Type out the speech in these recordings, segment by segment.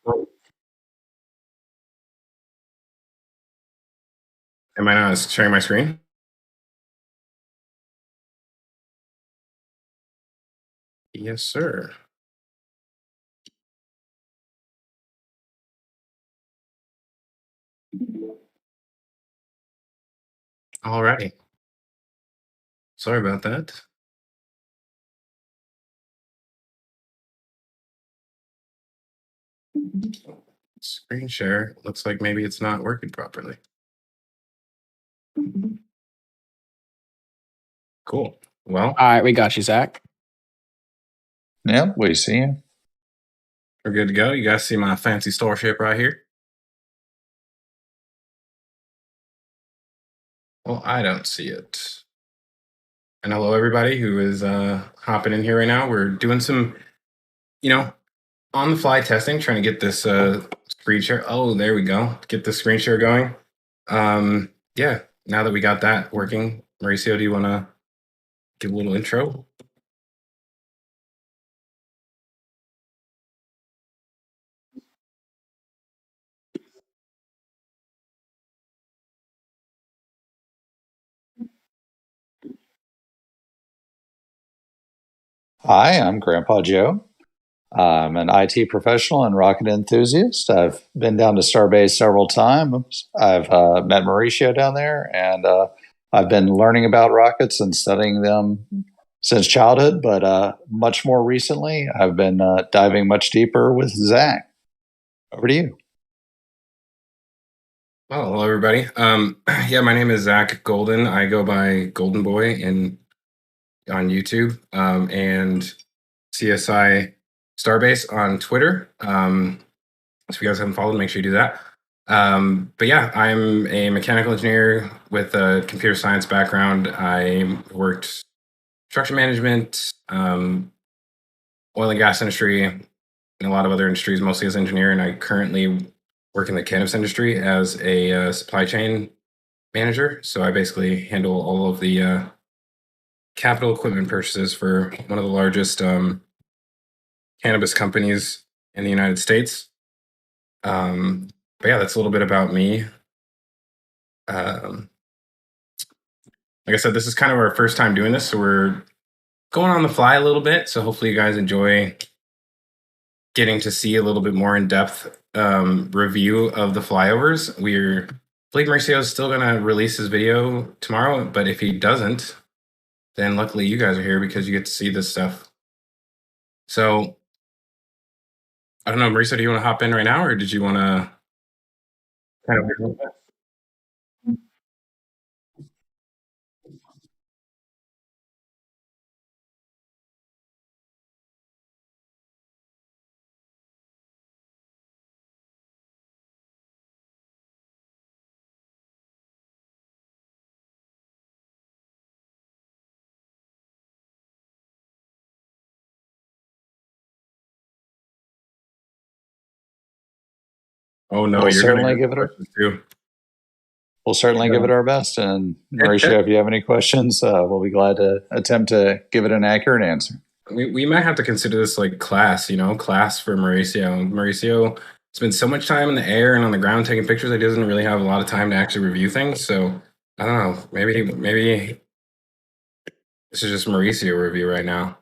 Oh, am I not sharing my screen? Yes, sir. All righty. Sorry about that. Screen share. Looks like maybe it's not working properly. Cool. Well, All right, we got you, Zach. Yeah, we see you. we're good to go. You guys see my fancy starship right here? Well, I don't see it. And hello, everybody who is hopping in here right now. We're doing some, on the fly testing, trying to get this screen share. Oh, there we go. Get the screen share going. Yeah, now that we got that working, Mauricio, do you want to give a little intro? Hi, I'm Grandpa Joe. I'm an IT professional and rocket enthusiast. I've been down to Starbase several times. I've met Mauricio down there, and I've been learning about rockets and studying them since childhood. But much more recently, I've been diving much deeper with Zach. Over to you. Oh, hello, everybody. Yeah, my name is Zach Golden. I go by Golden Boy on YouTube, and CSI Starbase on Twitter. So if you guys haven't followed, make sure you do that. But yeah, I'm a mechanical engineer with a computer science background. I worked construction management, oil and gas industry, and a lot of other industries, mostly as an engineer. And I currently work in the cannabis industry as a supply chain manager. So I basically handle all of the capital equipment purchases for one of the largest cannabis companies in the United States. But yeah, that's a little bit about me. Um, like I said, this is kind of our first time doing this, so we're going on the fly a little bit. So hopefully, you guys enjoy getting to see a little bit more in depth review of the flyovers. I believe Mauricio is still going to release his video tomorrow, but if he doesn't, then luckily you guys are here because you get to see this stuff. So I don't know, Mauricio, do you want to hop in right now, or did you want to kind of? Oh no, We'll you're going to certainly answer give it. questions too. We'll certainly give it our best. And Mauricio, if you have any questions, we'll be glad to attempt to give it an accurate answer. We might have to consider this like class, class for Mauricio. Mauricio spends so much time in the air and on the ground taking pictures that he doesn't really have a lot of time to actually review things. So I don't know. Maybe this is just Mauricio review right now.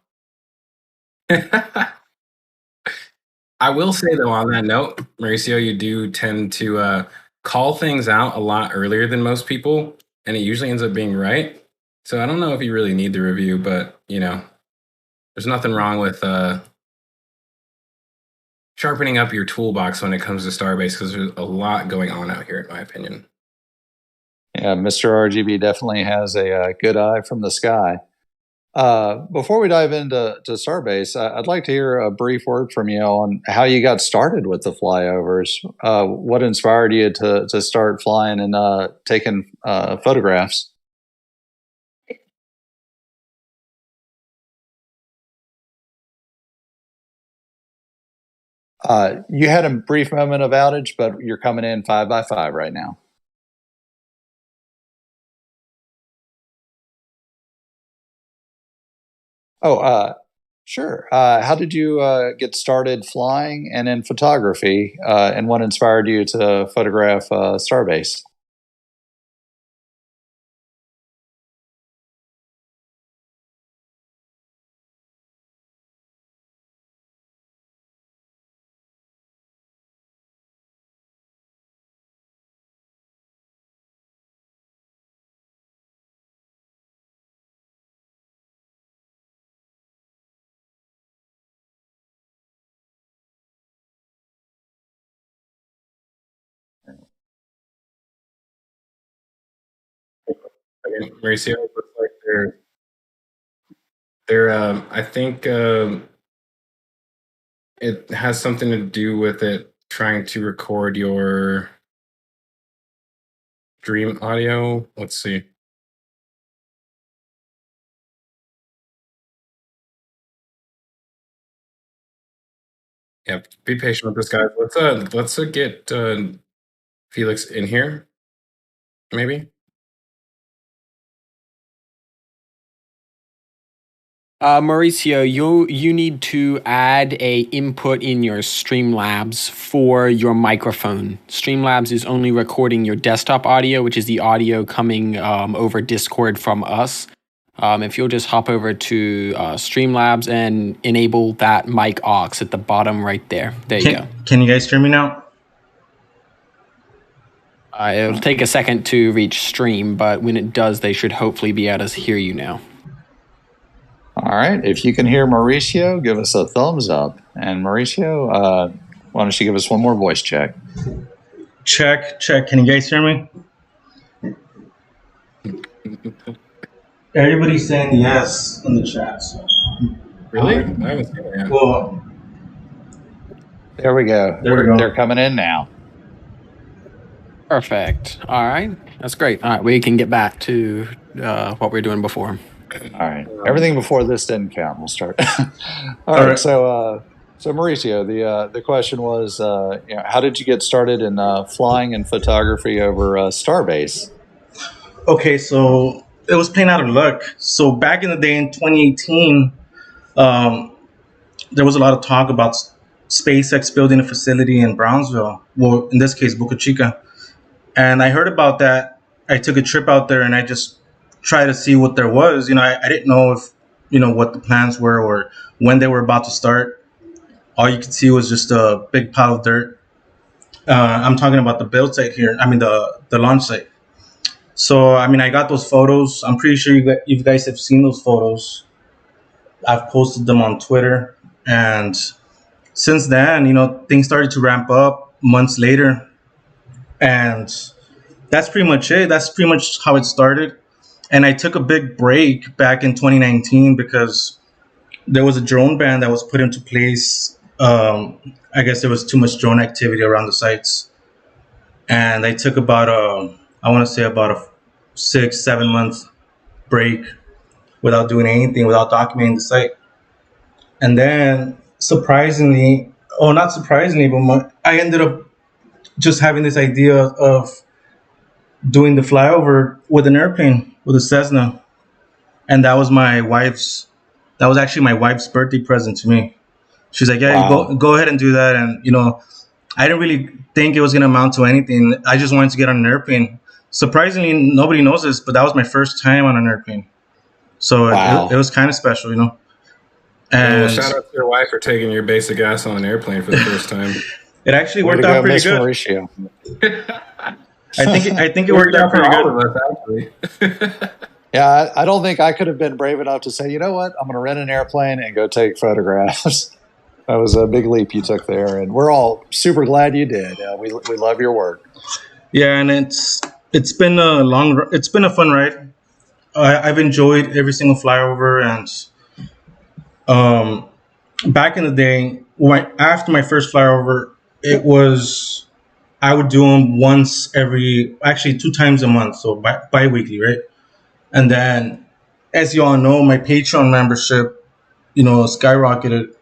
I will say though, on that note, Mauricio, you do tend to call things out a lot earlier than most people, and it usually ends up being right. So I don't know if you really need the review, but there's nothing wrong with sharpening up your toolbox when it comes to Starbase because there's a lot going on out here, in my opinion. Yeah, Mr. RGB definitely has a good eye from the sky. Before we dive into Starbase, I'd like to hear a brief word from you on how you got started with the flyovers. What inspired you to start flying and taking photographs? You had a brief moment of outage, but you're coming in 5x5 right now. Oh, Sure. How did you get started flying and in photography, and what inspired you to photograph Starbase? I mean, Mauricio looks like they're I think it has something to do with it trying to record your dream audio. Let's see. Yeah, be patient with this, guys. Let's get Felix in here, maybe. Mauricio, you need to add a input in your Streamlabs for your microphone. Streamlabs is only recording your desktop audio, which is the audio coming over Discord from us. If you'll just hop over to Streamlabs and enable that mic aux at the bottom right there. There you go. Can you guys hear me now? It'll take a second to reach stream, but when it does, they should hopefully be able to hear you now. All right. If you can hear Mauricio, give us a thumbs up. And Mauricio, why don't you give us one more voice check? Check. Can you guys hear me? Everybody's saying yes in the chat. So. Really? I haven't seen it yet. Well, there we go. They're coming in now. Perfect. All right. That's great. All right. We can get back to what we were doing before. All right. Everything before this didn't count. We'll start. All right. So Mauricio, the question was, how did you get started in flying and photography over Starbase? Okay, so it was plain out of luck. So back in the day in 2018, there was a lot of talk about SpaceX building a facility in Brownsville. Well, in this case, Boca Chica. And I heard about that. I took a trip out there and I just try to see what there was. I didn't know if, what the plans were or when they were about to start. All you could see was just a big pile of dirt. I'm talking about the build site here. I mean, the launch site. So, I got those photos. I'm pretty sure you guys have seen those photos. I've posted them on Twitter. And since then, things started to ramp up months later. And that's pretty much it. That's pretty much how it started. And I took a big break back in 2019 because there was a drone ban that was put into place. I guess there was too much drone activity around the sites. And I took about a 6-7 month break without doing anything, without documenting the site. And then surprisingly, or not surprisingly, but I ended up just having this idea of doing the flyover with an airplane, with a Cessna. And that was actually my wife's birthday present to me. She's like, yeah, wow. go ahead and do that. And, I didn't really think it was going to amount to anything. I just wanted to get on an airplane. Surprisingly, nobody knows this, but that was my first time on an airplane. So wow. it was kind of special, And well, shout out to your wife for taking your basic ass on an airplane for the first time. It actually worked out pretty good. Mauricio. I think it worked out pretty good. Actually. Yeah, I don't think I could have been brave enough to say, you know what, I'm going to rent an airplane and go take photographs. That was a big leap you took there, and we're all super glad you did. We love your work. Yeah, and it's been a fun ride. I've enjoyed every single flyover, and back in the day, after my first flyover, I would do them actually 2 times a month, so bi-weekly, right? And then, as you all know, my Patreon membership, skyrocketed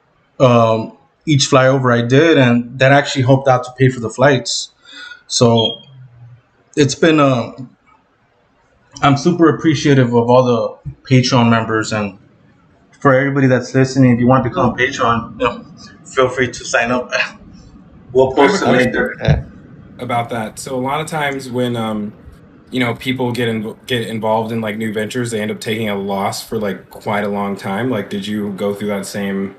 each flyover I did, and that actually helped out to pay for the flights. So it's been I'm super appreciative of all the Patreon members and for everybody that's listening, if you want to become a patron, feel free to sign up. We'll I have a post a link there. Yeah. about that. So a lot of times when people get involved in like new ventures, they end up taking a loss for like quite a long time. Like, did you go through that same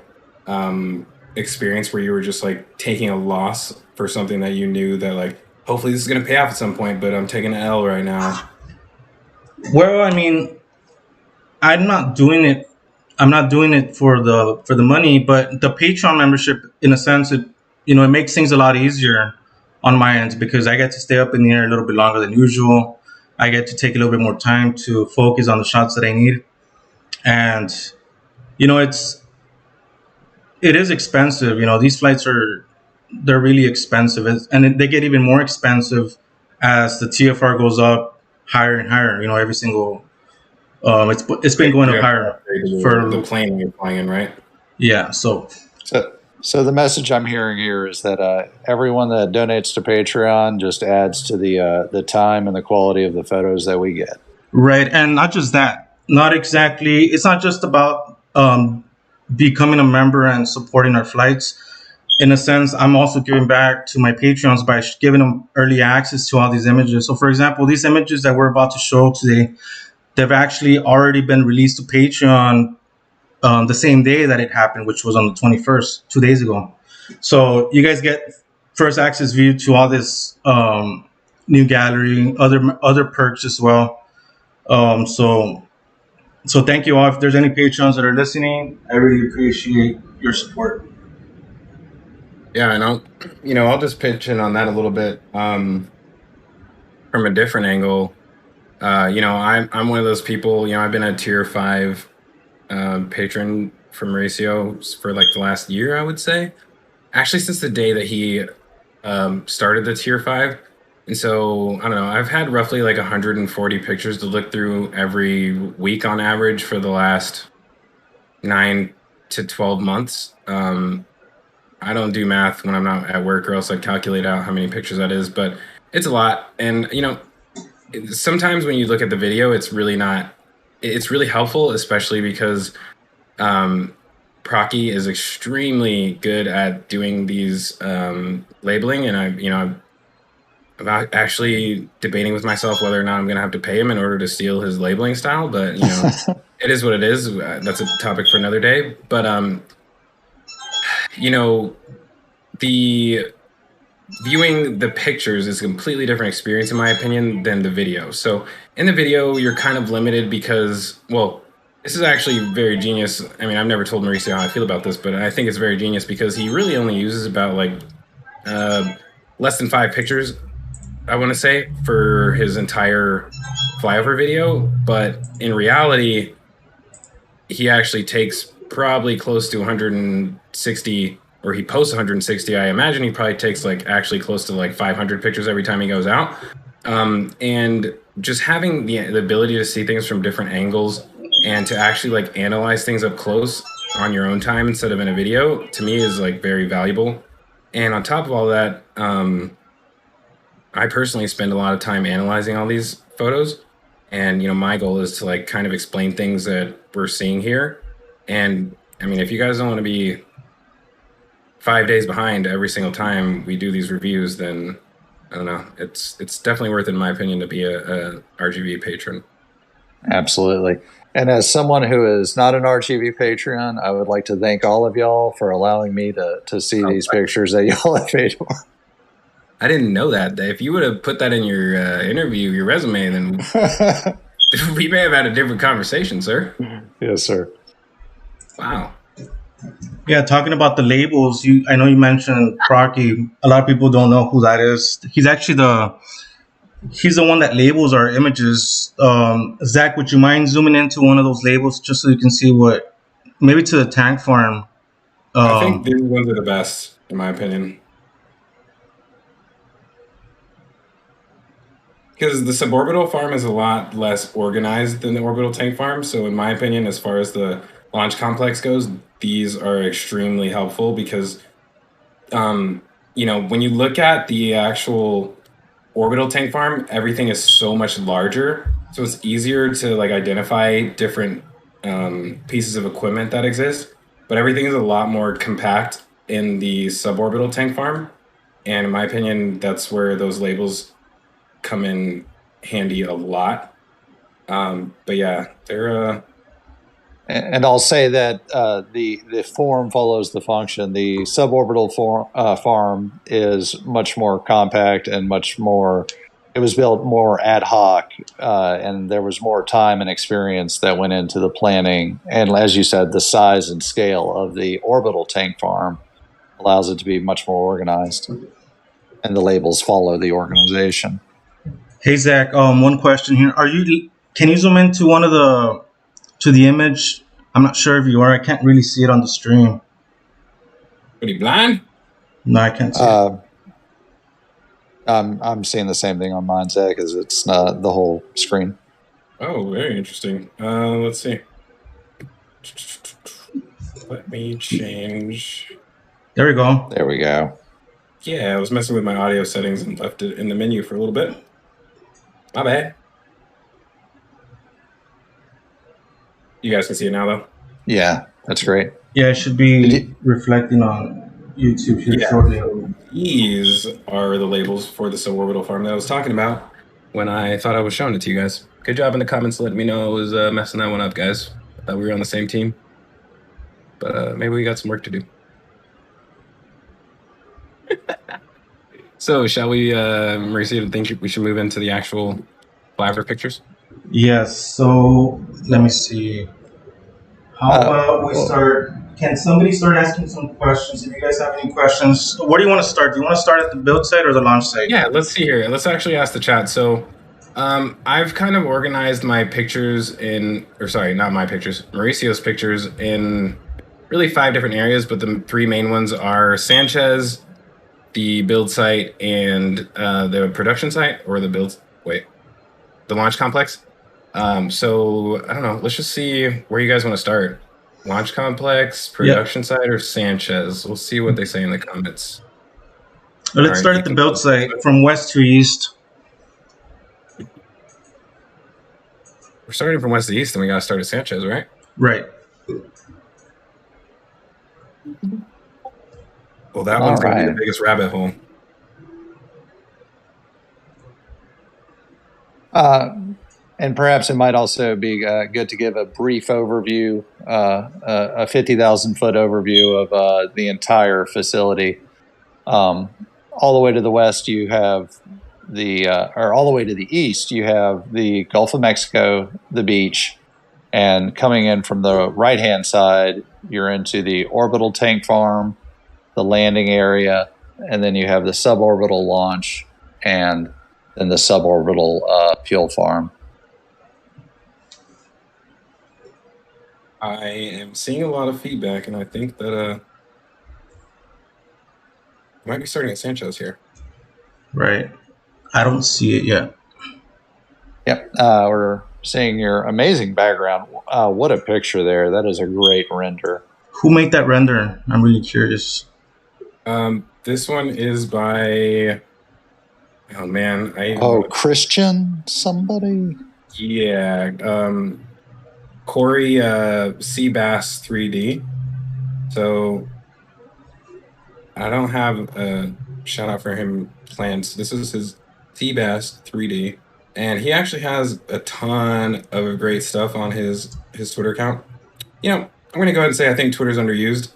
experience where you were just like taking a loss for something that you knew that like hopefully this is going to pay off at some point, but I'm taking an L right now? Well, I mean, I'm not doing it. I'm not doing it for the money, but the Patreon membership, in a sense, it makes things a lot easier on my end because I get to stay up in the air a little bit longer than usual. I get to take a little bit more time to focus on the shots that I need, and it is expensive. These flights they're really expensive, and they get even more expensive as the TFR goes up higher and higher. Every single it's been going up higher for the plane you're flying in, right? Yeah. So the message I'm hearing here is that everyone that donates to Patreon just adds to the time and the quality of the photos that we get. right, and not just that. Not exactly. It's not just about becoming a member and supporting our flights. In a sense, I'm also giving back to my Patreons by giving them early access to all these images. So, for example, these images that we're about to show today, they've actually already been released to Patreon the same day that it happened, which was on the 21st, 2 days ago. So you guys get first access view to all this new gallery, other perks as well. So thank you all. If there's any Patreons that are listening, I really appreciate your support. Yeah, and I'll just pitch in on that a little bit from a different angle. I'm one of those people. I've been a tier 5 patron for Mauricio for like the last year, I would say. Actually, since the day that he started the tier 5. And so, I don't know, I've had roughly like 140 pictures to look through every week on average for the last 9 to 12 months. I don't do math when I'm not at work, or else I'd calculate out how many pictures that is, but it's a lot. And, sometimes when you look at the video, it's really helpful, especially because Procky is extremely good at doing these labeling. And I'm actually debating with myself whether or not I'm going to have to pay him in order to steal his labeling style. But, it is what it is. That's a topic for another day. But, the viewing the pictures is a completely different experience, in my opinion, than the video. So in the video, you're kind of limited because, well, this is actually very genius. I mean, I've never told Mauricio how I feel about this, but I think it's very genius because he really only uses about like less than 5 pictures, I want to say, for his entire flyover video. But in reality, he actually takes probably close to 160, or he posts 160. I imagine he probably takes like actually close to like 500 pictures every time he goes out. And just having the ability to see things from different angles and to actually like analyze things up close on your own time instead of in a video, to me is like very valuable. And on top of all that, I personally spend a lot of time analyzing all these photos. And, my goal is to like kind of explain things that we're seeing here. And I mean, if you guys don't want to be 5 days behind every single time we do these reviews, then I don't know. It's definitely worth it, in my opinion, to be a RGB patron. Absolutely. And as someone who is not an RGB Patreon, I would like to thank all of y'all for allowing me to see these pictures that y'all have paid for. I didn't know that. If you would have put that in your interview, your resume, then we may have had a different conversation, sir. Yes, sir. Wow. Yeah, talking about the labels, I know you mentioned Procky. A lot of people don't know who that is. He's actually he's the one that labels our images. Zach, would you mind zooming into one of those labels just so you can see maybe to the tank farm? I think these ones are the best, in my opinion. Because the suborbital farm is a lot less organized than the orbital tank farm. So in my opinion, as far as the launch complex goes, these are extremely helpful because, when you look at the actual orbital tank farm, everything is so much larger. So it's easier to like identify different pieces of equipment that exist, but everything is a lot more compact in the suborbital tank farm. And in my opinion, that's where those labels come in handy a lot. But yeah, they're And I'll say that the form follows the function. The suborbital farm is much more compact and much more. It was built more ad hoc, and there was more time and experience that went into the planning. And as you said, the size and scale of the orbital tank farm allows it to be much more organized, and the labels follow the organization. Hey Zach, one question here. Can you zoom into to the image? I'm not sure if you are. I can't really see it on the stream. pretty blind. No, I can't see it. I'm seeing the same thing on mine, Zach, because it's not the whole screen. Oh, very interesting. Let's see. Let me change. There we go. There we go. Yeah, I was messing with my audio settings and left it in the menu for a little bit. My bad. You guys can see it now, though. Yeah, that's great. Yeah, it should be reflecting on YouTube here shortly. These are the labels for the suborbital farm that I was talking about when I thought I was showing it to you guys. Good job in the comments letting me know I was messing that one up, guys. I thought we were on the same team. But maybe we got some work to do. So, shall we, Mauricio, think we should move into the actual Flyover pictures? Yes, so let me see. How about we start? Can somebody start asking some questions? If you guys have any questions, where do you want to start? Do you want to start at the build site or the launch site? Yeah, let's see here. Let's actually ask the chat. So, I've kind of organized my pictures not my pictures, Mauricio's pictures in really 5 different areas, but the 3 main ones are Sanchez, the build site, and the production site, or the launch complex. So I don't know. Let's just see where you guys want to start. Launch complex, production site, or Sanchez. We'll see what they say in the comments. Well, let's start at the build site from west to east. We're starting from west to east, and we got to start at Sanchez, right? Right. Well, that one's going to be the biggest rabbit hole. And perhaps it might also be good to give a brief overview, a 50,000 foot overview of the entire facility. All the way to the west, you have or all the way to the east, you have the Gulf of Mexico, the beach, and coming in from the right-hand side, you're into the orbital tank farm, the landing area, and then you have the suborbital launch and then the suborbital fuel farm. I am seeing a lot of feedback, and I think that I might be starting at Sanchez here. Right. I don't see it yet. Yep. We're seeing your amazing background. What a picture there. That is a great render. Who made that render? I'm really curious. This one is by... Oh, man. Christian somebody? Yeah. Corey Seabass 3D. So I don't have a shout out for him planned. So this is his Seabass 3D. And he actually has a ton of great stuff on his Twitter account. You know, I'm going to go ahead and say I think Twitter's underused.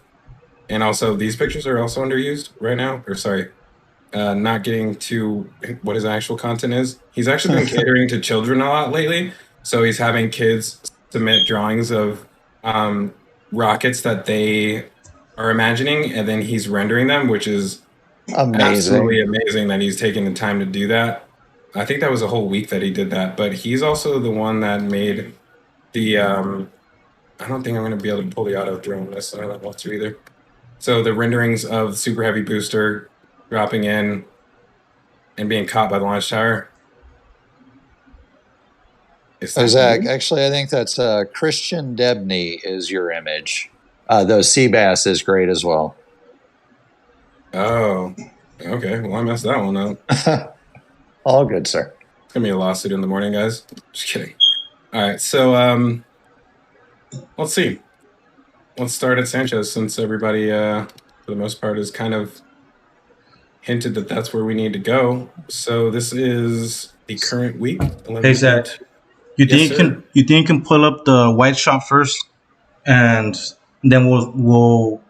And also these pictures are also underused right now. Or sorry, not getting to what his actual content is. He's actually been catering to children a lot lately. So he's having kids submit drawings of rockets that they are imagining, and then he's rendering them, which is absolutely amazing that he's taking the time to do that. I think that was a whole week that he did that, but he's also the one that made the I don't think I'm going to be able to pull the auto drone this, so I don't want to either. So the renderings of the Super Heavy booster dropping in and being caught by the launch tower. Zach, actually, I think that's Christian Debney is your image. Though Seabass is great as well. Oh, okay. Well, I messed that one up. All good, sir. It's going to be a lawsuit in the morning, guys. Just kidding. All right. So Let's see. Let's start at Sanchez since everybody, for the most part, has kind of hinted that that's where we need to go. So this is the current week. Hey Zach, 11:32. you Yes, think sir. you think you can pull up the white shot first, and then we'll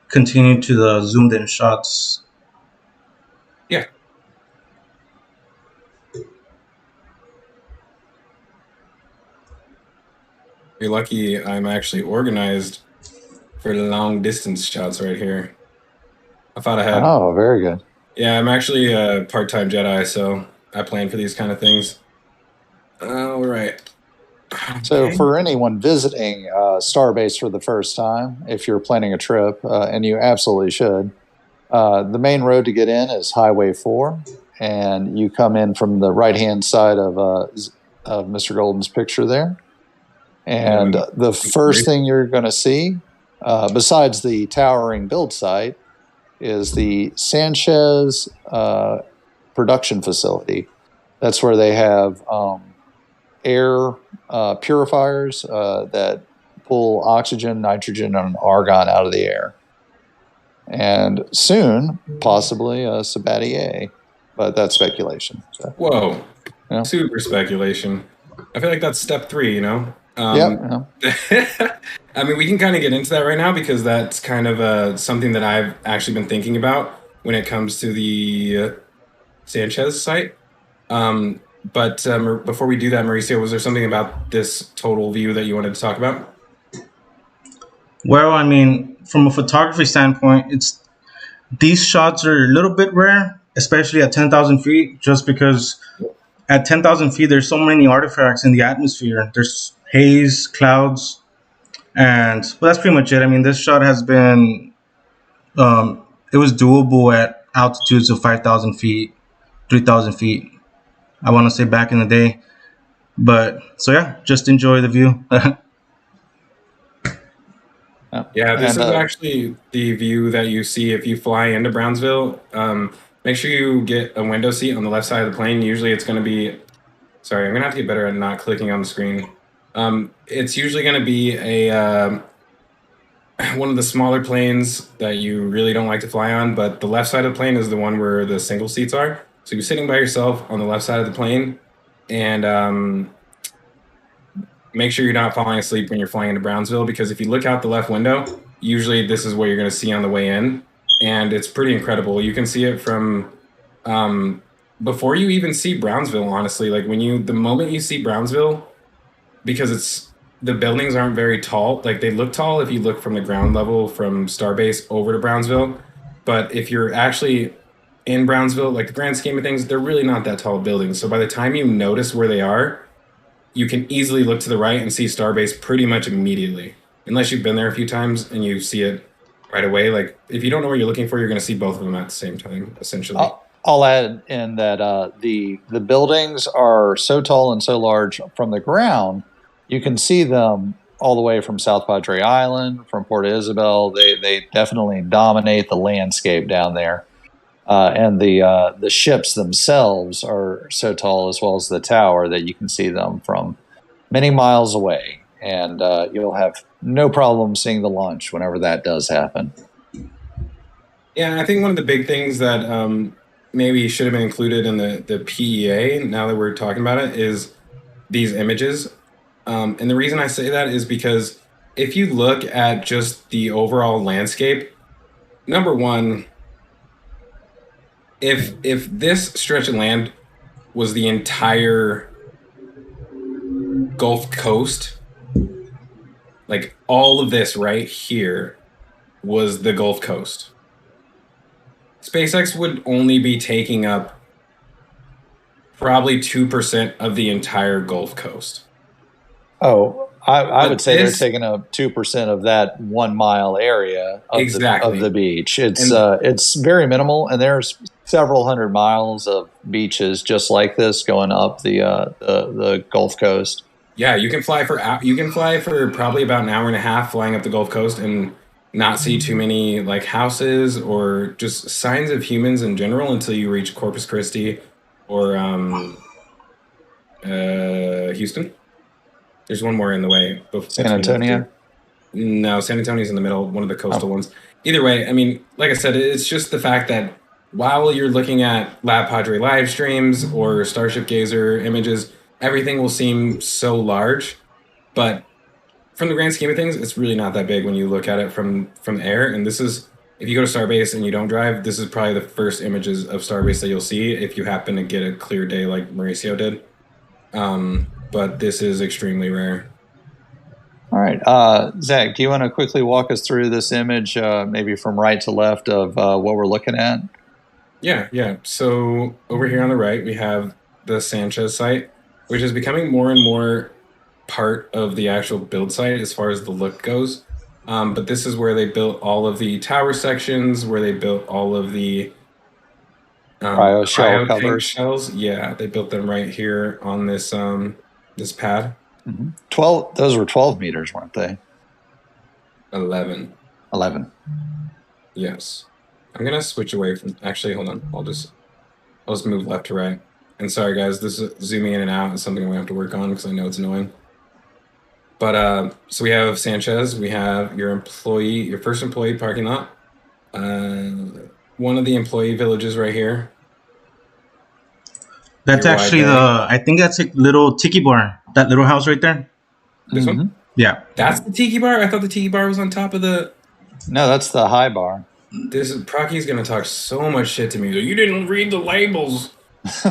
continue to the zoomed in shots. Yeah. You're lucky I'm actually organized for the long distance shots right here. I thought I had. Oh, very good. Yeah, I'm actually a part-time Jedi, so I plan for these kind of things. All right. So, Okay. for anyone visiting Starbase for the first time, if you're planning a trip, and you absolutely should, the main road to get in is Highway 4, and you come in from the right hand side of Mr. Golden's picture there. And the first thing you're going to see, besides the towering build site, is the Sanchez production facility. That's where they have air purifiers that pull oxygen, nitrogen, and argon out of the air. And soon, possibly a sabatier, but that's speculation. So, Whoa. yeah. Super speculation. I feel like that's step 3, you know? Yep. I mean, we can kind of get into that right now because that's kind of something that I've actually been thinking about when it comes to the Sanchez site. But before we do that, Mauricio, was there something about this total view that you wanted to talk about? Well, I mean, from a photography standpoint, it's these shots are a little bit rare, especially at 10,000 feet, just because at 10,000 feet there's so many artifacts in the atmosphere. There's haze, clouds, and well, that's pretty much it. I mean, this shot has been it was doable at altitudes of 5,000 feet, 3,000 feet. I want to say back in the day. But so yeah, just enjoy the view. Yeah, this is actually the view that you see if you fly into Brownsville. Make sure you get a window seat on the left side of the plane. Usually it's going to be, sorry, I'm going to have to get better at not clicking on the screen. It's usually going to be a one of the smaller planes that you really don't like to fly on, but the left side of the plane is the one where the single seats are. So you're sitting by yourself on the left side of the plane, and make sure you're not falling asleep when you're flying into Brownsville, because if you look out the left window, usually this is what you're going to see on the way in, and it's pretty incredible. You can see it from before you even see Brownsville, honestly. Like the moment you see Brownsville, because the buildings aren't very tall. Like they look tall if you look from the ground level from Starbase over to Brownsville, but if you're actually in Brownsville, like the grand scheme of things, they're really not that tall buildings. So by the time you notice where they are, you can easily look to the right and see Starbase pretty much immediately, unless you've been there a few times and you see it right away. Like if you don't know what you're looking for, you're going to see both of them at the same time, essentially. I'll add in that the buildings are so tall and so large from the ground, you can see them all the way from South Padre Island, from Port Isabel. They definitely dominate the landscape down there. And the ships themselves are so tall, as well as the tower, that you can see them from many miles away, and you'll have no problem seeing the launch whenever that does happen. Yeah, I think one of the big things that maybe should have been included in the PEA, now that we're talking about it, is these images. And the reason I say that is because if you look at just the overall landscape, number one, if this stretch of land was the entire Gulf Coast, like all of this right here was the Gulf Coast, SpaceX would only be taking up probably 2% of the entire Gulf Coast. Oh, I would say they're taking up 2% of that 1 mile area of, exactly. of the beach. It's very minimal, and there's several hundred miles of beaches just like this going up the Gulf Coast. Yeah, you can fly for probably about an hour and a half flying up the Gulf Coast and not see too many like houses or just signs of humans in general until you reach Corpus Christi or Houston. There's one more in the way. San Antonio? No, San Antonio's in the middle, one of the coastal ones. Either way, I mean, like I said, it's just the fact that while you're looking at Lab Padre live streams or Starship Gazer images, everything will seem so large. But from the grand scheme of things, it's really not that big when you look at it from the air. And this is, if you go to Starbase and you don't drive, this is probably the first images of Starbase that you'll see if you happen to get a clear day like Mauricio did. But this is extremely rare. All right. Zach, do you want to quickly walk us through this image, maybe from right to left of what we're looking at? Yeah. So over here on the right, we have the Sanchez site, which is becoming more and more part of the actual build site as far as the look goes. But this is where they built all of the tower sections, where they built all of the Cryo shell tank covers. shells. Yeah, they built them right here on this this pad. 12. Those were 12 meters, weren't they? 11. Yes. I'm gonna switch away from. Actually, hold on. I'll just move left to right. And sorry, guys, this is zooming in and out is something we have to work on because I know it's annoying. But so we have Sanchez. We have your first employee parking lot. One of the employee villages right here. That's actually I think that's a little tiki bar. That little house right there. This one? Yeah. That's the tiki bar? I thought the tiki bar was on top of the... No, that's the high bar. Procky's going to talk so much shit to me. You didn't read the labels. This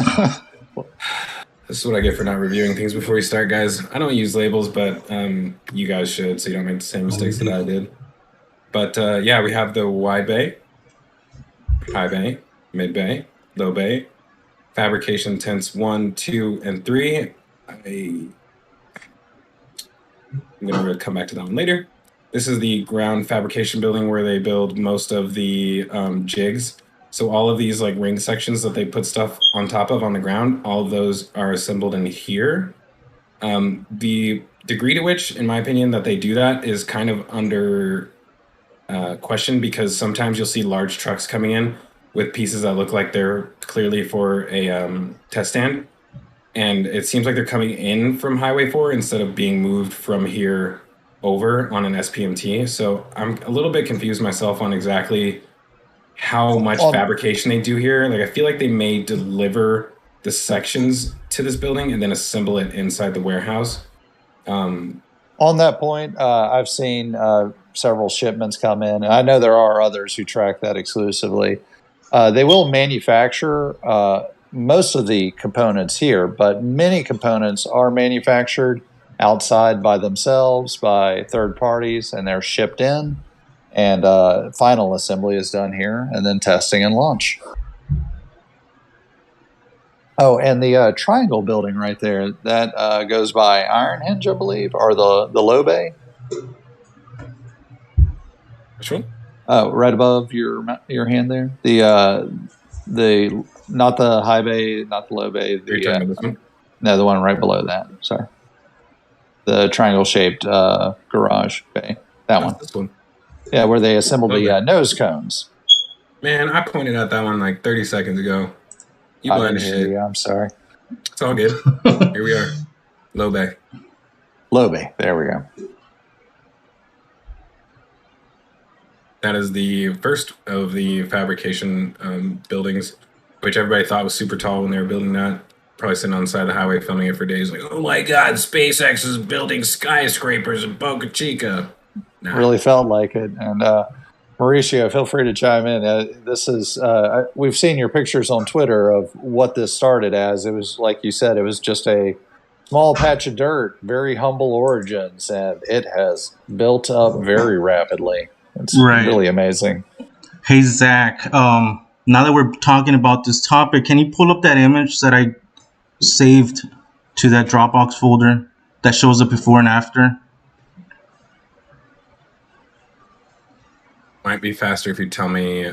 is what I get for not reviewing things before we start, guys. I don't use labels, but you guys should, so you don't make the same mistakes that I did. But yeah, we have the wide bay, high bay, mid bay, low bay, fabrication tents 1, 2, and 3. I'm going to come back to that one later. This is the ground fabrication building where they build most of the jigs. So all of these like ring sections that they put stuff on top of on the ground, all of those are assembled in here. The degree to which, in my opinion, that they do that is kind of under question, because sometimes you'll see large trucks coming in with pieces that look like they're clearly for a test stand. And it seems like they're coming in from Highway 4 instead of being moved from here over on an SPMT. So I'm a little bit confused myself on exactly how much fabrication they do here. Like, I feel like they may deliver the sections to this building and then assemble it inside the warehouse. On that point, I've seen several shipments come in. And I know there are others who track that exclusively. They will manufacture most of the components here, but many components are manufactured outside by themselves, by third parties, and they're shipped in. And final assembly is done here, and then testing and launch. Oh, and the triangle building right there, that goes by Iron Hinge, I believe, or the low bay. Which one? Right above your hand there. The not the high bay, not the low bay. Are you talking about this one? No, the one right below that. Sorry. The triangle-shaped garage bay. That one. This one. Yeah, where they assembled the nose cones. Man, I pointed out that one like 30 seconds ago. You blind as shit. I'm sorry. It's all good. Here we are. Low bay. Low bay. There we go. That is the first of the fabrication buildings, which everybody thought was super tall when they were building that. Probably sitting on the side of the highway filming it for days. Like, oh my God, SpaceX is building skyscrapers in Boca Chica. Nah. Really felt like it. And Mauricio, feel free to chime in. This is we've seen your pictures on Twitter of what this started as. It was, like you said, it was just a small patch of dirt, very humble origins, and it has built up very rapidly. It's really amazing. Hey, Zach, now that we're talking about this topic, can you pull up that image that I saved to that Dropbox folder that shows the before and after? Might be faster if you tell me.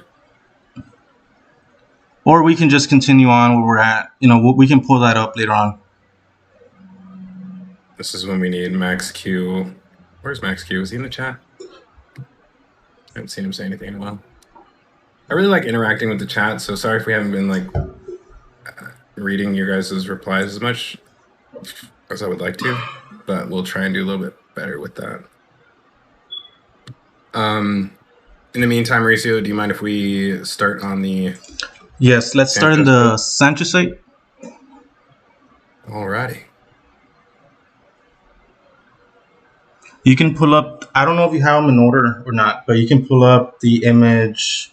Or we can just continue on where we're at. You know, we can pull that up later on. This is when we need Max Q. Where's Max Q? Is he in the chat? I haven't seen him say anything in a while. I really like interacting with the chat, so sorry if we haven't been like reading your guys' replies as much as I would like to. but we'll try and do a little bit better with that. In the meantime, Mauricio, do you mind if we start on the... Yes, let's start in the Sanchez site. Alrighty. You can pull up, I don't know if you have them in order or not, but you can pull up the image.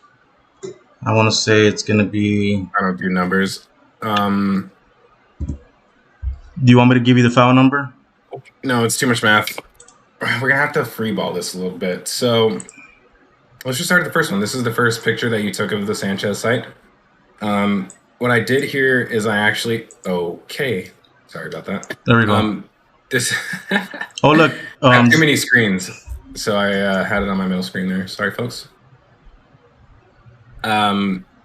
I want to say it's going to be... I don't do numbers. Do you want me to give you the file number? No, it's too much math. We're going to have to freeball this a little bit. So let's just start at the first one. This is the first picture that you took of the Sanchez site. What I did here is I actually... Okay. Sorry about that. There we go. This... Oh, look. I have too many screens, so I had it on my middle screen there. Sorry, folks.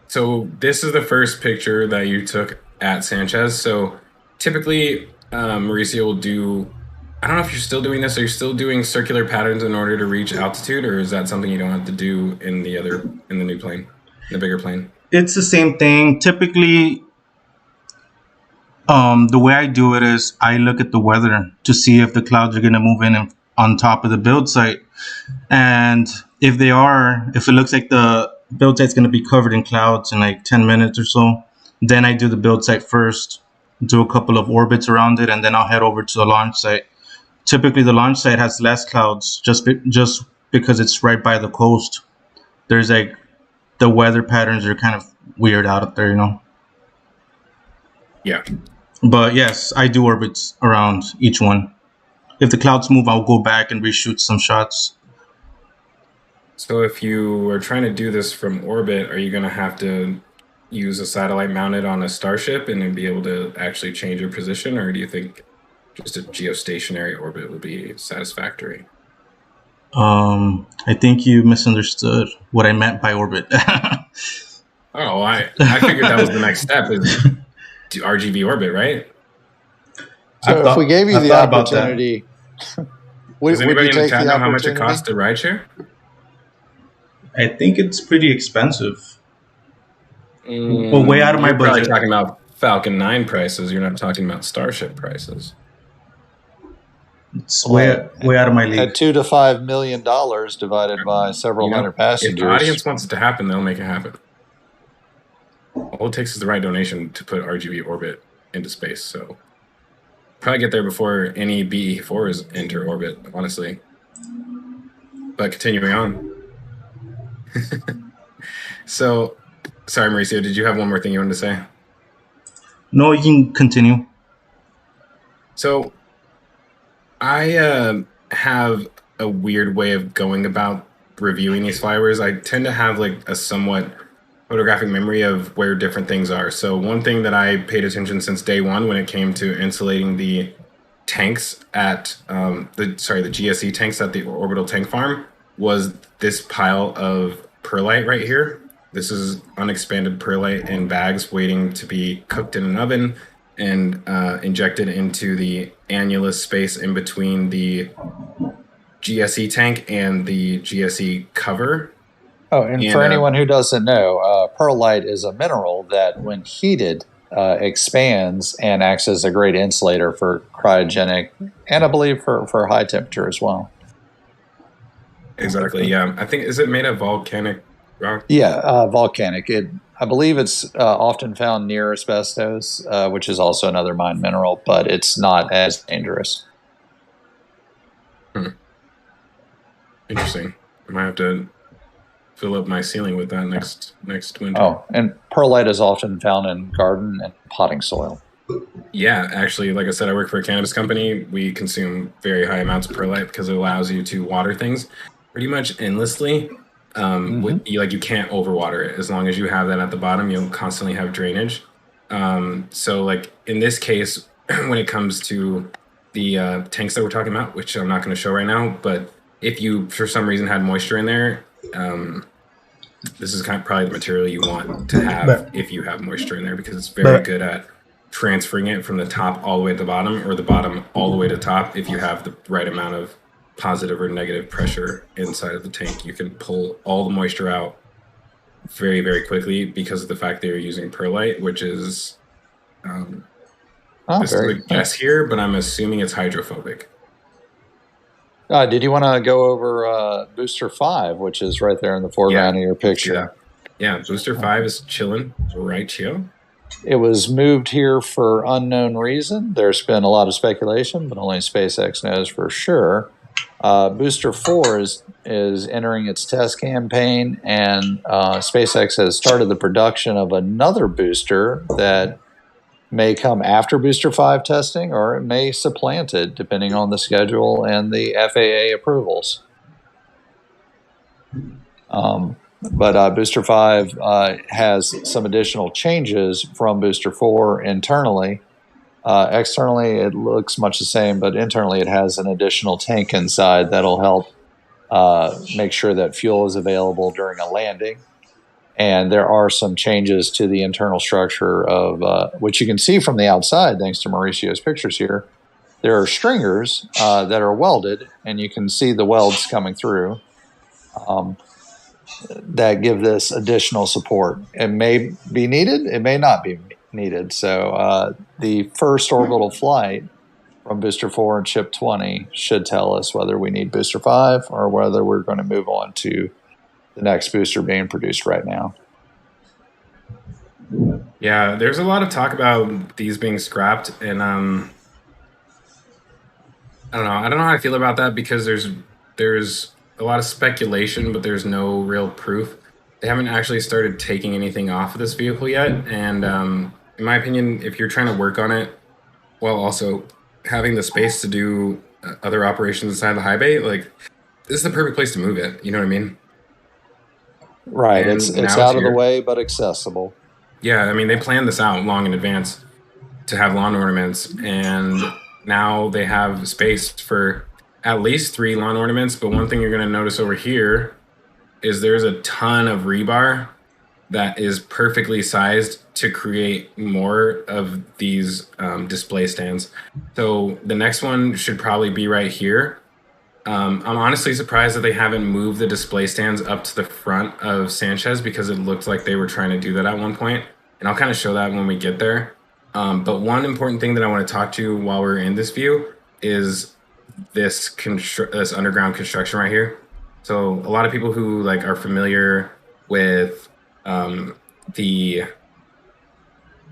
So this is the first picture that you took at Sanchez. So typically, Mauricio will do... I don't know if you're still doing this. Are you still doing circular patterns in order to reach altitude, or is that something you don't have to do in the new plane, the bigger plane? It's the same thing. Typically, the way I do it is I look at the weather to see if the clouds are going to move in on top of the build site. And if they are, if it looks like the build site's going to be covered in clouds in like 10 minutes or so, then I do the build site first, do a couple of orbits around it, and then I'll head over to the launch site. Typically, the launch site has less clouds just because it's right by the coast. There's like the weather patterns are kind of weird out there, you know? Yeah. But yes, I do orbits around each one. If the clouds move, I'll go back and reshoot some shots. So if you are trying to do this from orbit, are you going to have to use a satellite mounted on a Starship and then be able to actually change your position? Or do you think just a geostationary orbit would be satisfactory? I think you misunderstood what I meant by orbit. Oh, I figured that was the next step, is to RGB orbit, right? So if we gave you the opportunity, does anybody in the chat know how much it costs to rideshare? I think it's pretty expensive. Well, way out of my budget. You're talking about Falcon 9 prices. You're not talking about Starship prices. It's way out of my league. At $2 to $5 million divided by several hundred passengers. If the audience wants it to happen, they'll make it happen. All it takes is the right donation to put RGB orbit into space. So probably get there before any BE4s enter orbit, honestly. But continuing on. So, sorry, Mauricio, did you have one more thing you wanted to say? No, you can continue. So, I have a weird way of going about reviewing these flyovers. I tend to have like a somewhat photographic memory of where different things are. So one thing that I paid attention since day one when it came to insulating the tanks at the GSE tanks at the orbital tank farm was this pile of perlite right here. This is unexpanded perlite in bags waiting to be cooked in an oven and injected into the annulus space in between the GSE tank and the GSE cover. Oh, and for anyone who doesn't know, perlite is a mineral that, when heated, expands and acts as a great insulator for cryogenic, and I believe for high temperature as well. Exactly, yeah. I think, is it made of volcanic rock? Yeah, volcanic. I believe it's often found near asbestos, which is also another mine mineral, but it's not as dangerous. Interesting. I might have to fill up my ceiling with that next winter. Oh, and perlite is often found in garden and potting soil. Yeah, actually, like I said, I work for a cannabis company. We consume very high amounts of perlite because it allows you to water things pretty much endlessly. You can't overwater it. As long as you have that at the bottom, you'll constantly have drainage. So like in this case, when it comes to the tanks that we're talking about, which I'm not going to show right now, but if you for some reason had moisture in there, this is probably the material you want to have if you have moisture in there, because it's very good at transferring it from the top all the way to the bottom, or the bottom all the way to the top. If you have the right amount of positive or negative pressure inside of the tank, you can pull all the moisture out very, very quickly because of the fact that you're using perlite, which is this is a guess here, but I'm assuming it's hydrophobic. Did you want to go over Booster 5, which is right there in the foreground of your picture? Yeah, Booster 5 is chilling right here. It was moved here for unknown reason. There's been a lot of speculation, but only SpaceX knows for sure. Booster 4 is entering its test campaign, and SpaceX has started the production of another booster that may come after Booster 5 testing, or it may supplant it, depending on the schedule and the FAA approvals. But Booster 5 has some additional changes from Booster 4 internally. Externally, it looks much the same, but internally, it has an additional tank inside that'll help make sure that fuel is available during a landing. And there are some changes to the internal structure of which you can see from the outside, thanks to Mauricio's pictures here. There are stringers that are welded, and you can see the welds coming through that give this additional support. It may be needed, it may not be needed. So the first orbital flight from Booster 4 and Ship 20 should tell us whether we need Booster 5 or whether we're going to move on to the next booster being produced right now. Yeah, there's a lot of talk about these being scrapped, and I don't know. I don't know how I feel about that, because there's a lot of speculation, but there's no real proof. They haven't actually started taking anything off of this vehicle yet, and in my opinion, if you're trying to work on it while also having the space to do other operations inside the high bay, like, this is the perfect place to move it. You know what I mean? Right. And it's out of the way, but accessible. Yeah, I mean, they planned this out long in advance to have lawn ornaments, and now they have space for at least 3 lawn ornaments. But one thing you're going to notice over here is there's a ton of rebar that is perfectly sized to create more of these display stands. So the next one should probably be right here. I'm honestly surprised that they haven't moved the display stands up to the front of Sanchez, because it looked like they were trying to do that at one point. And I'll kind of show that when we get there. But one important thing that I want to talk to while we're in this view is this underground construction right here. So a lot of people who like are familiar with the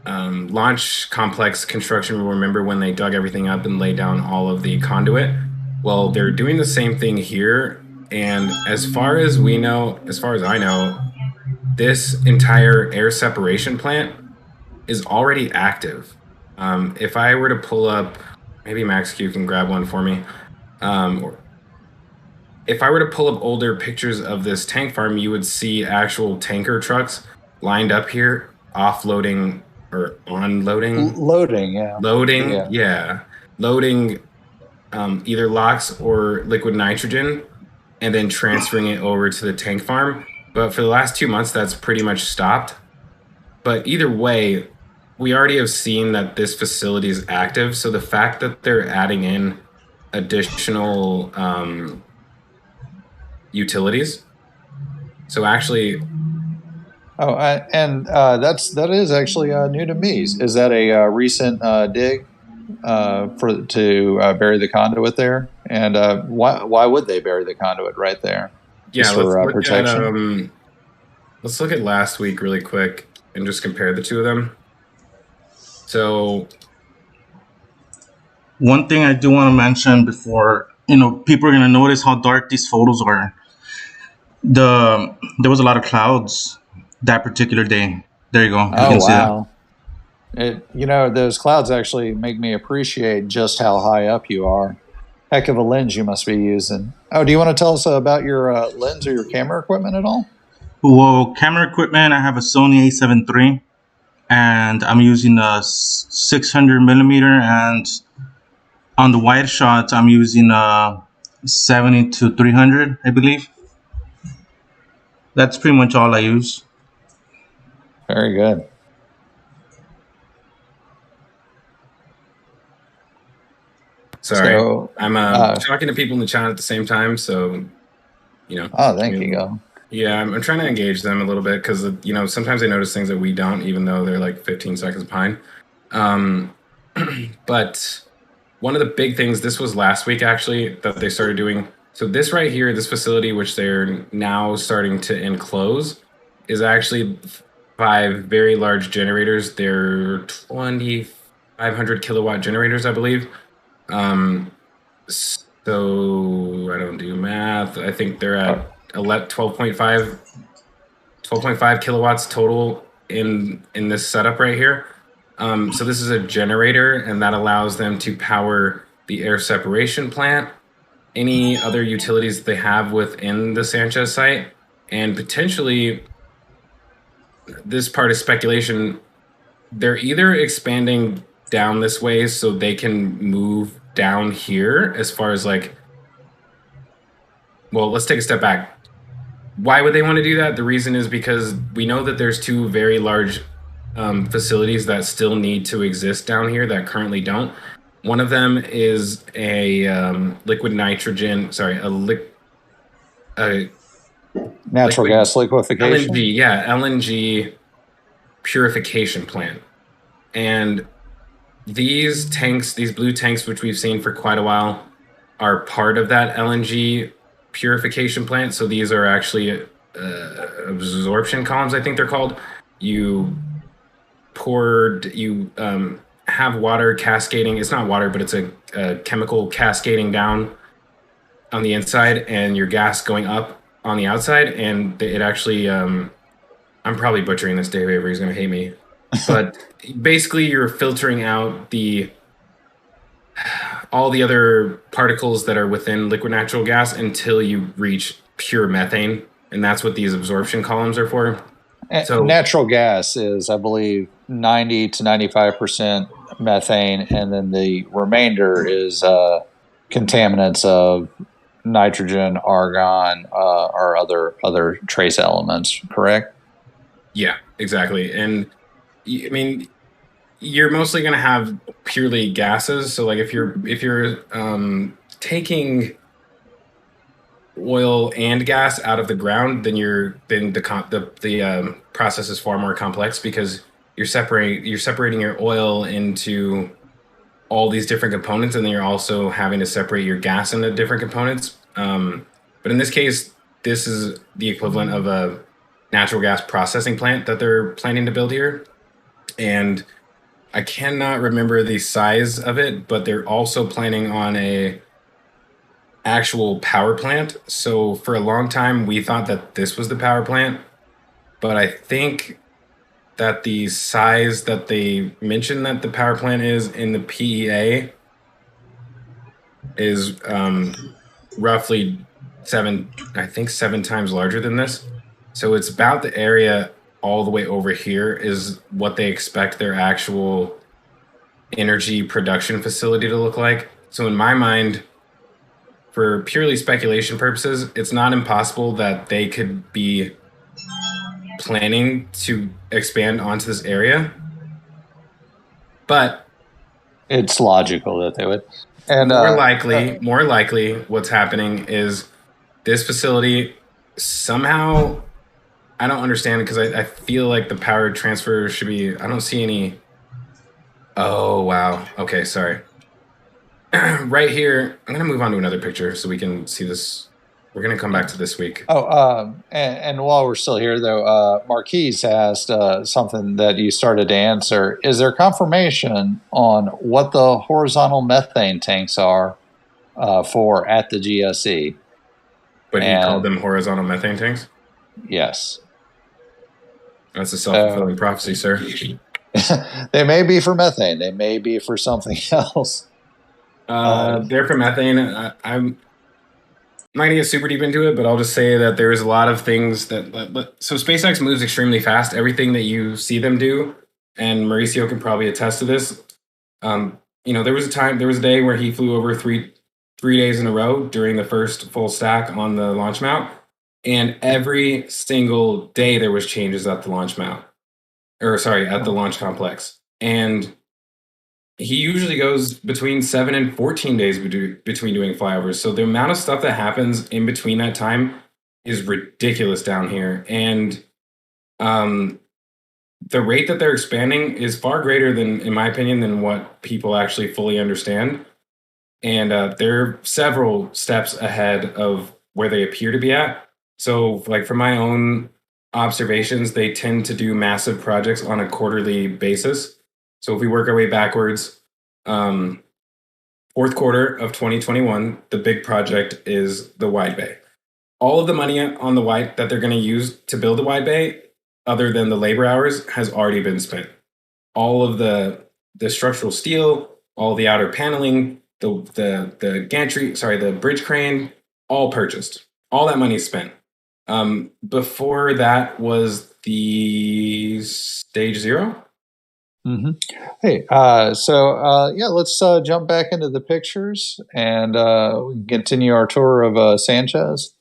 launch complex construction will remember when they dug everything up and laid down all of the conduit. Well, they're doing the same thing here. And as far as I know, this entire air separation plant is already active. If I were to pull up, maybe MaxQ can grab one for me. If I were to pull up older pictures of this tank farm, you would see actual tanker trucks lined up here, offloading or unloading. Loading, yeah. Loading either LOX or liquid nitrogen, and then transferring it over to the tank farm. But for the last 2 months, that's pretty much stopped. But either way, we already have seen that this facility is active. So the fact that they're adding in additional utilities. So actually... that is actually new to me. Is that a recent dig to bury the conduit there? And why would they bury the conduit right there? Yeah, for protection. Let's look at last week really quick and just compare the two of them. So, one thing I do want to mention before, people are going to notice how dark these photos are. There was a lot of clouds that particular day. There you go. You can wow. See that. Those clouds actually make me appreciate just how high up you are. Heck of a lens you must be using. Oh, do you want to tell us about your lens or your camera equipment at all? Well, camera equipment, I have a Sony A7 III, and I'm using a 600 millimeter, and on the wide shots, I'm using a 70 to 300, I believe. That's pretty much all I use. Very good. Sorry, so, I'm talking to people in the chat at the same time, so Oh, thank you. Yeah, I'm trying to engage them a little bit, because sometimes they notice things that we don't, even though they're like 15 seconds behind. But one of the big things, this was last week actually, that they started doing. So this right here, this facility, which they're now starting to enclose, is actually 5 very large generators. They're 2,500 kilowatt generators, I believe. So I don't do math. I think they're at 12.5 kilowatts total in this setup right here. So this is a generator, and that allows them to power the air separation plant, any other utilities that they have within the Sanchez site, and potentially, this part is speculation, they're either expanding down this way so they can move down here as far as like, well, let's take a step back. Why would they want to do that? The reason is because we know that there's 2 very large facilities that still need to exist down here that currently don't. One of them is a liquid nitrogen, sorry, a Natural gas liquefaction. LNG, yeah, LNG purification plant. And these tanks, these blue tanks, which we've seen for quite a while, are part of that LNG purification plant. So these are actually absorption columns, I think they're called. You have water cascading. It's not water, but it's a chemical cascading down on the inside, and your gas going up on the outside. And it actually, I'm probably butchering this. Dave Avery's going to hate me, but basically you're filtering out all the other particles that are within liquid natural gas until you reach pure methane, and that's what these absorption columns are for. So natural gas is, I believe, 90 to 95% methane, and then the remainder is contaminants of nitrogen, argon, or other trace elements. Correct? Yeah, exactly. And I mean, you're mostly going to have purely gases. So, like, if you're taking oil and gas out of the ground, then the process is far more complex, because you're separating your oil into all these different components, and then you're also having to separate your gas into different components. But in this case, this is the equivalent of a natural gas processing plant that they're planning to build here. And I cannot remember the size of it, but they're also planning on a actual power plant. So for a long time, we thought that this was the power plant, but I think that the size that they mentioned that the power plant is in the PEA is roughly 7 times larger than this. So it's about the area all the way over here is what they expect their actual energy production facility to look like. So in my mind, for purely speculation purposes, it's not impossible that they could be planning to expand onto this area. But it's logical that they would. And more likely, what's happening is this facility somehow, I don't understand, because I feel like the power transfer should be, I don't see any. Oh, wow. Okay, sorry. Right here, I'm going to move on to another picture so we can see this. We're going to come back to this week. And while we're still here, though, Marquise asked something that you started to answer. Is there confirmation on what the horizontal methane tanks are for at the GSE? But you called them horizontal methane tanks? Yes. That's a self-fulfilling prophecy, sir. They may be for methane. They may be for something else. They're for methane. I'm not going to get super deep into it, but I'll just say that there's a lot of things that so SpaceX moves extremely fast. Everything that you see them do, and Mauricio can probably attest to this. There was a day where he flew over three days in a row during the first full stack on the launch mount, and every single day there was changes at the launch mount, at the launch complex. And he usually goes between 7 and 14 days between doing flyovers. So the amount of stuff that happens in between that time is ridiculous down here. And the rate that they're expanding is far greater than, in my opinion, than what people actually fully understand. and they're several steps ahead of where they appear to be at. So, like from my own observations, they tend to do massive projects on a quarterly basis. So, if we work our way backwards, um, fourth quarter of 2021, the big project is the wide bay. All of the money on the wide that they're going to use to build the wide bay, other than the labor hours, has already been spent. All of the structural steel, all the outer paneling, the gantry, sorry, the bridge crane, all purchased. All that money is spent. Before that was the stage 0. Mm-hmm. Hey, yeah, let's jump back into the pictures and we can continue our tour of Sanchez.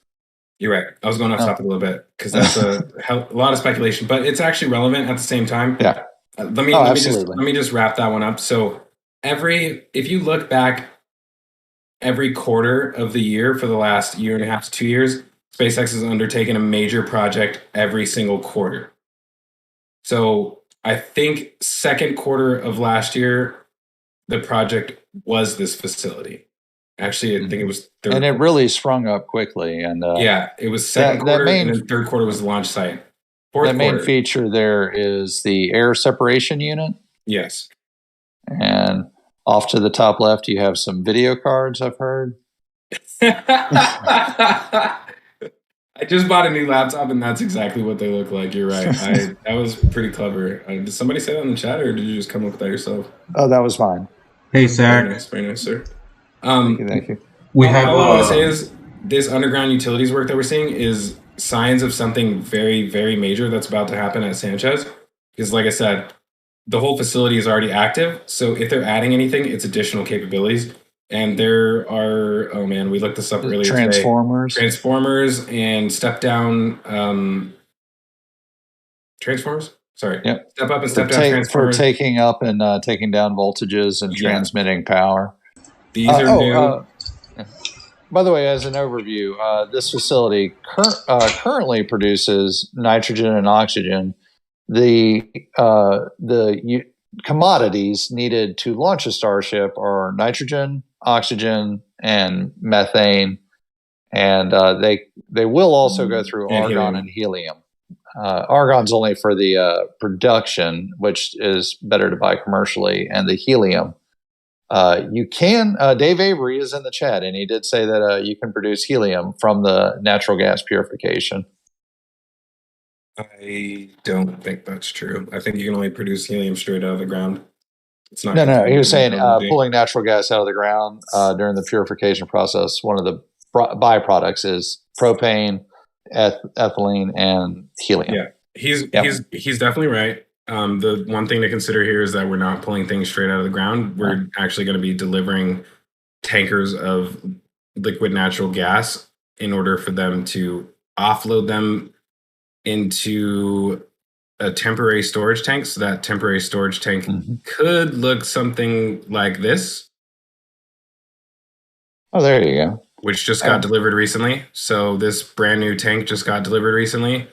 You're right. I was going off topic a little bit because that's a lot of speculation, but it's actually relevant at the same time. Yeah. Let me just wrap that one up. So if you look back every quarter of the year for the last year and a half to 2 years, SpaceX has undertaken a major project every single quarter. So I think second quarter of last year, the project was this facility. Actually, I think it was third. And it really sprung up quickly. And yeah, it was second quarter, and then third quarter was the launch site. The main feature there is the air separation unit. Yes. And off to the top left, you have some video cards, I've heard. I just bought a new laptop, and that's exactly what they look like. You're right. That was pretty clever. Did somebody say that in the chat, or did you just come up with that yourself? Oh, that was mine. Hey, Zach. Very nice, sir. Thank you. All I want to say is this underground utilities work that we're seeing is signs of something very, very major that's about to happen at Sanchez. Because, like I said, the whole facility is already active. So if they're adding anything, it's additional capabilities. And there are, oh man, we looked this up earlier Transformers. today. Transformers and step down. Transformers? Sorry. Yep. Step up and step down transformers. For taking up and taking down voltages and transmitting power. These are new. By the way, as an overview, this facility currently produces nitrogen and oxygen. The commodities needed to launch a Starship are nitrogen, oxygen, and methane, and they will also go through argon and helium. Argon's only for the production, which is better to buy commercially, and the helium. You can. Dave Avery is in the chat, and he did say that you can produce helium from the natural gas purification. I don't think that's true. I think you can only produce helium straight out of the ground. It's not. No. He was saying pulling natural gas out of the ground during the purification process. One of the byproducts is propane, ethylene, and helium. Yeah, he's definitely right. The one thing to consider here is that we're not pulling things straight out of the ground. We're actually going to be delivering tankers of liquid natural gas in order for them to offload them into a temporary storage tank. So that temporary storage tank could look something like this. Oh, there you go. Which just got delivered recently. So this brand new tank just got delivered recently.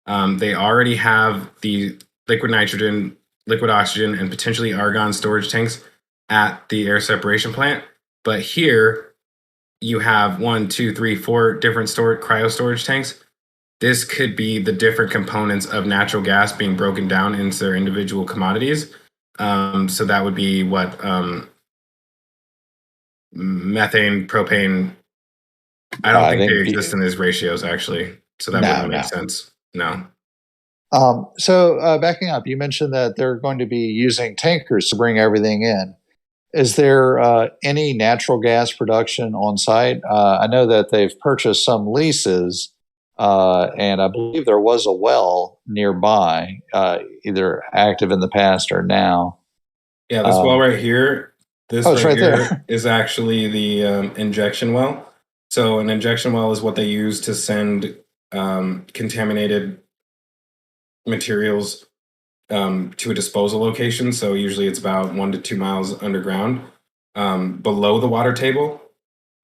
They already have the liquid nitrogen, liquid oxygen, and potentially argon storage tanks at the air separation plant. But here you have 1, 2, 3, 4 different cryo storage tanks. This could be the different components of natural gas being broken down into their individual commodities. So that would be what methane, propane. I don't think they exist in these ratios, actually. So that wouldn't make sense. No. So backing up, you mentioned that they're going to be using tankers to bring everything in. Is there any natural gas production on site? I know that they've purchased some leases, and I believe there was a well nearby, either active in the past or now. Yeah, this well right here, right here is actually the injection well. So an injection well is what they use to send contaminated materials to a disposal location. So usually it's about 1 to 2 miles underground below the water table.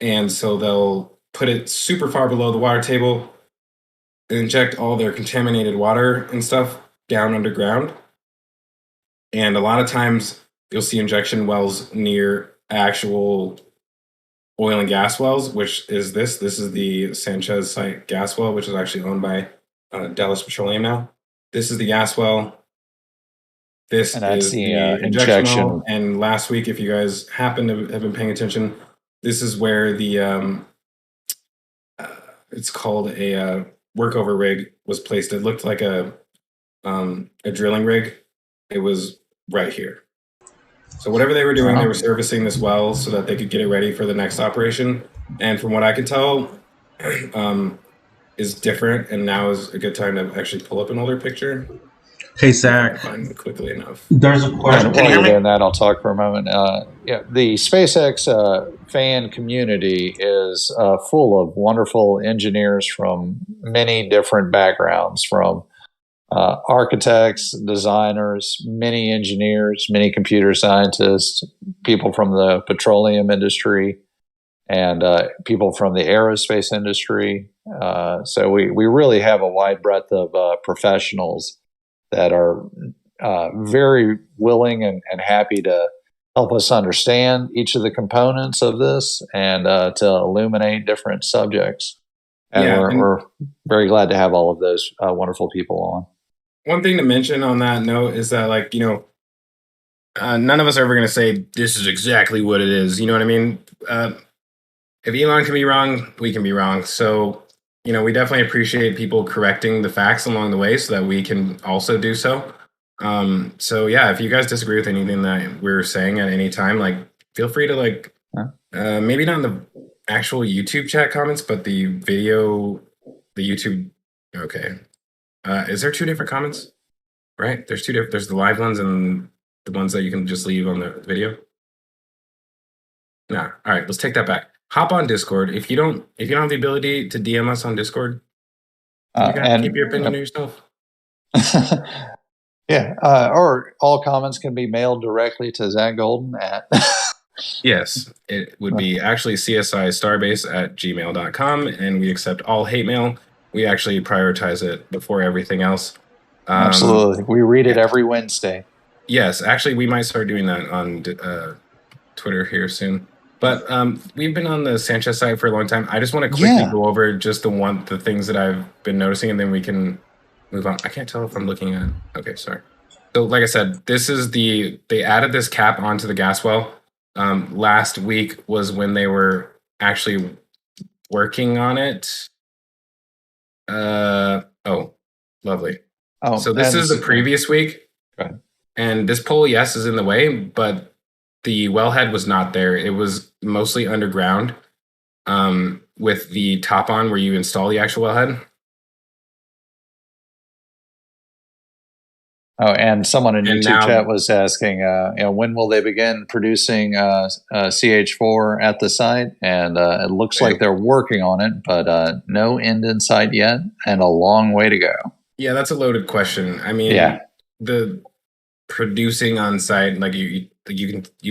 And so they'll put it super far below the water table, inject all their contaminated water and stuff down underground. And a lot of times you'll see injection wells near actual oil and gas wells, which is this. This is the Sanchez site gas well, which is actually owned by Dallas Petroleum now. This is the gas well. This And that's is the, the injection. well. And last week, if you guys happen to have been paying attention, this is where the it's called a workover rig was placed. It looked like a drilling rig. It was right here. So whatever they were doing, they were servicing this well so that they could get it ready for the next operation. And from what I can tell, is different. And now is a good time to actually pull up an older picture. Hey, Zach. Find quickly enough. There's a question. While you're doing that, I'll talk for a moment. Yeah, the SpaceX fan community is full of wonderful engineers from many different backgrounds, from architects, designers, many engineers, many computer scientists, people from the petroleum industry, and people from the aerospace industry. So we really have a wide breadth of professionals that are very willing and happy to help us understand each of the components of this and to illuminate different subjects. And we're very glad to have all of those wonderful people on. One thing to mention on that note is that, like, none of us are ever going to say this is exactly what it is. You know what I mean? If Elon can be wrong, we can be wrong. So, we definitely appreciate people correcting the facts along the way so that we can also do so. So yeah, if you guys disagree with anything that we're saying at any time, like, feel free to maybe not in the actual YouTube chat comments, but the video, the YouTube. Okay. Is there two different comments? Right? There's two different. There's the live ones and the ones that you can just leave on the video. No. All right. Let's take that back. Hop on Discord. If you don't have the ability to DM us on Discord, you gotta keep your opinion to yourself. Yeah. Or all comments can be mailed directly to Zach Golden at. Yes, it would be actually csistarbase@gmail.com, and we accept all hate mail. We actually prioritize it before everything else. Absolutely. We read it every Wednesday. Yes, actually, we might start doing that on Twitter here soon. But we've been on the Sanchez site for a long time. I just want to quickly go over just the things that I've been noticing, and then we can move on. I can't tell if I'm looking at. Okay, sorry. So, like I said, this is they added this cap onto the gas well. Last week was when they were actually working on it. Oh, lovely. Oh, so this is the previous week. Okay. And this pole, yes, is in the way, but the wellhead was not there. It was mostly underground, with the top on where you install the actual wellhead. Oh, and someone in YouTube chat was asking, when will they begin producing CH4 at the site? And it looks like they're working on it, but no end in sight yet, and a long way to go. Yeah, that's a loaded question. I mean, the producing on site, like you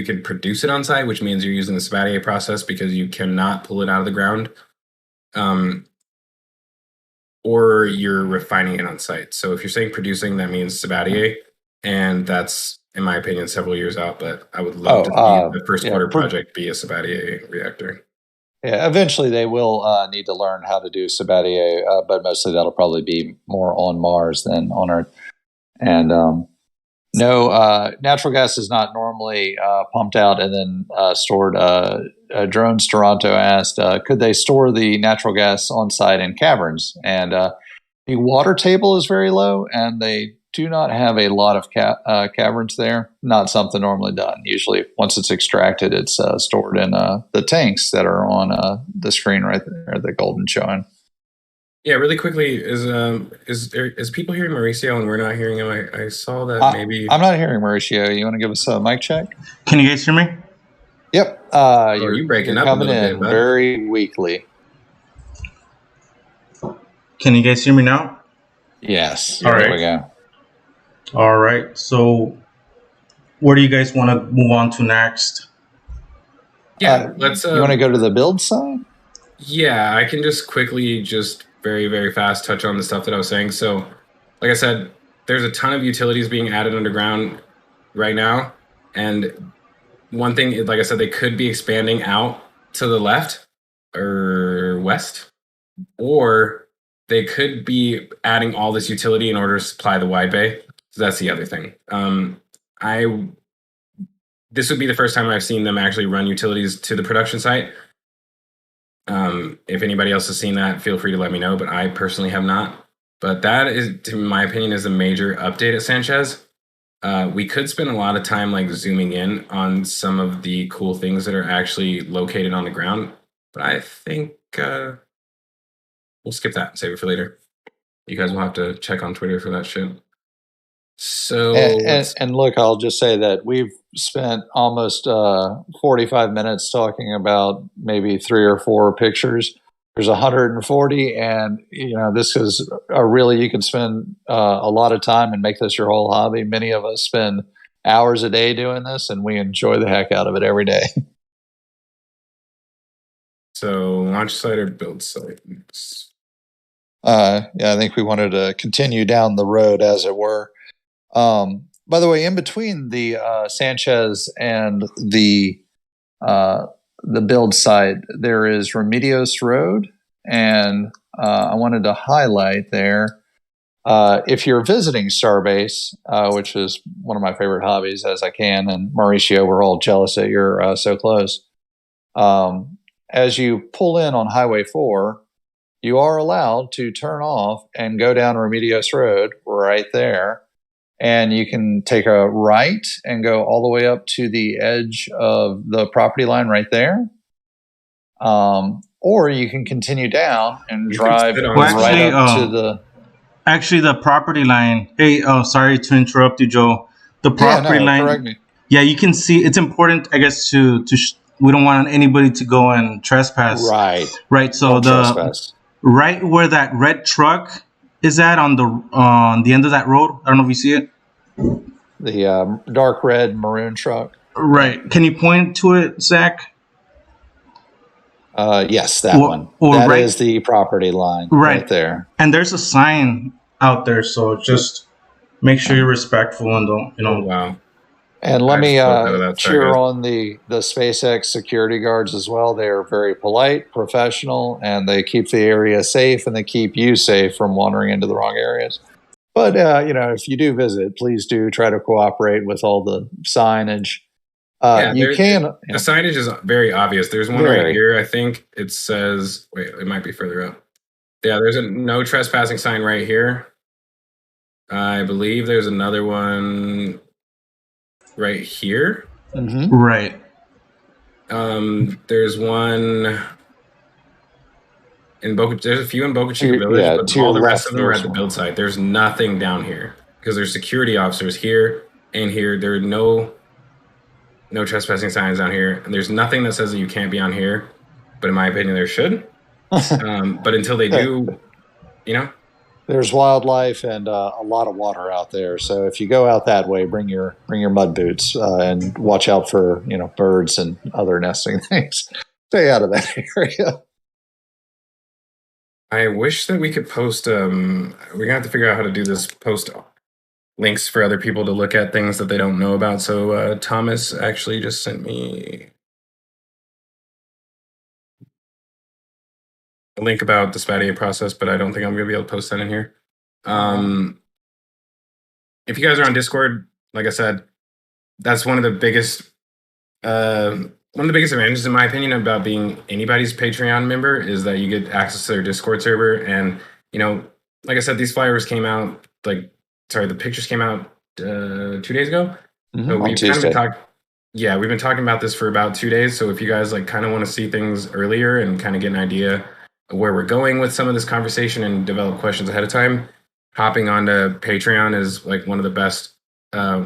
can produce it on site, which means you're using the Sabatier process because you cannot pull it out of the ground. Or you're refining it on site. So if you're saying producing, that means Sabatier, and that's, in my opinion, several years out. But I would love to see the first quarter project be a Sabatier reactor. Yeah, eventually they will need to learn how to do Sabatier, but mostly that'll probably be more on Mars than on Earth. And no, natural gas is not normally pumped out and then stored. Drones Toronto asked, could they store the natural gas on site in caverns? And the water table is very low, and they do not have a lot of caverns there. Not something normally done. Usually, once it's extracted, it's stored in the tanks that are on the screen right there, the golden showing. Yeah, really quickly, is people hearing Mauricio and we're not hearing him? I saw that maybe. I'm not hearing Mauricio. You want to give us a mic check? Can you guys hear me? Yep. You're breaking up coming a little in bit, very weakly. Can you guys hear me now? Yes. All right. There we go. All right. So, where do you guys want to move on to next? Yeah, let's. You want to go to the build side? Yeah, I can just quickly, very, very fast touch on the stuff that I was saying. So, like I said, there's a ton of utilities being added underground right now, and one thing, like I said, they could be expanding out to the left or west, or they could be adding all this utility in order to supply the wide bay. So that's the other thing. This would be the first time I've seen them actually run utilities to the production site. If anybody else has seen that, feel free to let me know, but I personally have not. But that is, in my opinion, is a major update at Sanchez. We could spend a lot of time like zooming in on some of the cool things that are actually located on the ground, but I think we'll skip that and save it for later. You guys will have to check on Twitter for that shit. So and look, I'll just say that we've spent almost 45 minutes talking about maybe 3 or 4 pictures. There's 140, and this is you can spend a lot of time and make this your whole hobby. Many of us spend hours a day doing this, and we enjoy the heck out of it every day. So launch site or build site? I think we wanted to continue down the road, as it were. By the way, in between the Sanchez and the build site, there is Remedios Road, and I wanted to highlight there. If you're visiting Starbase, which is one of my favorite hobbies as I can, and Mauricio, we're all jealous that you're so close. As you pull in on Highway 4, you are allowed to turn off and go down Remedios Road right there. And you can take a right and go all the way up to the edge of the property line right there. Or you can continue down and drive right up to the... Actually, the property line... Hey, sorry to interrupt you, Joe. The property line... Correct me. Yeah, you can see... It's important, I guess, we don't want anybody to go and trespass. Right. So trespass. Right where that red truck is at on the end of that road. I don't know if you see it. The dark red maroon truck. Right. Can you point to it, Zach? Yes, that one. That is the property line right there. And there's a sign out there, so just make sure you're respectful and don't, Oh, wow. And let me cheer on the SpaceX security guards as well. They are very polite, professional, and they keep the area safe, and they keep you safe from wandering into the wrong areas. But, if you do visit, please do try to cooperate with all the signage. The signage is very obvious. There's one right here. I think it says, wait, it might be further up. Yeah, there's a no trespassing sign right here. I believe there's another one right here. Mm-hmm. Right. There's one in Boca. There's a few in Boca Chica Village, but all the rest of them are at the build site. There's nothing down here because there's security officers here and here. There are no trespassing signs down here, and there's nothing that says that you can't be on here. But in my opinion, there should. But until they do, there's wildlife and a lot of water out there. So if you go out that way, bring your mud boots and watch out for birds and other nesting things. Stay out of that area. I wish that we could post. We're gonna have to figure out how to do this. Post links for other people to look at things that they don't know about. So Thomas actually just sent me a link about the Spadia process, but I don't think I'm going to be able to post that in here. If you guys are on Discord, like I said, that's one of the biggest advantages, in my opinion, about being anybody's Patreon member is that you get access to their Discord server. And, like I said, these flyovers came out, the pictures came out 2 days ago. Mm-hmm. So we've been talking about this for about 2 days. So if you guys kind of want to see things earlier and kind of get an idea where we're going with some of this conversation and develop questions ahead of time, hopping onto Patreon is one of the best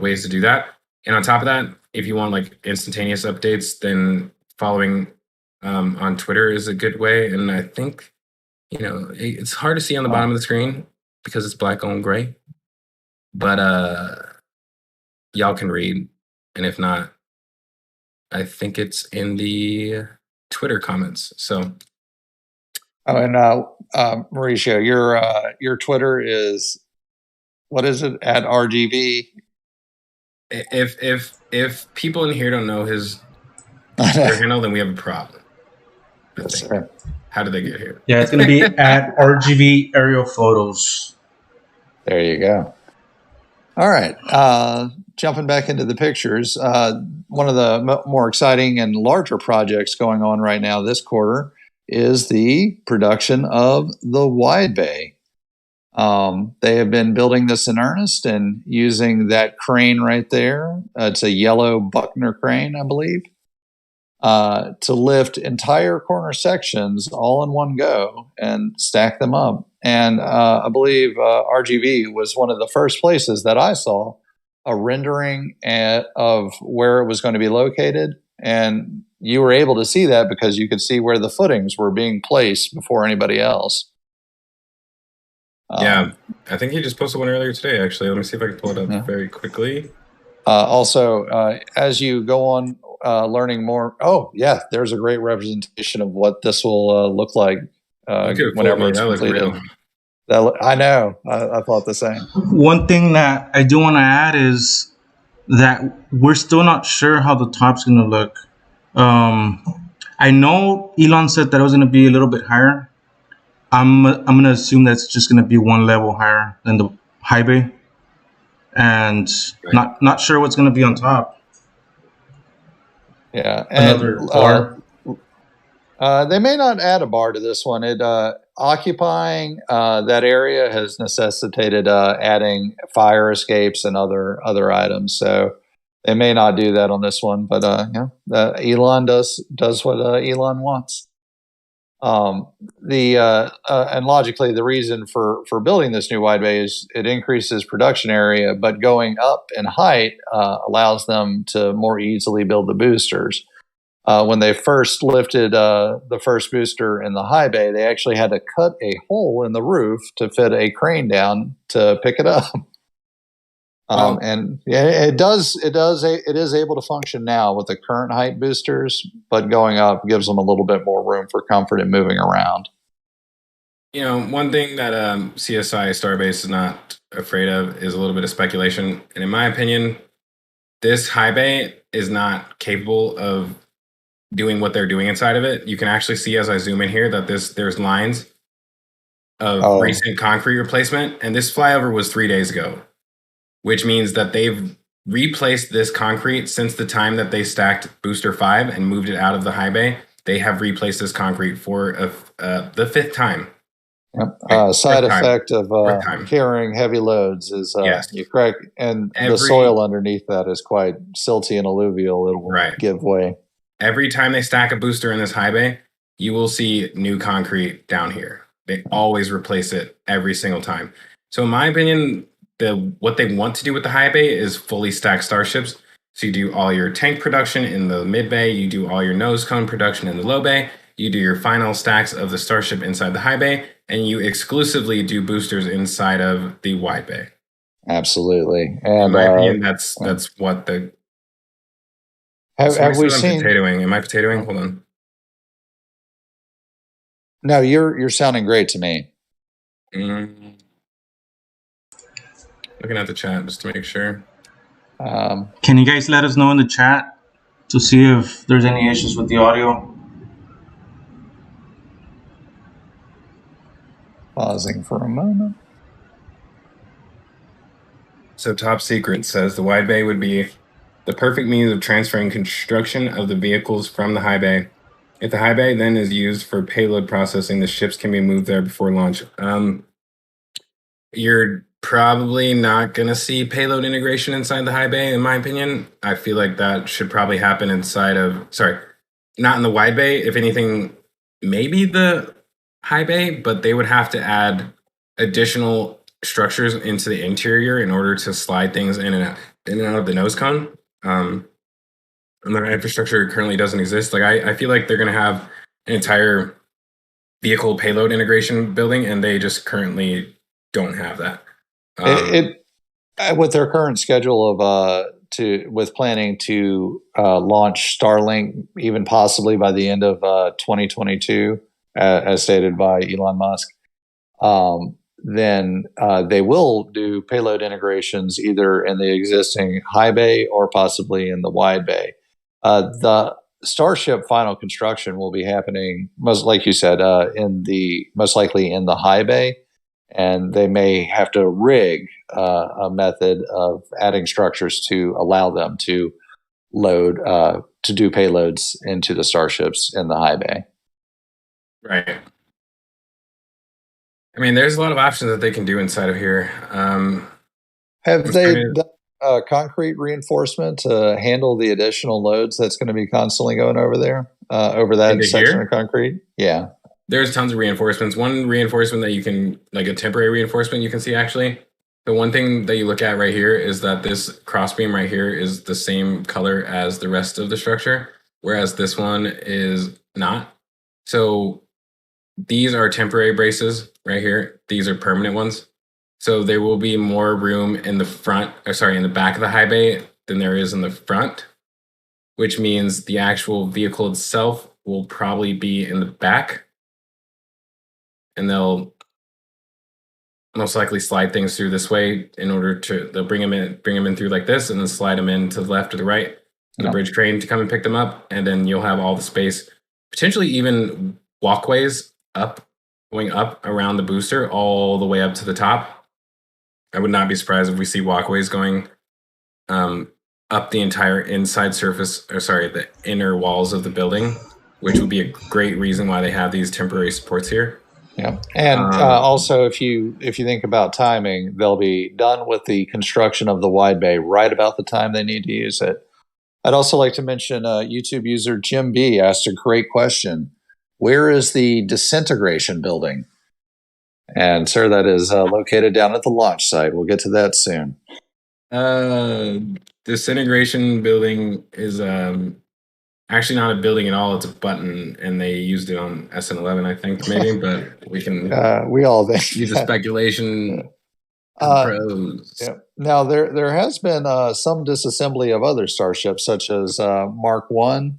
ways to do that. And on top of that, if you want instantaneous updates, then following on Twitter is a good way. And I think, it's hard to see on the bottom of the screen because it's black on gray, but y'all can read. And if not, I think it's in the Twitter comments. So. Oh, and Mauricio, your Twitter is, what is it, at RGB? If people in here don't know his Twitter handle, then we have a problem. Yes, sir. How did they get here? Yeah, it's going to be at RGV Aerial Photos. There you go. All right. Jumping back into the pictures, one of the more exciting and larger projects going on right now this quarter is the production of the wide bay. They have been building this in earnest and using that crane right there. It's a yellow Buckner crane, I believe, to lift entire corner sections all in one go and stack them up. And I believe RGV was one of the first places that I saw a rendering of where it was going to be located. And you were able to see that because you could see where the footings were being placed before anybody else. Yeah, I think he just posted one earlier today, actually. Let me see if I can pull it up very quickly. Also, as you go on learning more, there's a great representation of what this will look like whenever it's completed. I know. I thought the same. One thing that I do want to add is that we're still not sure how the top's going to look. I know Elon said that it was going to be a little bit higher. I'm going to assume that's just going to be one level higher than the high bay, and not sure what's going to be on top. Yeah, and another bar. They may not add a bar to this one. It occupying that area has necessitated adding fire escapes and other items. So they may not do that on this one, but Elon does what Elon wants. And logically, the reason for building this new wide bay is it increases production area, but going up in height allows them to more easily build the boosters. When they first lifted the first booster in the high bay, they actually had to cut a hole in the roof to fit a crane down to pick it up. And it is able to function now with the current height boosters, but going up gives them a little bit more room for comfort and moving around. You know, one thing that CSI Starbase is not afraid of is a little bit of speculation. And in my opinion, this high bay is not capable of doing what they're doing inside of it. You can actually see as I zoom in here that there's lines of recent concrete replacement. And this flyover was 3 days ago, which means that they've replaced this concrete since the time that they stacked Booster 5 and moved it out of the high bay. They have replaced this concrete for the fifth time. Yep. Side effect of carrying heavy loads is you crack, and the soil underneath that is quite silty and alluvial. It will give way. Every time they stack a booster in this high bay, you will see new concrete down here. They always replace it every single time. So in my opinion, what they want to do with the high bay is fully stacked starships. So you do all your tank production in the mid bay, you do all your nose cone production in the low bay, you do your final stacks of the starship inside the high bay, and you exclusively do boosters inside of the wide bay. Absolutely. And in my opinion, that's what the... Have we seen... Potatoing. Am I potatoing? Hold on. No, you're sounding great to me. Looking at the chat just to make sure. Can you guys let us know in the chat to see if there's any issues with the audio? Pausing for a moment. So Top Secret says the wide bay would be the perfect means of transferring construction of the vehicles from the high bay. If the high bay then is used for payload processing, the ships can be moved there before launch. You're probably not going to see payload integration inside the high bay, in my opinion. I feel like that should probably happen inside of... Sorry, not in the wide bay. If anything, maybe the high bay, but they would have to add additional structures into the interior in order to slide things in and out of the nose cone. And their infrastructure currently doesn't exist. Like I feel like they're going to have an entire vehicle payload integration building, and they just currently don't have that. With their current schedule of with planning to launch Starlink, even possibly by the end of 2022, as stated by Elon Musk, then they will do payload integrations either in the existing high bay or possibly in the wide bay. The Starship final construction will be happening most, like you said, most likely in the high bay, and they may have to rig a method of adding structures to allow them to load to do payloads into the starships in the high bay. Right. I mean, there's a lot of options that they can do inside of here. Have they done concrete reinforcement to handle the additional loads that's going to be constantly going over there, over that Into section here? of concrete? Yeah. There's tons of reinforcements. One reinforcement that you can, like a temporary reinforcement you can see actually. The one thing that you look at right here is that this crossbeam right here is the same color as the rest of the structure, whereas this one is not. So these are temporary braces right here. These are permanent ones. So there will be more room in the front, or sorry, in the back of the high bay than there is in the front, which means the actual vehicle itself will probably be in the back. And they'll most likely slide things through this way in order to, they'll bring them in through like this, and then slide them in to the left or the right, and the bridge crane to come and pick them up. And then you'll have all the space, potentially even walkways going up around the booster all the way up to the top. I would not be surprised if we see walkways going up the entire inside surface, or sorry, the inner walls of the building, which would be a great reason why they have these temporary supports here. Yeah, and also if you think about timing, they'll be done with the construction of the wide bay right about the time they need to use it. I'd also like to mention YouTube user Jim B asked a great question. Where is the disintegration building? And sir, that is located down at the launch site. We'll get to that soon. Disintegration building is actually not a building at all. It's a button, and they used it on SN11, I think, maybe. But we can we all think use a speculation. Pros. Yeah. Now there has been some disassembly of other starships, such as Mark I.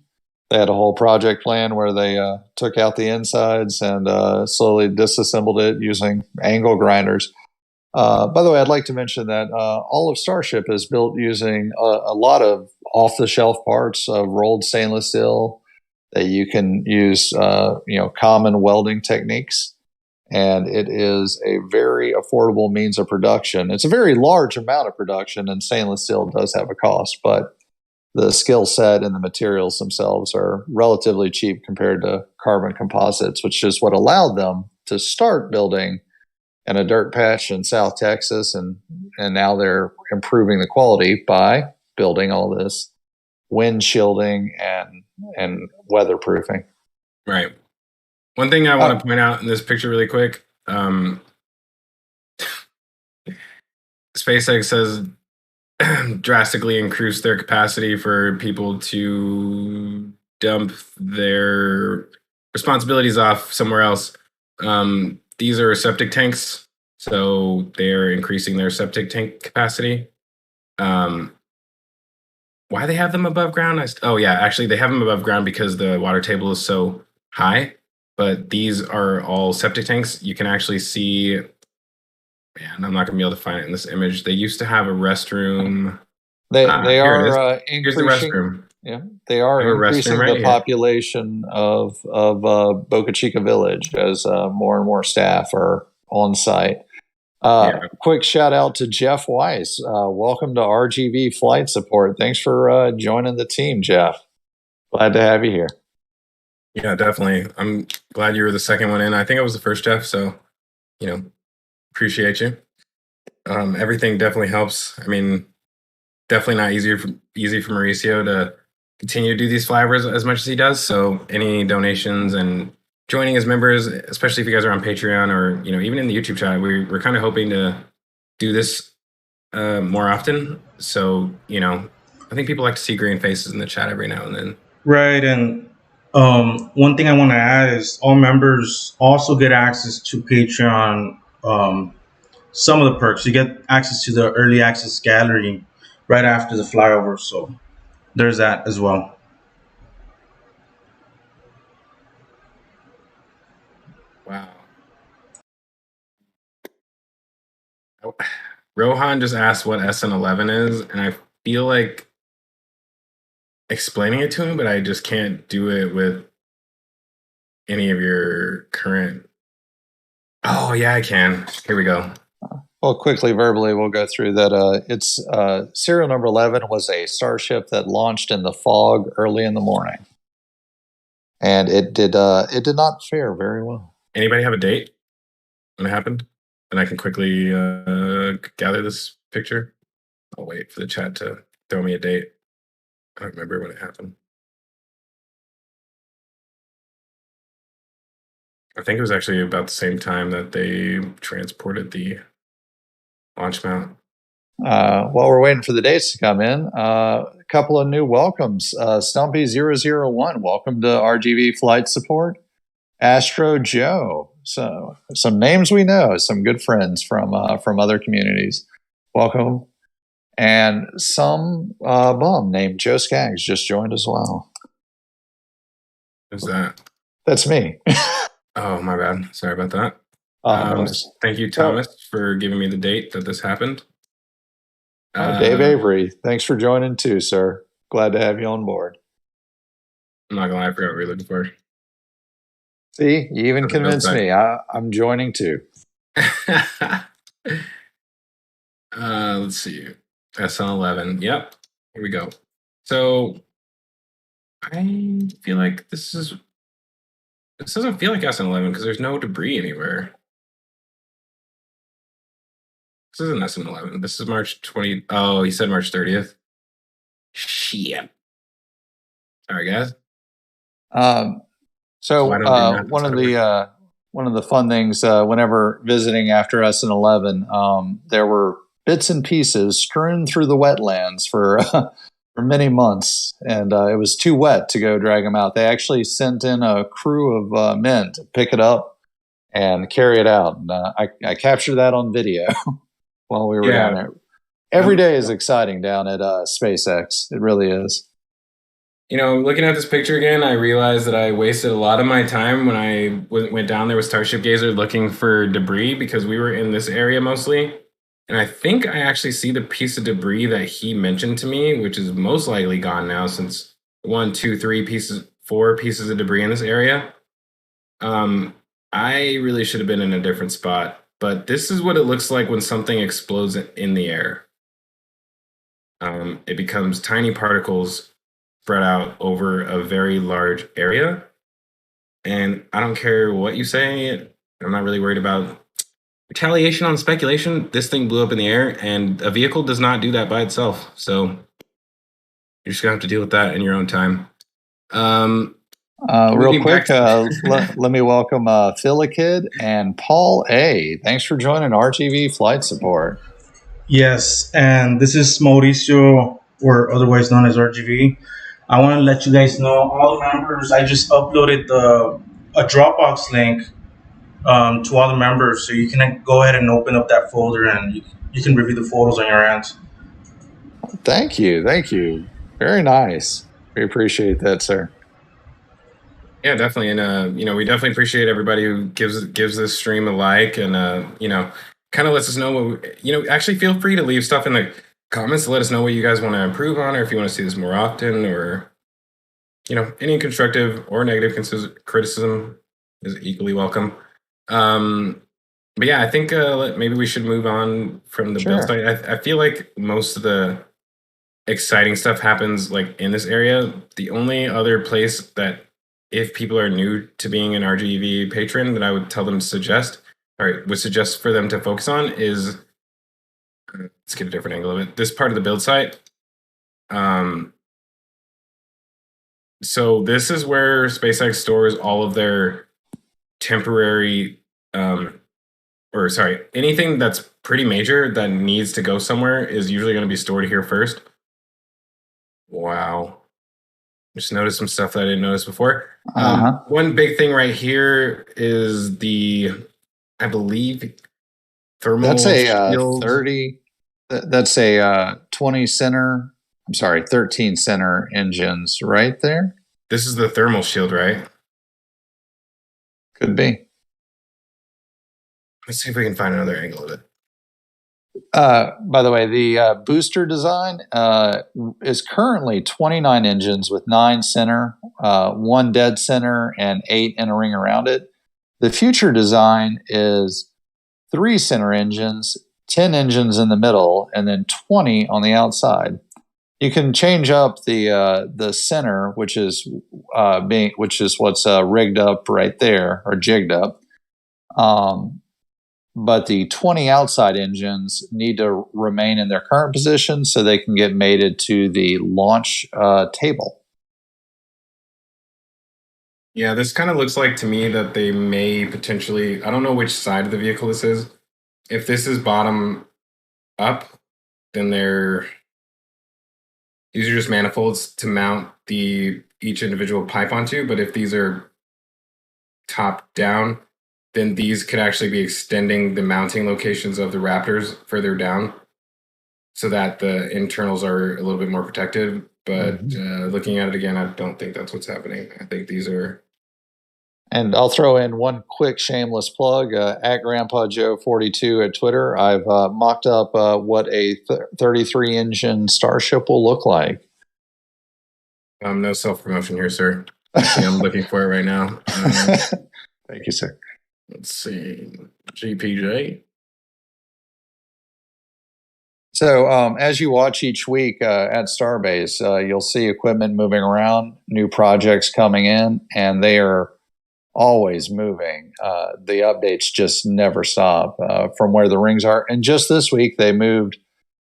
They had a whole project plan where they took out the insides and slowly disassembled it using angle grinders. By the way, I'd like to mention that all of Starship is built using a lot of off-the-shelf parts of rolled stainless steel that you can use, common welding techniques. And it is a very affordable means of production. It's a very large amount of production, and stainless steel does have a cost, but the skill set and the materials themselves are relatively cheap compared to carbon composites, which is what allowed them to start building in a dirt patch in South Texas, and now they're improving the quality by building all this wind shielding and weatherproofing. Right. One thing I want to point out in this picture really quick, SpaceX has drastically increased their capacity for people to dump their responsibilities off somewhere else. These are septic tanks, so they're increasing their septic tank capacity. Why they have them above ground? Actually, they have them above ground because the water table is so high. But these are all septic tanks. You can actually see, man, I'm not going to be able to find it in this image. They used to have a restroom. They are increasing. Here's the restroom. Yeah, they are increasing the population of Boca Chica Village as more and more staff are on site. Quick shout out to Jeff Weiss. Welcome to RGV Flight Support. Thanks for joining the team, Jeff. Glad to have you here. Yeah, definitely. I'm glad you were the second one in. I think I was the first, Jeff. So, appreciate you. Everything definitely helps. I mean, definitely not easy for Mauricio to continue to do these flyovers as much as he does. So, any donations and joining as members, especially if you guys are on Patreon or even in the YouTube chat, we're kind of hoping to do this more often. So, I think people like to see green faces in the chat every now and then. Right, and one thing I want to add is all members also get access to Patreon. Some of the perks, you get access to the early access gallery right after the flyover. So there's that as well. Wow. Rohan just asked what SN11 is, and I feel like explaining it to him, but I just can't do it with any of your current. Oh yeah, I can. Here we go. Well, quickly, verbally, we'll go through that. It's serial number 11 was a starship that launched in the fog early in the morning, and it did not fare very well. Anybody have a date when it happened? And I can quickly gather this picture. I'll wait for the chat to throw me a date. I don't remember when it happened. I think it was actually about the same time that they transported the launch mount. While we're waiting for the dates to come in, a couple of new welcomes. Stumpy001, welcome to RGV flight support. Astro Joe, so some names we know, some good friends from other communities. Welcome. And some bum named Joe Skaggs just joined as well. Who's that? That's me. Oh, my bad. Sorry about that. No thank you, Thomas, for giving me the date that this happened. Dave Avery, thanks for joining too, sir. Glad to have you on board. I'm not gonna lie, I forgot what we were looking for. See, you even convinced me. I'm joining too. Let's see. SN11. Yep. Here we go. So I feel like this doesn't feel like SN11 because there's no debris anywhere. This isn't SN11. This is March 20. Oh, he said March 30th. Shit. Sorry, guys. So one of the fun things whenever visiting after SN11, there were bits and pieces strewn through the wetlands for for many months, and it was too wet to go drag them out. They actually sent in a crew of men to pick it up and carry it out. And I captured that on video while we were down there. Every day is exciting down at SpaceX. It really is. You know, looking at this picture again, I realized that I wasted a lot of my time when I went down there with Starship Gazer looking for debris because we were in this area mostly. And I think I actually see the piece of debris that he mentioned to me, which is most likely gone now since 4 pieces of debris in this area. I really should have been in a different spot, but this is what it looks like when something explodes in the air. It becomes tiny particles spread out over a very large area. And I don't care what you say, I'm not really worried about retaliation on speculation. This thing blew up in the air, and a vehicle does not do that by itself. So you're just gonna have to deal with that in your own time. Real quick, let me welcome Philakid and Paul A. Thanks for joining RTV Flight Support. Yes, and this is Mauricio, or otherwise known as RGV. I want to let you guys know, all the members, I just uploaded a Dropbox link to all the members, so you can go ahead and open up that folder and you can review the photos on your end. Thank you. Very nice. We appreciate that, sir. Yeah, definitely. And we definitely appreciate everybody who gives this stream a like and kind of lets us know what actually feel free to leave stuff in the comments to let us know what you guys want to improve on, or if you want to see this more often, or any constructive or negative criticism is equally welcome. But yeah, I think maybe we should move on from the build site. I feel like most of the exciting stuff happens like in this area. The only other place that, if people are new to being an RGV patron, that I would tell them to suggest for them to focus on is, let's get a different angle of it, this part of the build site. So this is where SpaceX stores all of their temporary, anything that's pretty major that needs to go somewhere is usually going to be stored here first. Wow. Just noticed some stuff that I didn't notice before. One big thing right here is I believe, thermal. That's a 30. That's a 20 center. I'm sorry, 13 center engines right there. This is the thermal shield, right? Could be. Let's see if we can find another angle of it. By the way, the booster design is currently 29 engines with 9 center, 1 dead center, and 8 in a ring around it. The future design is 3 center engines, 10 engines in the middle, and then 20 on the outside. You can change up the center, which is what's rigged up right there or jigged up. But the 20 outside engines need to remain in their current position so they can get mated to the launch table. Yeah, this kind of looks like to me that they may potentially, I don't know which side of the vehicle this is. If this is bottom up, then these are just manifolds to mount each individual pipe onto. But if these are top down, then these could actually be extending the mounting locations of the Raptors further down so that the internals are a little bit more protected. But looking at it again, I don't think that's what's happening. I think these are... And I'll throw in one quick shameless plug, at Grandpa Joe 42 at Twitter. I've mocked up what a 33 engine Starship will look like. No self-promotion here, sir. Actually, I'm looking for it right now. Thank you, sir. Let's see. GPJ. So as you watch each week at Starbase, you'll see equipment moving around, new projects coming in, and they are always moving. The updates just never stop from where the rings are. And just this week, they moved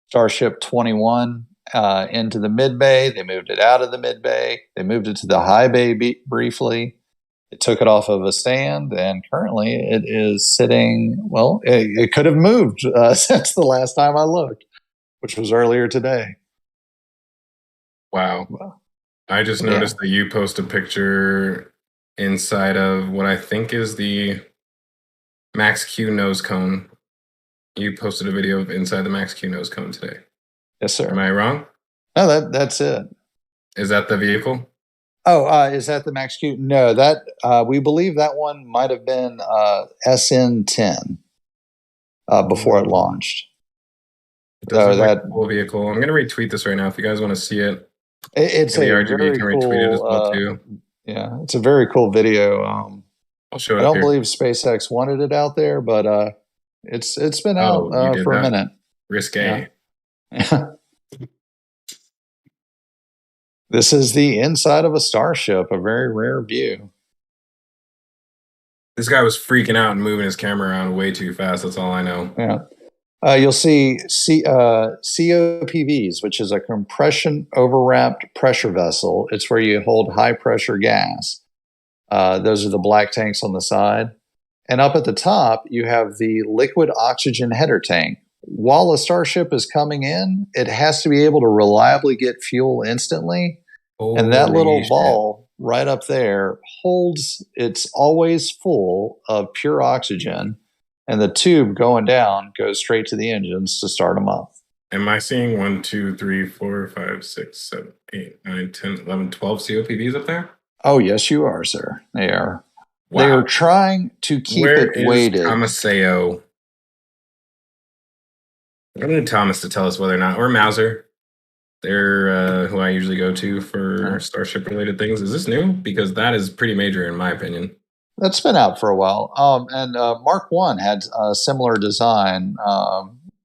Starship 21 into the mid bay. They moved it out of the mid bay. They moved it to the high bay briefly. It took it off of a stand, and currently it is sitting, well, it could have moved since the last time I looked, which was earlier today. Wow. I just noticed that you post a picture inside of what I think is the Max Q nose cone. You posted a video of inside the Max Q nose cone today. Yes, sir. Am I wrong? No, that's it. Is that the vehicle? Oh, is that the Max Q? No, that we believe that one might have been SN10 before it launched. It does look like a cool vehicle. I'm going to retweet this right now if you guys want to see it. It's a RGB very can retweet cool, it as well too. Yeah, it's a very cool video. I'll show it. I don't believe SpaceX wanted it out there, but it's been out for a minute. Risque. Yeah. This is the inside of a Starship, a very rare view. This guy was freaking out and moving his camera around way too fast. That's all I know. Yeah. You'll see COPVs, which is a compression overwrapped pressure vessel. It's where you hold high pressure gas. Those are the black tanks on the side. And up at the top, you have the liquid oxygen header tank. While a Starship is coming in, it has to be able to reliably get fuel instantly. And that little ball right up there holds, it's always full of pure oxygen. And the tube going down goes straight to the engines to start them up. Am I seeing 1, 2, 3, 4, 5, 6, 7, 8, 9, 10, 11, 12 COPVs up there? Oh, yes, you are, sir. They are. Wow. They are trying to keep it weighted. Tomaseo. I need Thomas to tell us whether or not, or Mauser. They're who I usually go to for Starship related things. Is this new? Because that is pretty major in my opinion. That's been out for a while. And Mark 1 had a similar design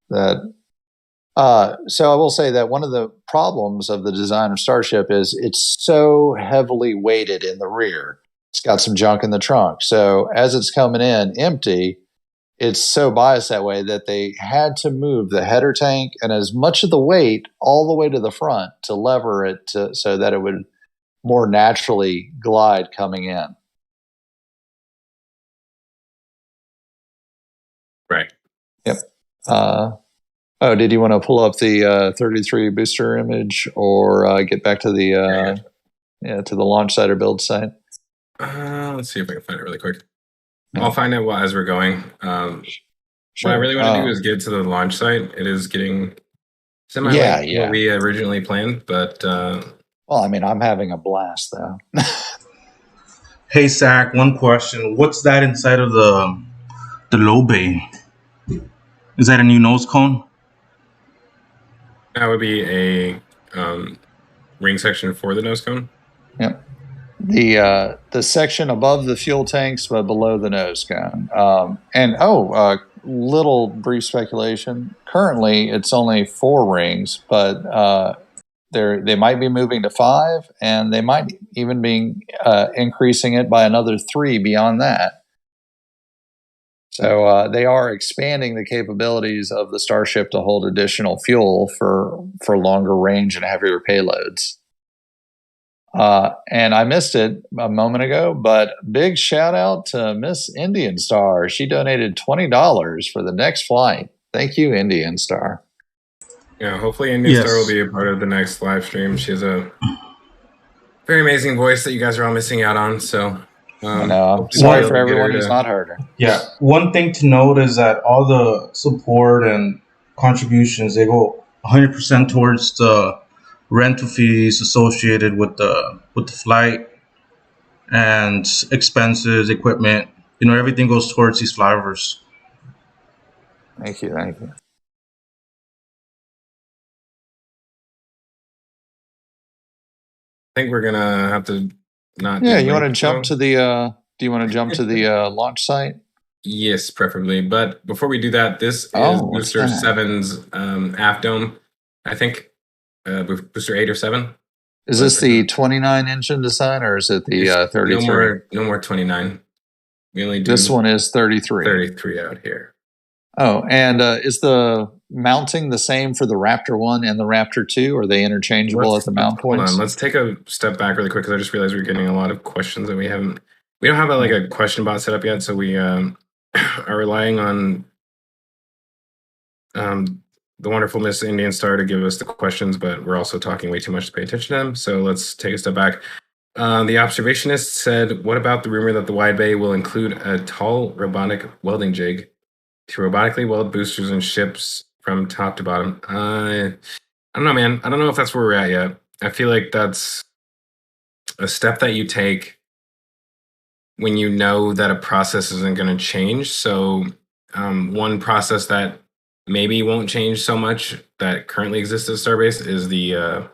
so I will say that one of the problems of the design of Starship is it's so heavily weighted in the rear. It's got some junk in the trunk. So as it's coming in empty, it's so biased that way that they had to move the header tank and as much of the weight all the way to the front to lever it so that it would more naturally glide coming in. Right. Yep. Did you want to pull up the 33 booster image or get back to the to the launch site or build site? Let's see if I can find it really quick. I'll find it as we're going. Sure. What I really want to do is get to the launch site. It is getting semi-late what we originally planned, but... well, I mean, I'm having a blast, though. Hey, Zach, one question. What's that inside of the low bay? Is that a new nose cone? That would be a ring section for the nose cone. Yep. The section above the fuel tanks, but below the nose cone. Little brief speculation. Currently, it's only 4 rings, but they might be moving to 5, and they might even be increasing it by another 3 beyond that. So they are expanding the capabilities of the Starship to hold additional fuel for longer range and heavier payloads. And I missed it a moment ago, but big shout out to Miss Indian Star. She donated $20 for the next flight. Thank you, Indian Star. Yeah, hopefully Indian Star will be a part of the next live stream. She has a very amazing voice that you guys are all missing out on. So I'm sorry for everyone who's not heard her. Yeah. One thing to note is that all the support and contributions, they go 100% towards the rental fees associated with the flight and expenses, equipment. Everything goes towards these flyovers. Thank you. I think we're gonna have to not. Yeah, you want to jump to the? Do you want to jump to the launch site? Yes, preferably. But before we do that, this is Booster 7's aft dome. I think Booster 8 or 7. Is this the 29 engine design, or is it the 33? No more 29. We only do. This one is 33. 33 out here. Oh, and is the mounting the same for the Raptor 1 and the Raptor 2? Are they interchangeable at the mount points? Hold on, let's take a step back really quick because I just realized we're getting a lot of questions that we don't have a question bot set up yet, so we are relying on the wonderful Miss Indian Star to give us the questions, but we're also talking way too much to pay attention to them. So let's take a step back. The observationist said, "What about the rumor that the wide bay will include a tall robotic welding jig to robotically weld boosters and ships from top to bottom?" I don't know, man. I don't know if that's where we're at yet. I feel like that's a step that you take when you know that a process isn't going to change. So one process that maybe won't change so much that currently exists at Starbase is the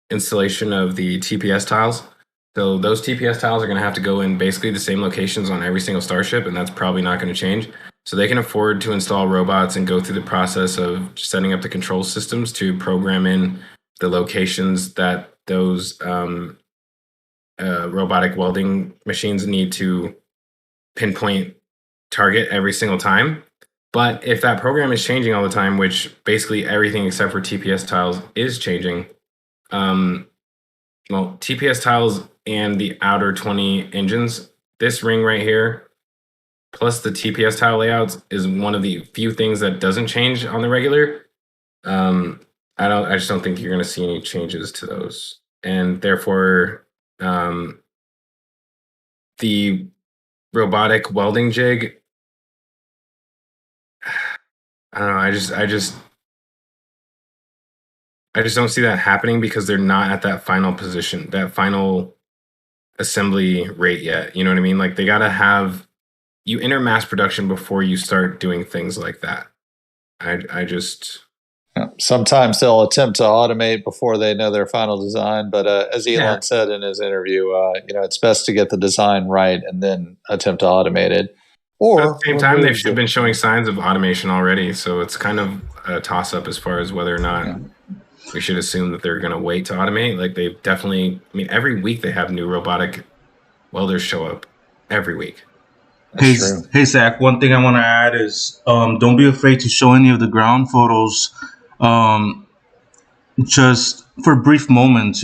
installation of the TPS tiles. So those TPS tiles are going to have to go in basically the same locations on every single Starship, and that's probably not going to change. So they can afford to install robots and go through the process of setting up the control systems to program in the locations that those robotic welding machines need to pinpoint target every single time. But if that program is changing all the time, which basically everything except for TPS tiles is changing, TPS tiles and the outer 20 engines, this ring right here, plus the TPS tile layouts is one of the few things that doesn't change on the regular. I just don't think you're going to see any changes to those, and therefore, the robotic welding jig. I don't know. I just don't see that happening because they're not at that final position, that final assembly rate yet. You know what I mean? Like they got to have you enter mass production before you start doing things like that. I just. Sometimes they'll attempt to automate before they know their final design, but as Elon said in his interview, it's best to get the design right and then attempt to automate it. Or at the same time, they've been showing signs of automation already, so it's kind of a toss-up as far as whether or not we should assume that they're going to wait to automate. Like they've definitely, every week they have new robotic welders show up every week. Hey, Zach, one thing I want to add is don't be afraid to show any of the ground photos just for brief moments,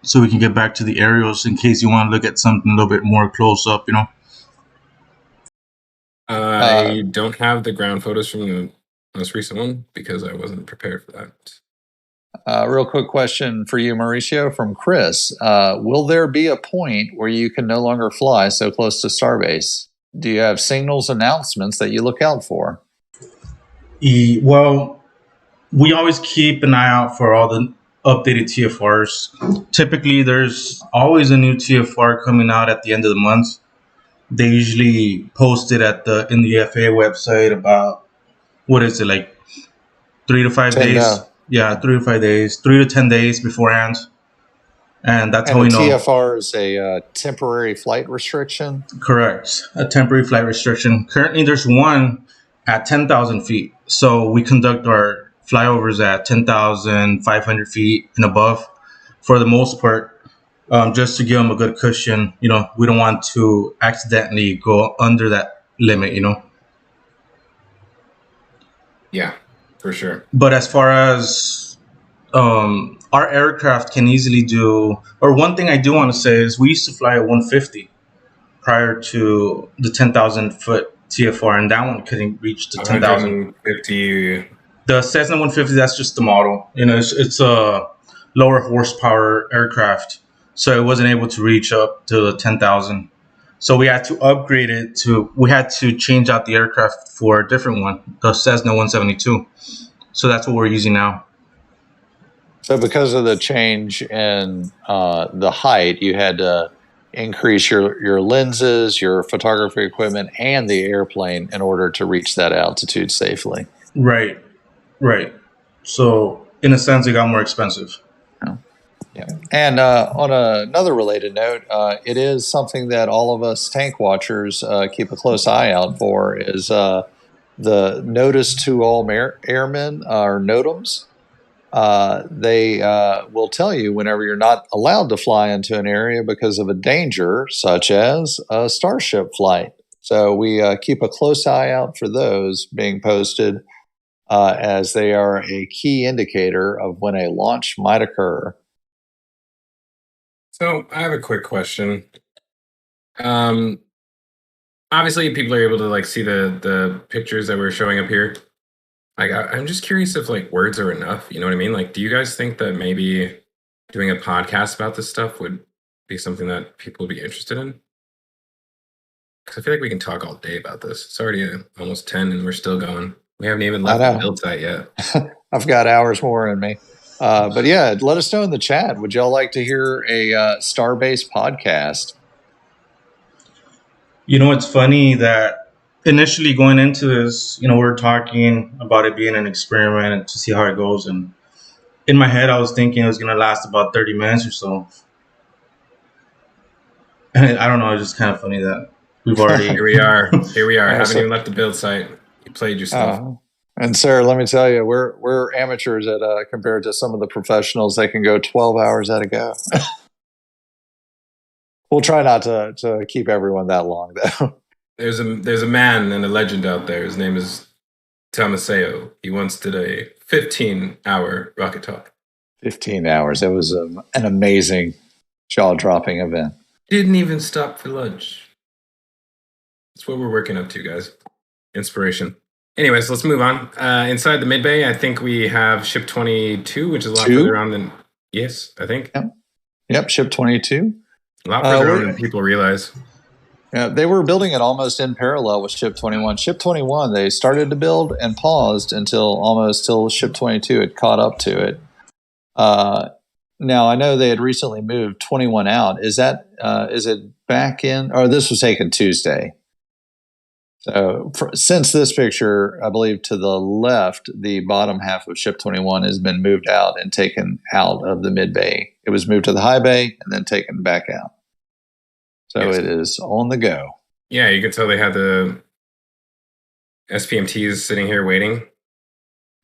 so we can get back to the aerials in case you want to look at something a little bit more close up, I don't have the ground photos from the most recent one because I wasn't prepared for that. Real quick question for you, Mauricio, from Chris. Will there be a point where you can no longer fly so close to Starbase? Do you have signals announcements that you look out for? Well, we always keep an eye out for all the updated TFRs. Typically, there's always a new TFR coming out at the end of the month. They usually post it in the FAA website about, what is it, like 3 to 5 days? Yeah, 3 to 5 days, 3 to 10 days beforehand, and that's And how a we know. TFR is a temporary flight restriction. Correct, a temporary flight restriction. Currently, there's one at 10,000 feet. So we conduct our flyovers at 10,500 feet and above, for the most part, just to give them a good cushion. We don't want to accidentally go under that limit. Yeah, for sure. But as far as our aircraft can easily do, or one thing I do want to say is we used to fly at 150 prior to the 10,000 foot TFR, and that one couldn't reach the 10,000. 150. The Cessna 150, that's just the model. It's a lower horsepower aircraft, so it wasn't able to reach up to the 10,000. So we had to upgrade it we had to change out the aircraft for a different one, the Cessna 172. So that's what we're using now. So because of the change in the height, you had to increase your lenses, your photography equipment, and the airplane in order to reach that altitude safely. Right. So in a sense, it got more expensive. Yeah. And on another related note, it is something that all of us tank watchers keep a close eye out for is the notice to all airmen, or NOTAMs. They will tell you whenever you're not allowed to fly into an area because of a danger, such as a Starship flight. So we keep a close eye out for those being posted, as they are a key indicator of when a launch might occur. So I have a quick question. Obviously, people are able to like see the pictures that we're showing up here. Like, I'm just curious if like words are enough. You know what I mean? Like, do you guys think that maybe doing a podcast about this stuff would be something that people would be interested in? Because I feel like we can talk all day about this. It's already almost 10 and we're still going. We haven't even left the build site yet. I've got hours more in me. But yeah, let us know in the chat. Would y'all like to hear a Starbase podcast? It's funny that initially going into this, we're talking about it being an experiment and to see how it goes. And in my head, I was thinking it was going to last about 30 minutes or so. And I don't know. It's just kind of funny that we've already. Here we are. Haven't even left the build site. You played yourself. And Sarah, let me tell you, we're amateurs at compared to some of the professionals. They can go 12 hours at a go. We'll try not to keep everyone that long, though. There's a man and a legend out there. His name is Tomaseo. He once did a 15-hour rocket talk. 15 hours. It was an amazing, jaw-dropping event. Didn't even stop for lunch. That's what we're working up to, guys. Inspiration. Anyways, let's move on. Inside the mid-bay, I think we have Ship 22, which is a lot further on than... Yes, I think. Yep, Ship 22. A lot further on than people realize. Yeah, they were building it almost in parallel with Ship 21. Ship 21, they started to build and paused till Ship 22 had caught up to it. Now, I know they had recently moved 21 out. Is it back in? Or this was taken Tuesday. So since this picture, I believe to the left, the bottom half of Ship 21 has been moved out and taken out of the mid-bay. It was moved to the high bay and then taken back out. So It is on the go. Yeah, you can tell they had the SPMTs sitting here waiting.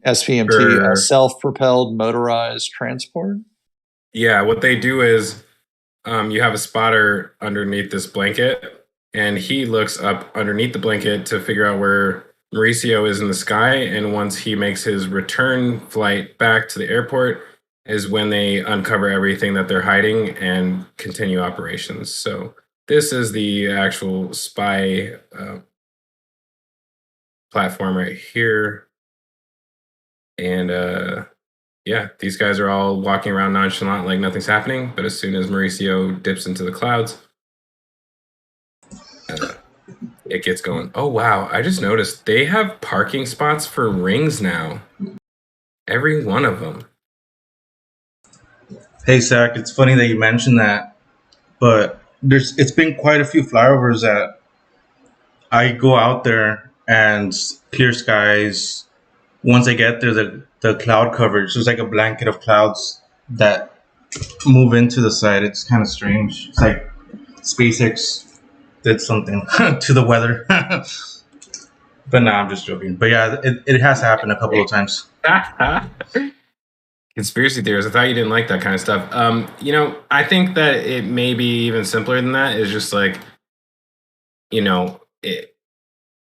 SPMT, self-propelled motorized transport? Yeah, what they do is you have a spotter underneath this blanket, and he looks up underneath the blanket to figure out where Mauricio is in the sky. And once he makes his return flight back to the airport is when they uncover everything that they're hiding and continue operations. So this is the actual spy platform right here. And yeah, these guys are all walking around nonchalant like nothing's happening. But as soon as Mauricio dips into the clouds, it gets going. Oh, wow. I just noticed they have parking spots for rings now. Every one of them. Hey, Zach, it's funny that you mentioned that. But it's been quite a few flyovers that I go out there and clear skies, once they get there, the cloud coverage, there's like a blanket of clouds that move into the side. It's kind of strange. It's like SpaceX did something to the weather. But nah, I'm just joking. But yeah, it has happened a couple of times. Conspiracy theories. I thought you didn't like that kind of stuff. I think that it may be even simpler than that. It's just like,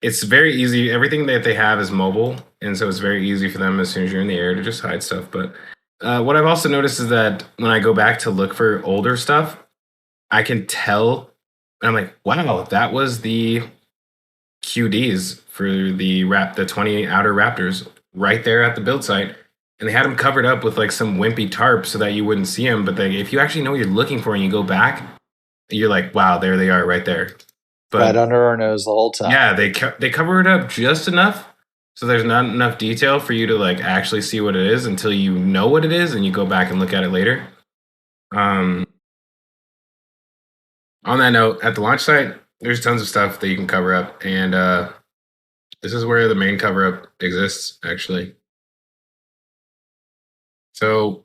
it's very easy. Everything that they have is mobile, and so it's very easy for them as soon as you're in the air to just hide stuff. But what I've also noticed is that when I go back to look for older stuff, I can tell, and I'm like, wow, that was the QDs for the 20 outer Raptors right there at the build site. And they had them covered up with like some wimpy tarp so that you wouldn't see them. But if you actually know what you're looking for and you go back, you're like, wow, there they are right there. But right under our nose the whole time. yeah, they cover it up just enough so there's not enough detail for you to like actually see what it is until you know what it is and you go back and look at it later. On that note, at the launch site, there's tons of stuff that you can cover up, and this is where the main cover up exists, actually. So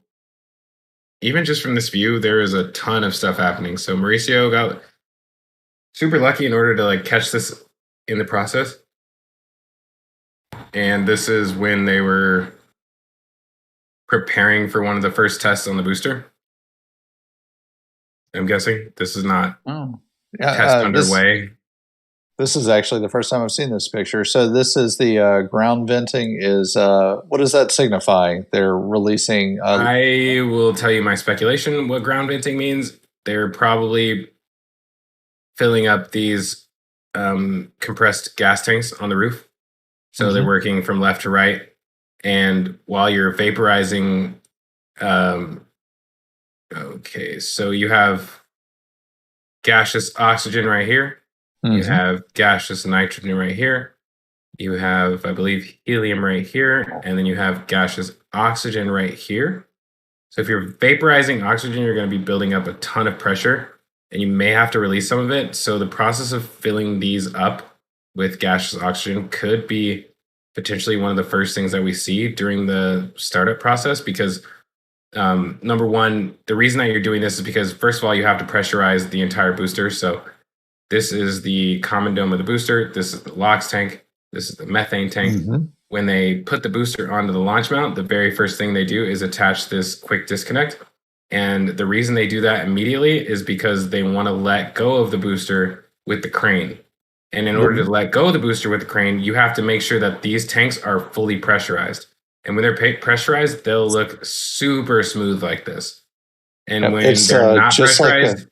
even just from this view, there is a ton of stuff happening. So Mauricio got super lucky in order to like catch this in the process. And this is when they were preparing for one of the first tests on the booster. I'm guessing this is not test underway. This is actually the first time I've seen this picture. So this is the ground venting. Is what does that signify? They're releasing. I will tell you my speculation. What ground venting means? They're probably filling up these compressed gas tanks on the roof. So they're working from left to right, and while you're vaporizing, okay, so you have gaseous oxygen right here. You have gaseous nitrogen right here. You have, I believe, helium right here. And then you have gaseous oxygen right here. So if you're vaporizing oxygen, you're going to be building up a ton of pressure, and you may have to release some of it. So the process of filling these up with gaseous oxygen could be potentially one of the first things that we see during the startup process, because number one, the reason that you're doing this is because, first of all, you have to pressurize the entire booster. So this is the common dome of the booster. This is the LOX tank. This is the methane tank. When they put the booster onto the launch mount, the very first thing they do is attach this quick disconnect. And the reason they do that immediately is because they want to let go of the booster with the crane. And in order to let go of the booster with the crane, you have to make sure that these tanks are fully pressurized. And when they're pressurized, they'll look super smooth like this. And when they're not pressurized,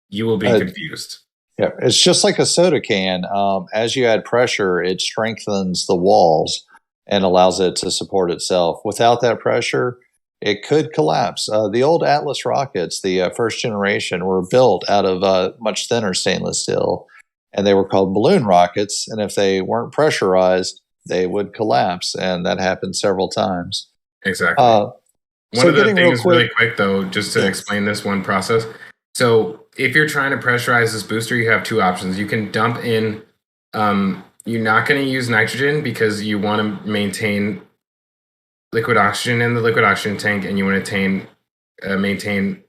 you will be confused. Yeah, it's just like a soda can. As you add pressure, it strengthens the walls and allows it to support itself. Without that pressure, it could collapse. The old Atlas rockets, the first generation, were built out of much thinner stainless steel, and they were called balloon rockets. And if they weren't pressurized, they would collapse, and that happened several times. Exactly. One of the things really quick, though, just to explain this one process. So if you're trying to pressurize this booster, you have two options. You can dump in, you're not going to use nitrogen because you want to maintain liquid oxygen in the liquid oxygen tank, and you want to maintain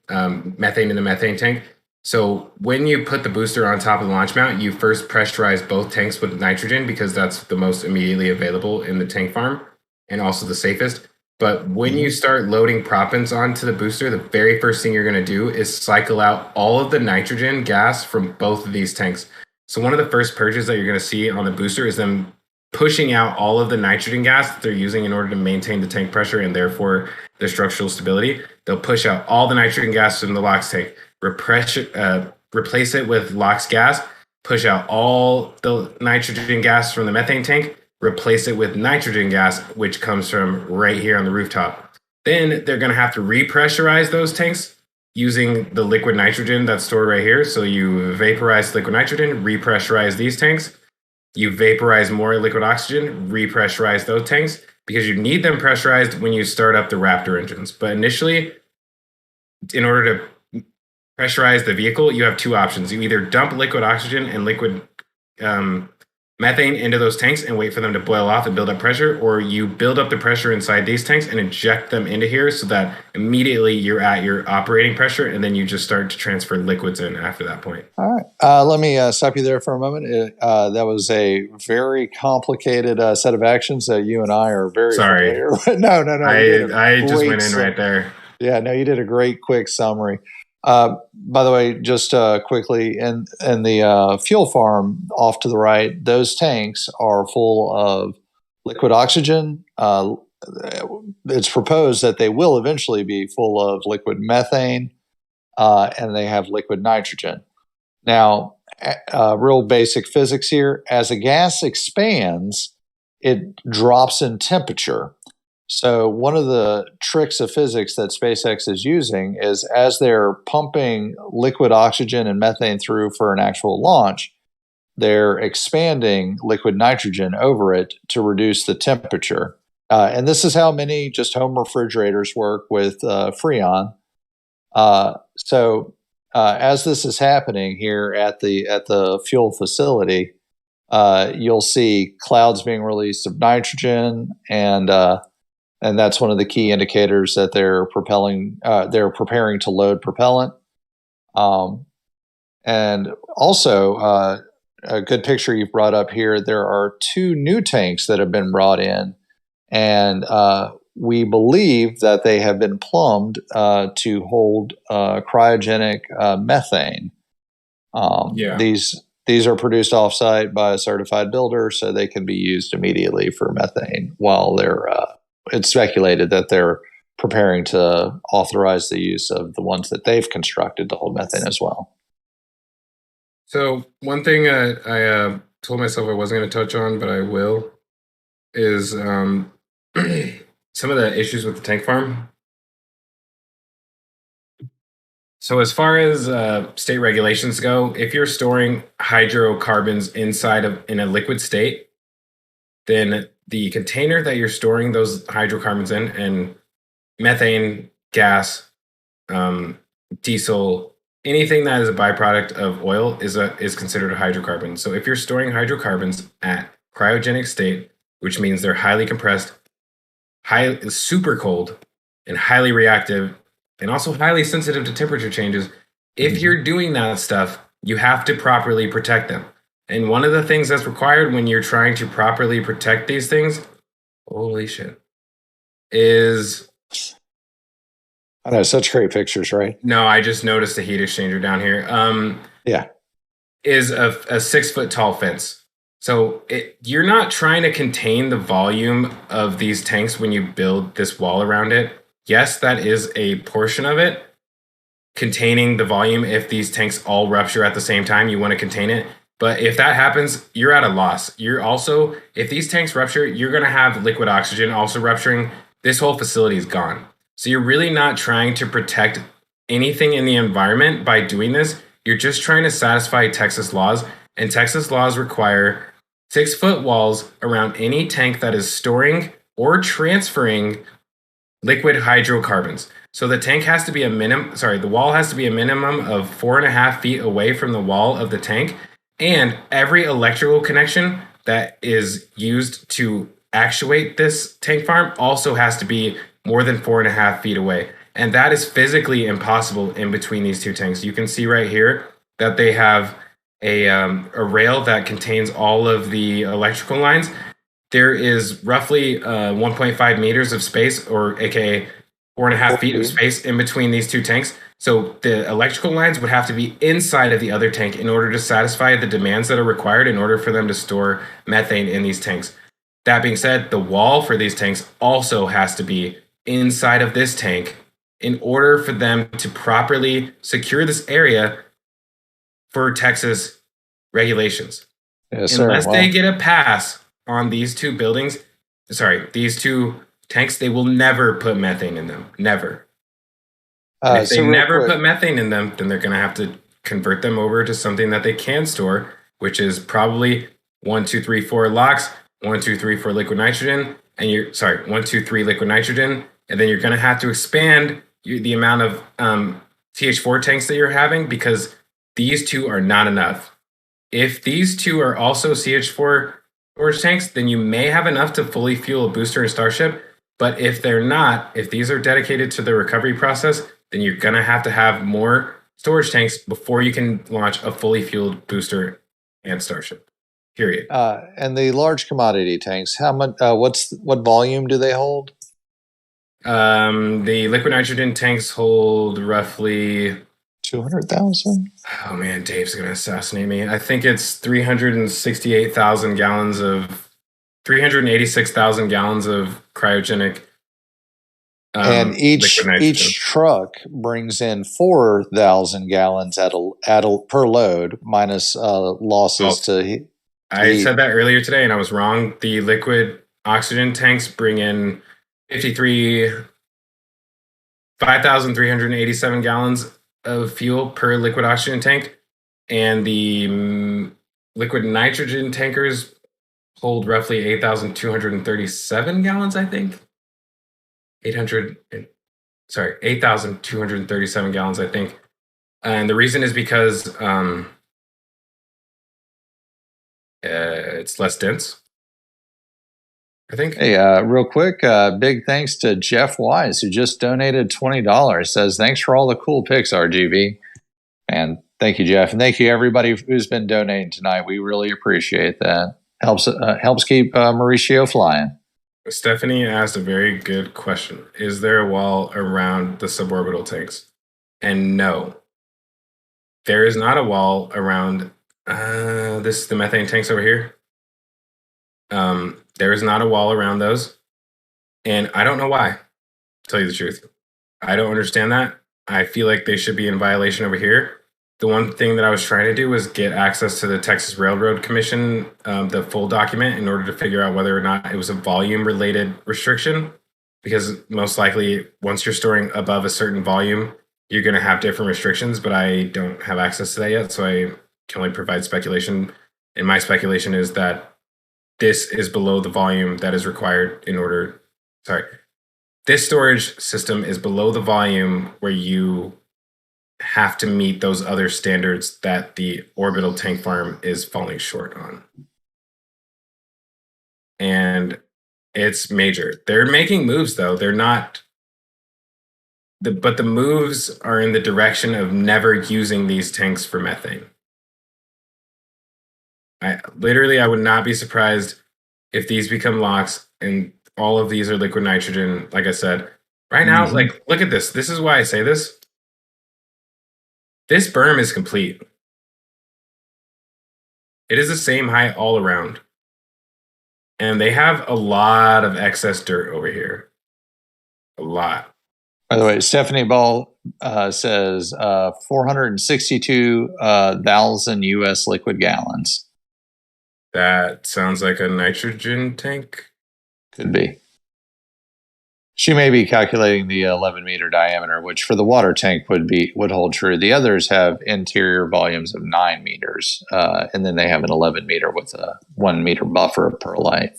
methane in the methane tank. So when you put the booster on top of the launch mount, you first pressurize both tanks with nitrogen because that's the most immediately available in the tank farm and also the safest. But when you start loading propellants onto the booster, the very first thing you're going to do is cycle out all of the nitrogen gas from both of these tanks. So one of the first purges that you're going to see on the booster is them pushing out all of the nitrogen gas that they're using in order to maintain the tank pressure and therefore their structural stability. They'll push out all the nitrogen gas from the LOX tank, replace it with LOX gas, push out all the nitrogen gas from the methane tank, replace it with nitrogen gas, which comes from right here on the rooftop. Then they're going to have to repressurize those tanks using the liquid nitrogen that's stored right here. So you vaporize liquid nitrogen, repressurize these tanks. You vaporize more liquid oxygen, repressurize those tanks because you need them pressurized when you start up the Raptor engines. But initially, in order to pressurize the vehicle, you have two options. You either dump liquid oxygen and liquid methane into those tanks and wait for them to boil off and build up pressure, or you build up the pressure inside these tanks and inject them into here so that immediately you're at your operating pressure, and then you just start to transfer liquids in after that point. All right. Let me stop you there for a moment. That was a very complicated set of actions that you and I are very familiar with. No. I just went in right there. Yeah, no, you did a great quick summary. By the way, just quickly, in the fuel farm off to the right, those tanks are full of liquid oxygen. It's proposed that they will eventually be full of liquid methane, and they have liquid nitrogen. Now, real basic physics here. As a gas expands, it drops in temperature. So one of the tricks of physics that SpaceX is using is as they're pumping liquid oxygen and methane through for an actual launch, they're expanding liquid nitrogen over it to reduce the temperature. And this is how many just home refrigerators work with Freon. So as this is happening here at the fuel facility, you'll see clouds being released of nitrogen, and that's one of the key indicators that they're preparing to load propellant. And also, a good picture you've brought up here, there are 2 new tanks that have been brought in, and we believe that they have been plumbed to hold cryogenic methane. These are produced offsite by a certified builder, so they can be used immediately for methane while they're it's speculated that they're preparing to authorize the use of the ones that they've constructed to hold methane as well. So one thing I told myself I wasn't going to touch on, but I will, is some of the issues with the tank farm. So as far as state regulations go, if you're storing hydrocarbons in a liquid state, then the container that you're storing those hydrocarbons in, and methane, gas, diesel, anything that is a byproduct of oil is considered a hydrocarbon. So if you're storing hydrocarbons at cryogenic state, which means they're highly compressed, super cold, and highly reactive, and also highly sensitive to temperature changes, if you're doing that stuff, you have to properly protect them. And one of the things that's required when you're trying to properly protect these things, holy shit, is... I know, such great pictures, right? No, I just noticed a heat exchanger down here. Yeah. Is a 6-foot tall fence. So you're not trying to contain the volume of these tanks when you build this wall around it. Yes, that is a portion of it, containing the volume. If these tanks all rupture at the same time, you want to contain it. But if that happens, you're at a loss. If these tanks rupture, you're going to have liquid oxygen also rupturing. This whole facility is gone. So you're really not trying to protect anything in the environment by doing this. You're just trying to satisfy Texas laws. And Texas laws require 6-foot walls around any tank that is storing or transferring liquid hydrocarbons. So the tank has to be the wall has to be a minimum of 4.5 feet away from the wall of the tank. And every electrical connection that is used to actuate this tank farm also has to be more than 4.5 feet away. And that is physically impossible in between these 2 tanks. You can see right here that they have a rail that contains all of the electrical lines. There is roughly 1.5 meters of space, or aka 4.5 feet of space in between these 2 tanks. So the electrical lines would have to be inside of the other tank in order to satisfy the demands that are required in order for them to store methane in these tanks. That being said, the wall for these tanks also has to be inside of this tank in order for them to properly secure this area for Texas regulations. Yes, Unless sir. they get a pass on these 2 tanks, they will never put methane in them. Never. If they never put methane in them, then they're going to have to convert them over to something that they can store, which is probably 1, 2, 3, 4 LOX, 1, 2, 3, 4 liquid nitrogen, 1, 2, 3 liquid nitrogen, and then you're going to have to expand the amount of TH4 tanks that you're having, because these 2 are not enough. If these two are also CH4 storage tanks, then you may have enough to fully fuel a booster and Starship. But if they're not, if these are dedicated to the recovery process, then you're going to have more storage tanks before you can launch a fully fueled booster and Starship. Period. And the large commodity tanks, how much? What volume do they hold? The liquid nitrogen tanks hold roughly 200,000. Oh man, Dave's gonna assassinate me. I think it's 386,000 gallons of 386,000 gallons of cryogenic. And each truck brings in 4,000 gallons per load, minus losses to heat. I said that earlier today, and I was wrong. The liquid oxygen tanks bring in 5,387 gallons of fuel per liquid oxygen tank, and the liquid nitrogen tankers hold roughly 8,237 gallons, I think. 8,237 gallons, I think. And the reason is because it's less dense, I think. Hey, real quick, big thanks to Jeff Wise, who just donated $20. Says, thanks for all the cool pics, RGB. And thank you, Jeff. And thank you, everybody who's been donating tonight. We really appreciate that. Helps keep Mauricio flying. Stephanie asked a very good question. Is there a wall around the suborbital tanks? And no. There is not a wall around the methane tanks over here. There is not a wall around those. And I don't know why, to tell you the truth. I don't understand that. I feel like they should be in violation over here. The one thing that I was trying to do was get access to the Texas Railroad Commission, the full document, in order to figure out whether or not it was a volume-related restriction. Because most likely, once you're storing above a certain volume, you're going to have different restrictions, but I don't have access to that yet, so I can only provide speculation. And my speculation is that this is below the volume that is required in order... Sorry. This storage system is below the volume where you have to meet those other standards that the orbital tank farm is falling short on. And it's major. They're making moves, though. They're not... But the moves are in the direction of never using these tanks for methane. I would not be surprised if these become locks and all of these are liquid nitrogen. Like I said, right now, like, look at this. This is why I say this. This berm is complete. It is the same height all around. And they have a lot of excess dirt over here. A lot. By the way, Stephanie Ball says 462,000 U.S. liquid gallons. That sounds like a nitrogen tank. Could be. She may be calculating the 11-meter diameter, which for the water tank would hold true. The others have interior volumes of 9 meters, and then they have an 11-meter with a 1-meter buffer of perlite.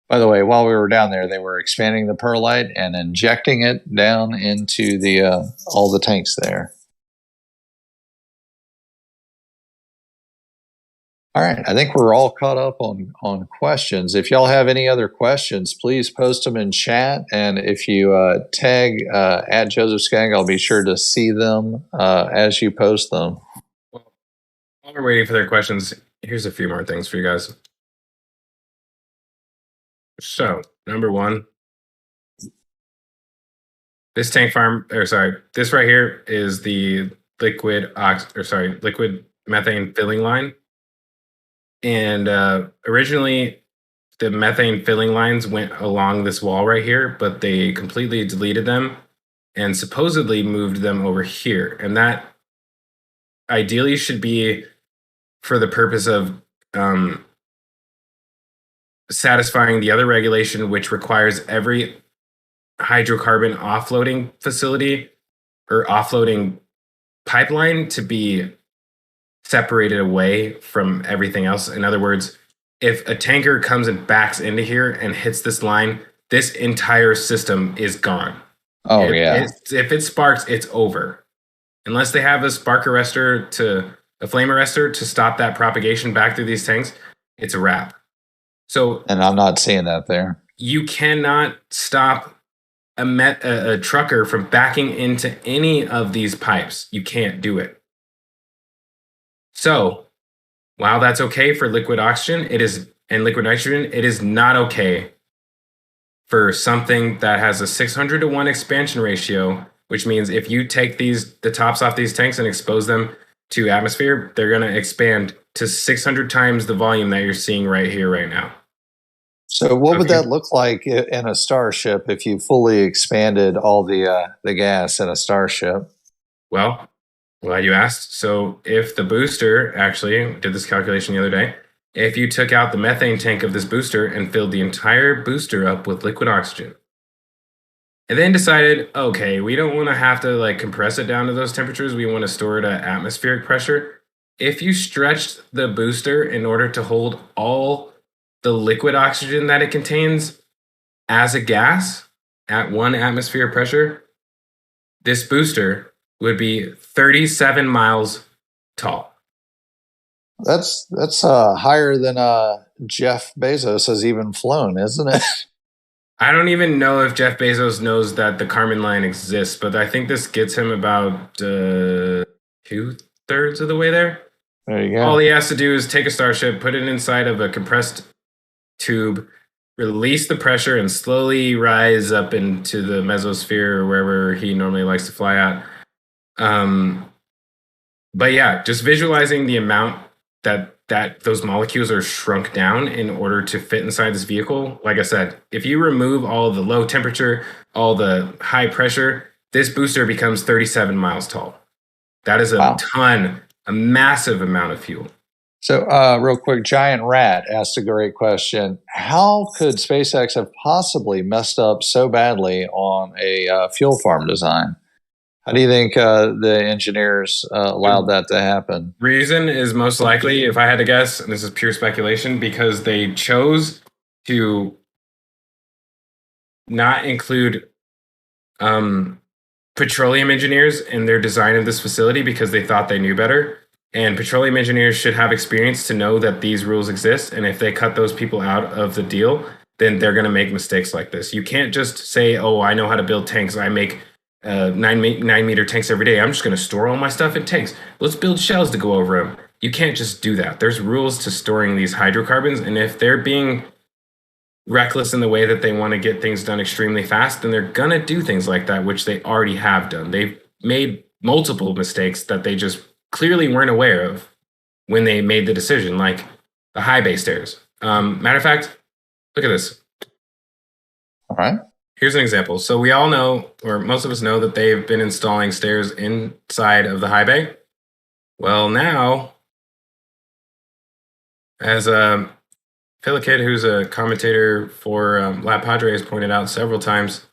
By the way, while we were down there, they were expanding the perlite and injecting it down into the all the tanks there. All right, I think we're all caught up on questions. If y'all have any other questions, please post them in chat. And if you tag at Joseph Skagg, I'll be sure to see them as you post them. Well, while we're waiting for their questions, here's a few more things for you guys. So, number one, this tank farm, this right here is the liquid methane filling line. And originally, the methane filling lines went along this wall right here, but they completely deleted them and supposedly moved them over here. And that ideally should be for the purpose of satisfying the other regulation, which requires every hydrocarbon offloading facility or offloading pipeline to be separated away from everything else. In other words, if a tanker comes and backs into here and hits this line, this entire system is gone. If it sparks, it's over. Unless they have a spark arrestor to a flame arrestor to stop that propagation back through these tanks, it's a wrap. So, and I'm not seeing that there. You cannot stop a trucker from backing into any of these pipes. You can't do it. So, while that's okay for liquid oxygen, and liquid nitrogen, it is not okay for something that has a 600 to 1 expansion ratio, which means if you take the tops off these tanks and expose them to atmosphere, they're going to expand to 600 times the volume that you're seeing right here, right now. So what would that look like in a starship if you fully expanded all the gas in a starship? Well, glad you asked. So if the booster, actually did this calculation the other day, if you took out the methane tank of this booster and filled the entire booster up with liquid oxygen, and then decided, okay, we don't want to have to like compress it down to those temperatures. We want to store it at atmospheric pressure. If you stretched the booster in order to hold all the liquid oxygen that it contains as a gas at 1 atmosphere pressure, this booster would be 37 miles tall. That's higher than Jeff Bezos has even flown, isn't it? I don't even know if Jeff Bezos knows that the Kármán line exists, but I think this gets him about 2/3 of the way there. There you go. All he has to do is take a Starship, put it inside of a compressed tube, release the pressure, and slowly rise up into the mesosphere or wherever he normally likes to fly at. But yeah, just visualizing the amount that those molecules are shrunk down in order to fit inside this vehicle. Like I said, if you remove all the low temperature, all the high pressure, this booster becomes 37 miles tall. That is a ton, a massive amount of fuel. So real quick, Giant Rat asked a great question. How could SpaceX have possibly messed up so badly on a fuel farm design? How do you think the engineers allowed that to happen? Reason is most likely, if I had to guess, and this is pure speculation, because they chose to not include petroleum engineers in their design of this facility because they thought they knew better. And petroleum engineers should have experience to know that these rules exist. And if they cut those people out of the deal, then they're going to make mistakes like this. You can't just say, oh, I know how to build tanks. I make 9-meter tanks every day. I'm just going to store all my stuff in tanks. Let's build shells to go over them. You can't just do that. There's rules to storing these hydrocarbons. And if they're being reckless in the way that they want to get things done extremely fast, then they're going to do things like that, which they already have done. They've made multiple mistakes that they just clearly weren't aware of when they made the decision, like the high bay stairs. Matter of fact, look at this. All right. Here's an example. So we all know, or most of us know, that they've been installing stairs inside of the high bay. Well, now, as Phil Kid, who's a commentator for Lab Padre, has pointed out several times,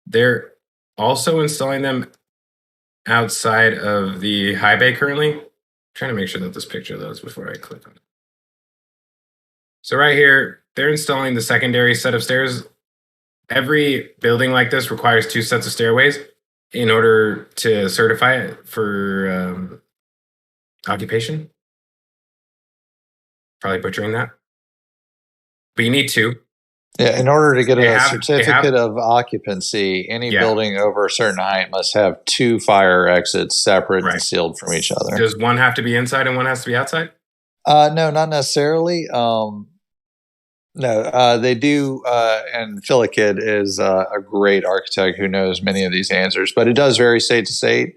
they're also installing them outside of the high bay currently. I'm trying to make sure that this picture loads before I click on it. So right here, they're installing the secondary set of stairs. Every building like this requires 2 sets of stairways in order to certify it for occupation. Probably butchering that. But you need 2. Yeah, in order to get a certificate of occupancy, any building over a certain height must have 2 fire exits separate and sealed from each other. Does one have to be inside and one has to be outside? No, not necessarily. No, they do. And Philakid is a great architect who knows many of these answers, but it does vary state to state.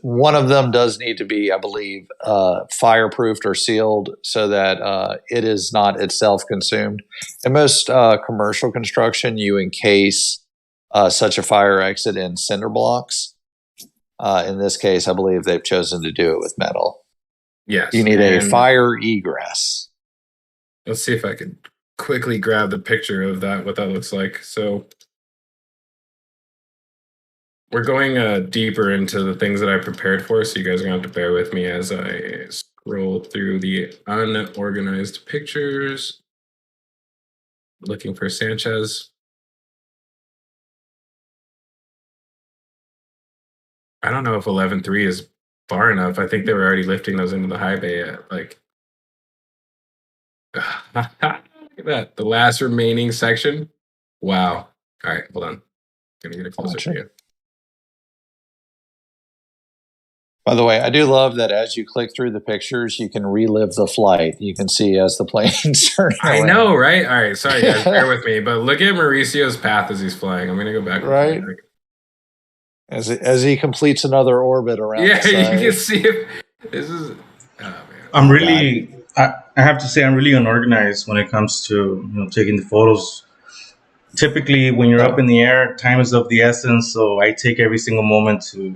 One of them does need to be, I believe, fireproofed or sealed so that it is not itself consumed. In most commercial construction, you encase such a fire exit in cinder blocks. In this case, I believe they've chosen to do it with metal. Yes. You need a fire egress. Let's see if I can quickly grab the picture of that, what that looks like. So we're going deeper into the things that I prepared for, so you guys are going to have to bear with me as I scroll through the unorganized pictures. Looking for Sanchez. I don't know if 11.3 is far enough. I think they were already lifting those into the high bay at like. Look at that. The last remaining section. Wow. All right, hold on. Gonna get it closer to you. By the way, I do love that as you click through the pictures, you can relive the flight. You can see as the plane's turning I around. know, right? All right, sorry guys, bear with me. But look at Mauricio's path as he's flying. I'm gonna go back. Right. As he completes another orbit around. Yeah, the side. you can see it. This is. Oh man. I'm really. I have to say I'm really unorganized when it comes to taking the photos. Typically, when you're up in the air, time is of the essence. So I take every single moment to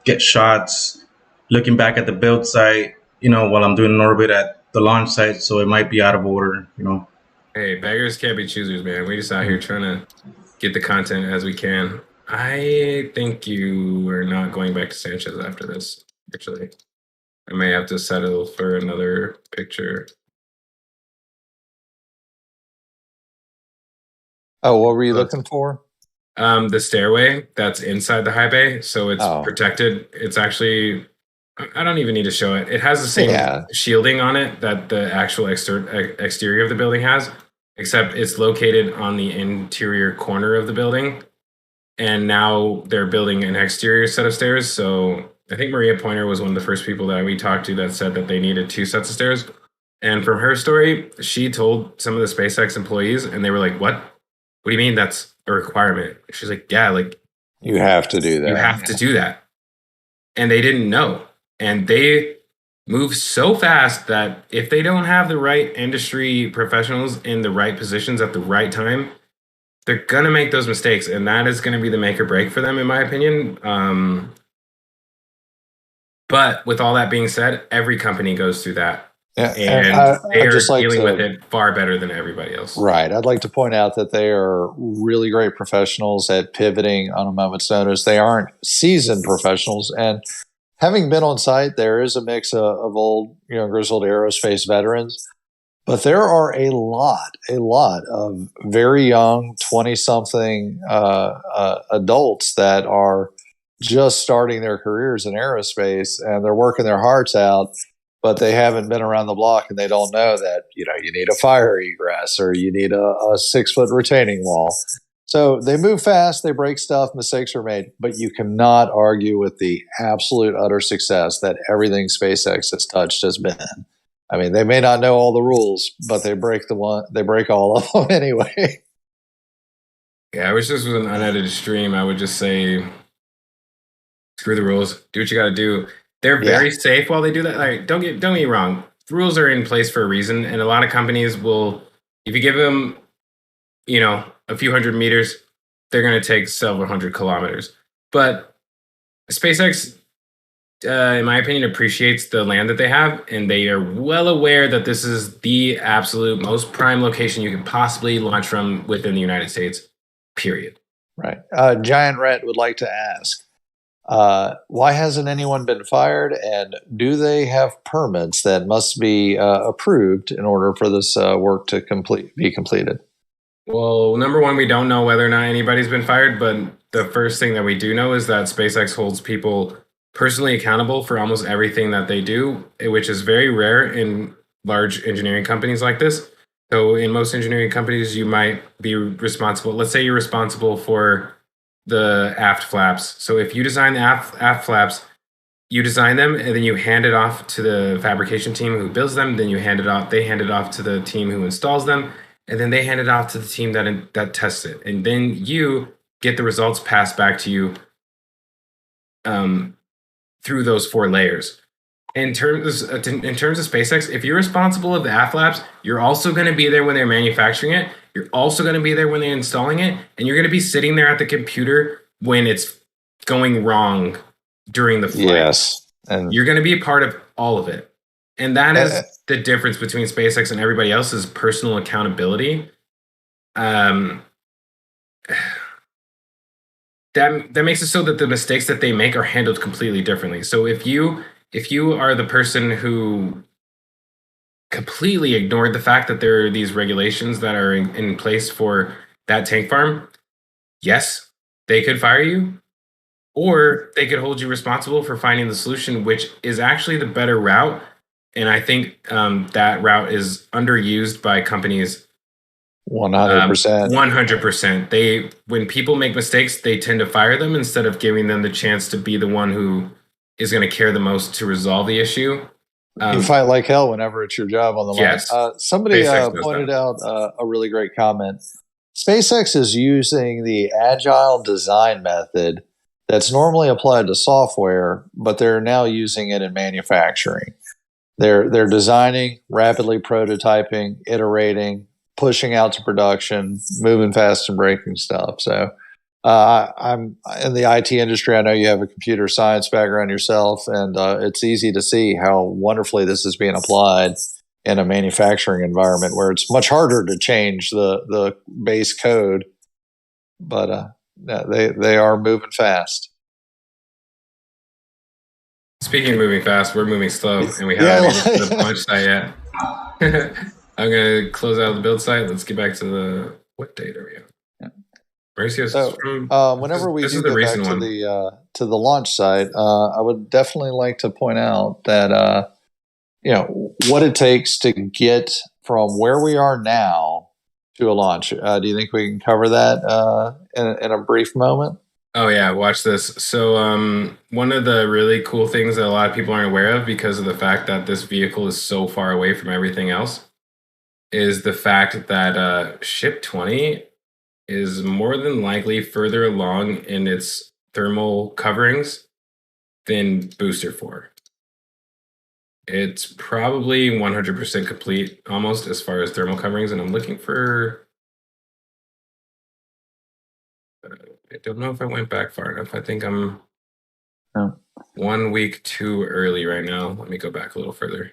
get shots. Looking back at the build site, while I'm doing an orbit at the launch site, so it might be out of order. Hey, beggars can't be choosers, man. We just out here trying to get the content as we can. I think you are not going back to Sanchez after this. Actually, I may have to settle for another picture. Oh, what were you looking for? The stairway that's inside the high bay, so it's protected. It's actually, I don't even need to show it. It has the same shielding on it that the actual exterior of the building has, except it's located on the interior corner of the building. And now they're building an exterior set of stairs. So I think Maria Pointer was one of the first people that we talked to that said that they needed 2 sets of stairs. And from her story, she told some of the SpaceX employees, and they were like, "What? What do you mean that's a requirement?" She's like, "Yeah, like you have to do that. You have to do that." And they didn't know. And they move so fast that if they don't have the right industry professionals in the right positions at the right time, they're going to make those mistakes. And that is going to be the make or break for them, in my opinion. But with all that being said, every company goes through that. Yeah, and they are dealing with it far better than everybody else. Right. I'd like to point out that they are really great professionals at pivoting on a moment's notice. They aren't seasoned professionals. And having been on site, there is a mix of old, grizzled aerospace veterans. But there are a lot of very young 20-something adults that are just starting their careers in aerospace, and they're working their hearts out. But they haven't been around the block, and they don't know that, you need a fire egress or you need a 6-foot retaining wall. So they move fast, they break stuff, mistakes are made, but you cannot argue with the absolute utter success that everything SpaceX has touched has been. I mean, they may not know all the rules, but they break all of them anyway. Yeah, I wish this was an unedited stream. I would just say, screw the rules, do what you got to do. They're very safe while they do that. Like, don't get me wrong. Rules are in place for a reason, and a lot of companies will, if you give them, a few hundred meters, they're going to take several hundred kilometers. But SpaceX, in my opinion, appreciates the land that they have, and they are well aware that this is the absolute most prime location you can possibly launch from within the United States. Period. Right. Giant Rat would like to ask, why hasn't anyone been fired, and do they have permits that must be approved in order for this work to be completed? Well, number one, we don't know whether or not anybody's been fired, but the first thing that we do know is that SpaceX holds people personally accountable for almost everything that they do, which is very rare in large engineering companies like this. So in most engineering companies, you might be responsible. Let's say you're responsible for the aft flaps. So if you design the aft flaps, you design them and then you hand it off to the fabrication team who builds them. Then they hand it off to the team who installs them. And then they hand it off to the team that tests it. And then you get the results passed back to you through those 4 layers. In terms of SpaceX, if you're responsible of the aft flaps, you're also going to be there when they're manufacturing it. You're also going to be there when they're installing it. And you're going to be sitting there at the computer when it's going wrong during the flight. Yes. And you're going to be a part of all of it. And that is the difference between SpaceX and everybody else's personal accountability. That makes it so that the mistakes that they make are handled completely differently. So if you are the person who completely ignored the fact that there are these regulations that are in place for that tank farm, yes, they could fire you. or they could hold you responsible for finding the solution, which is actually the better route. And I think that route is underused by companies. 100%. 100%. They, when people make mistakes, they tend to fire them instead of giving them the chance to be the one who is going to care the most to resolve the issue. You fight like hell whenever it's your job on the line. Yes. Somebody SpaceX pointed out a really great comment. SpaceX is using the agile design method that's normally applied to software, but they're now using it in manufacturing. They're designing, rapidly prototyping, iterating, pushing out to production, moving fast and breaking stuff. So I'm in the IT industry. I know you have a computer science background yourself, and it's easy to see how wonderfully this is being applied in a manufacturing environment where it's much harder to change the base code. But they are moving fast. Speaking of moving fast, we're moving slow, and we haven't made it to the launch site yet. I'm going to close out the build site. Let's get back to the, what date are we on? Mauricio, so whenever we do get back to the launch site, I would definitely like to point out that what it takes to get from where we are now to a launch. Do you think we can cover that in a brief moment? Oh yeah, watch this. So one of the really cool things that a lot of people aren't aware of because of the fact that this vehicle is so far away from everything else is the fact that Ship 20 is more than likely further along in its thermal coverings than Booster 4. It's probably 100% complete almost as far as thermal coverings, and I'm looking for... I don't know if I went back far enough. I think I'm 1 week too early right now. Let me go back a little further.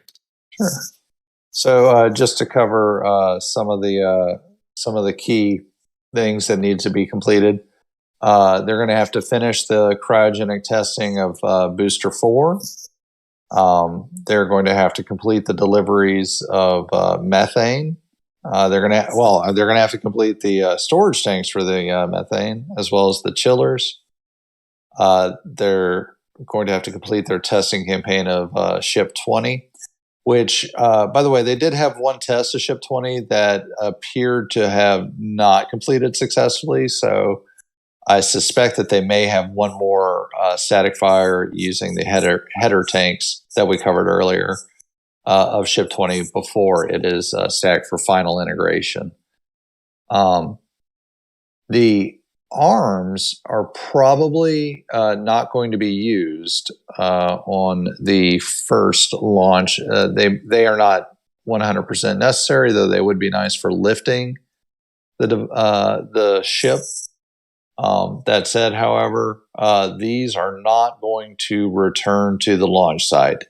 Sure. So just to cover some of the key things that need to be completed, they're going to have to finish the cryogenic testing of Booster 4. They're going to have to complete the deliveries of methane. They're going to have to complete the storage tanks for the methane as well as the chillers. They're going to have to complete their testing campaign of Ship 20, which, by the way, they did have one test of Ship 20 that appeared to have not completed successfully. So I suspect that they may have one more static fire using the header tanks that we covered earlier of Ship 20 before it is stacked for final integration. The arms are probably not going to be used on the first launch. They are not 100% necessary, though they would be nice for lifting the ship. That said, however, these are not going to return to the launch site.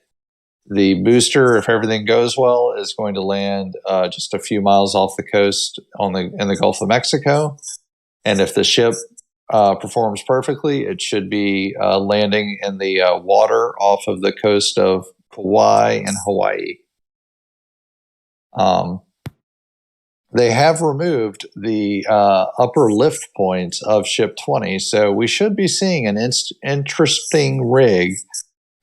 The booster, if everything goes well, is going to land just a few miles off the coast in the Gulf of Mexico. And if the ship performs perfectly, it should be landing in the water off of the coast of Kauai and Hawaii. They have removed the upper lift points of Ship 20, so we should be seeing an interesting rig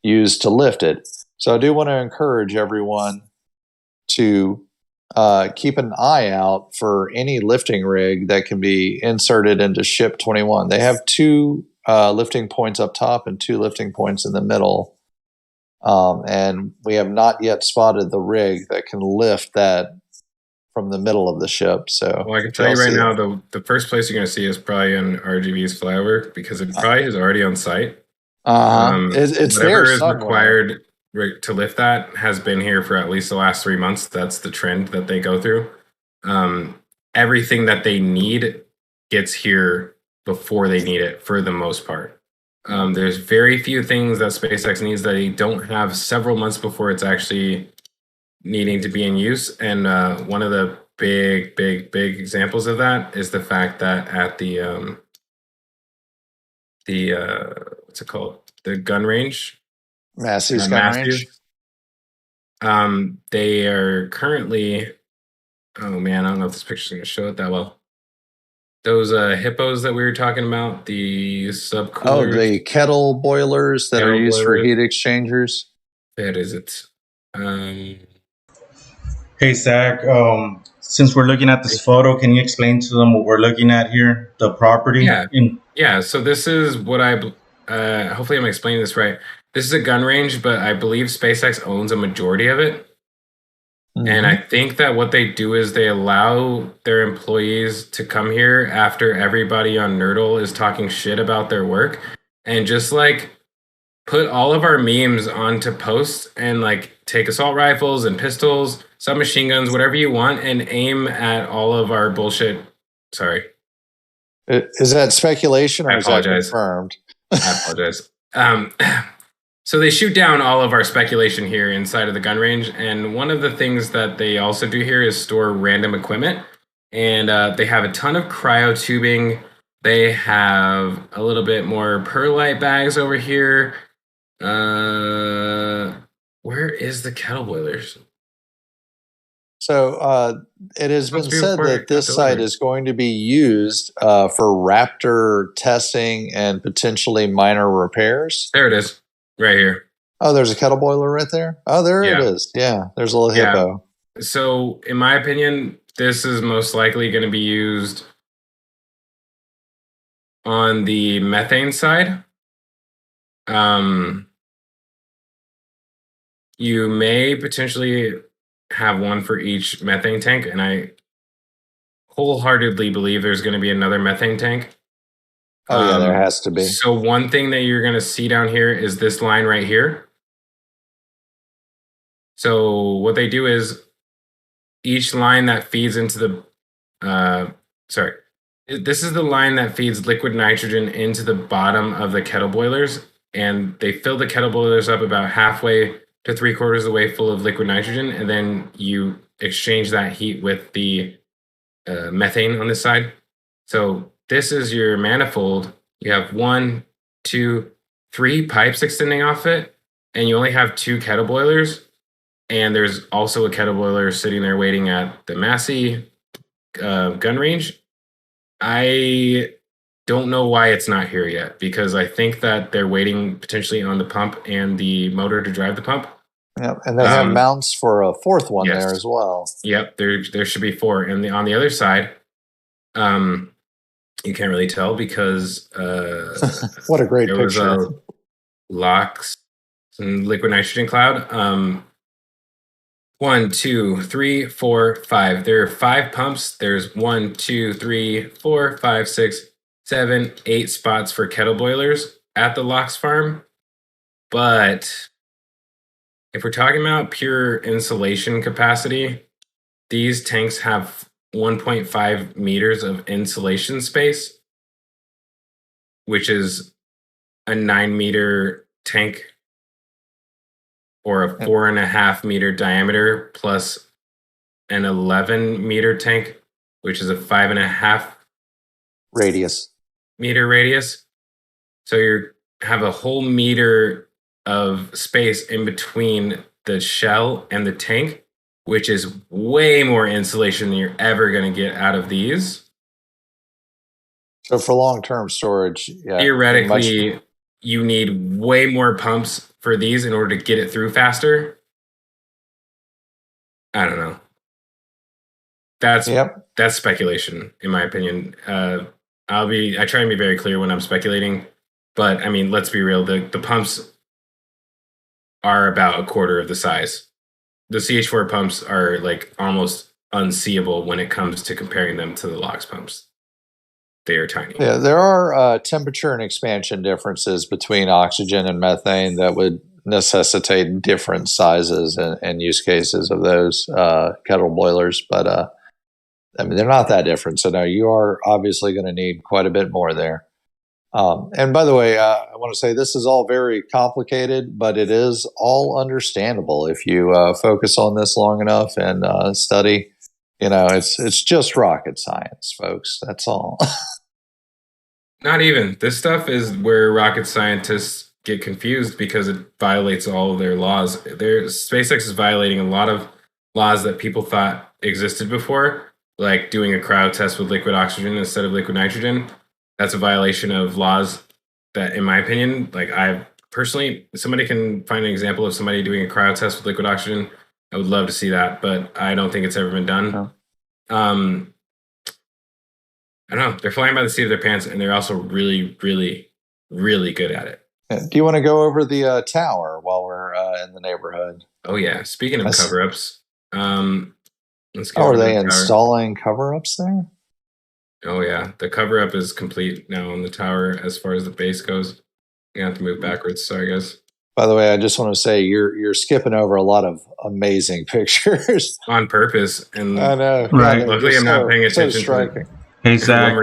used to lift it. So I do want to encourage everyone to keep an eye out for any lifting rig that can be inserted into Ship 21. They have 2 lifting points up top and 2 lifting points in the middle. And we have not yet spotted the rig that can lift that from the middle of the ship. So, well, I can tell you right now, the first place you're going to see is probably in RGV's Flyover because it probably is already on site. It's whatever there is required to lift that has been here for at least the last 3 months. That's the trend that they go through. Everything that they need gets here before they need it for the most part. There's very few things that SpaceX needs that they don't have several months before it's actually needing to be in use. And one of the big examples of that is the fact that at the what's it called? The gun range. Massey's gun range. They are currently, oh man, I don't know if this picture's going to show it that well. those hippos that we were talking about, the subcoolers. Oh, the kettle boilers that are used for heat exchangers. That is it. Hey, Zach, since we're looking at this photo, can you explain to them what we're looking at here, the property? Yeah. So this is what hopefully I'm explaining this right. This is a gun range, but I believe SpaceX owns a majority of it. Mm-hmm. And I think that what they do is they allow their employees to come here after everybody on Nerdle is talking shit about their work and just like put all of our memes onto posts and like take assault rifles and pistols, submachine guns, whatever you want, and aim at all of our bullshit. Sorry. Is that speculation or is that confirmed? I apologize. So they shoot down all of our speculation here inside of the gun range. And one of the things that they also do here is store random equipment. And they have a ton of cryo tubing. They have a little bit more perlite bags over here. Where is the kettle boilers? So it has been said that this site is going to be used for Raptor testing and potentially minor repairs. There it is, right here. Oh, there's a kettle boiler right there? Oh, there it is. Yeah, there's a little hippo. So in my opinion, this is most likely going to be used on the methane side. You may potentially have one for each methane tank, and I wholeheartedly believe there's going to be another methane tank. Oh, yeah, there has to be. So one thing that you're going to see down here is this line right here. So what they do is each line that feeds into the, this is the line that feeds liquid nitrogen into the bottom of the kettle boilers, and they fill the kettle boilers up about halfway to 3/4 of the way full of liquid nitrogen, and then you exchange that heat with the methane on this side. So this is your manifold. You have 1, 2, 3 pipes extending off it, and you only have 2 kettle boilers. And there's also a kettle boiler sitting there waiting at the Massey gun range. I don't know why it's not here yet, because I think that they're waiting potentially on the pump and the motor to drive the pump. Yep, and they have mounts for a 4th one there as well. Yep, there should be 4. And on the other side, you can't really tell because what a great there picture. Was LOX and liquid nitrogen cloud. 1, 2, 3, 4, 5. There are 5 pumps. There's 1, 2, 3, 4, 5, 6, 7, 8 spots for kettle boilers at the LOX farm. But if we're talking about pure insulation capacity, these tanks have 1.5 meters of insulation space, which is a 9-meter tank or a 4.5 meter diameter plus an 11-meter tank, which is a 5.5 meter radius. So you have a whole meter of space in between the shell and the tank, which is way more insulation than you're ever going to get out of these. So for long-term storage, theoretically, you need way more pumps for these in order to get it through faster. I don't know. That's speculation, in my opinion. I try and be very clear when I'm speculating, but I mean, let's be real. The pumps are about 1/4 of the size. The CH4 pumps are like almost unseeable when it comes to comparing them to the LOX pumps. They are tiny. Yeah, there are temperature and expansion differences between oxygen and methane that would necessitate different sizes and use cases of those kettle boilers. But I mean, they're not that different. So no, you are obviously going to need quite a bit more there. And by the way, I want to say this is all very complicated, but it is all understandable if you focus on this long enough and study. You know, it's just rocket science, folks. That's all. Not even. This stuff is where rocket scientists get confused because it violates all of their laws. SpaceX is violating a lot of laws that people thought existed before, like doing a cryo test with liquid oxygen instead of liquid nitrogen, that's a violation of laws that, in my opinion, like I personally, if somebody can find an example of somebody doing a cryo test with liquid oxygen, I would love to see that, but I don't think it's ever been done. I don't know. They're flying by the seat of their pants, and they're also really, really, really good at it. Do you want to go over the tower while we're in the neighborhood? Oh yeah. Speaking of cover-ups, let's go. Are they installing cover-ups there? Oh yeah, the cover-up is complete now on the tower as far as the base goes. You have to move backwards. Sorry, guys. By the way, I just want to say you're skipping over a lot of amazing pictures on purpose, and I know. Right. Luckily, I'm not paying attention. So striking. Hey Zach,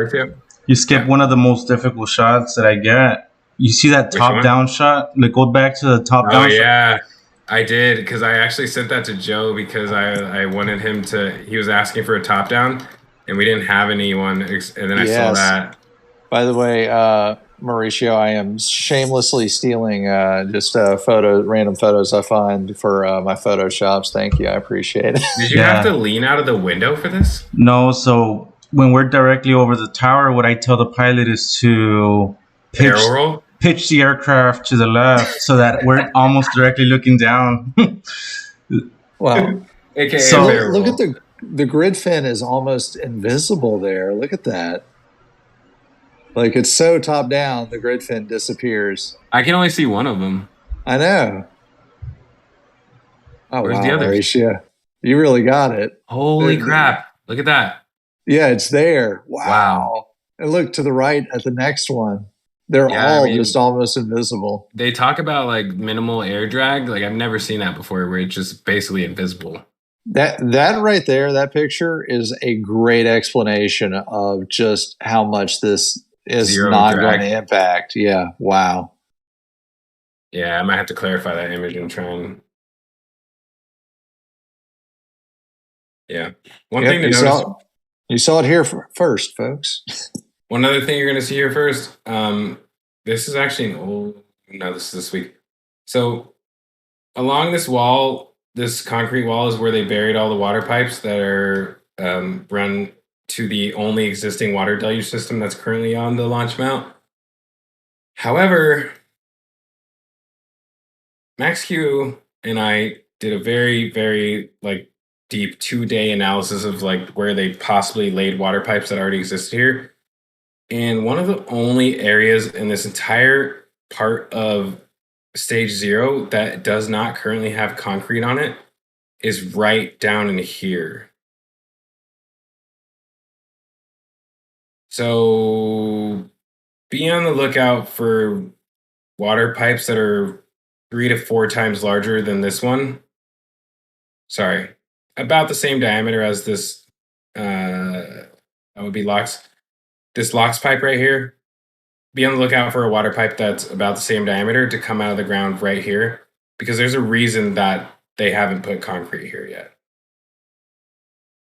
you skipped one of the most difficult shots that I get. You see that top-down shot? Like, go back to the top-down. Oh yeah, I did, because I actually sent that to Joe because I wanted him to. He was asking for a top-down, and we didn't have anyone. And then I saw that. By the way, Mauricio, I am shamelessly stealing just random photos I find for my Photoshops. Thank you, I appreciate it. Did you have to lean out of the window for this? No, so when we're directly over the tower, what I tell the pilot is to pitch the aircraft to the left so that we're almost directly looking down. Wow. AKA so look at the grid fin is almost invisible there. Look at that. Like, it's so top down, the grid fin disappears. I can only see one of them. I know. Oh, where's wow, the other? Mauricio. You really got it. Holy crap. Look at that. Yeah, it's there. Wow. And look to the right at the next one. They're all just almost invisible. They talk about like minimal air drag. Like, I've never seen that before, where it's just basically invisible. That right there, that picture is a great explanation of just how much this is not going to impact. Yeah. Wow. Yeah, I might have to clarify that image and try and. Yeah. One thing to notice. You saw it here first, folks. One other thing you're going to see here first. This is actually this is this week. So along this wall, this concrete wall is where they buried all the water pipes that are run to the only existing water deluge system that's currently on the launch mount. However, MaxQ and I did a very, very deep 2-day analysis of where they possibly laid water pipes that already existed here. And one of the only areas in this entire part of stage 0 that does not currently have concrete on it is right down in here. So be on the lookout for water pipes that are 3 to 4 times larger than this one. Sorry, about the same diameter as this. That would be LOX. This LOX pipe right here. Be on the lookout for a water pipe that's about the same diameter to come out of the ground right here, because there's a reason that they haven't put concrete here yet.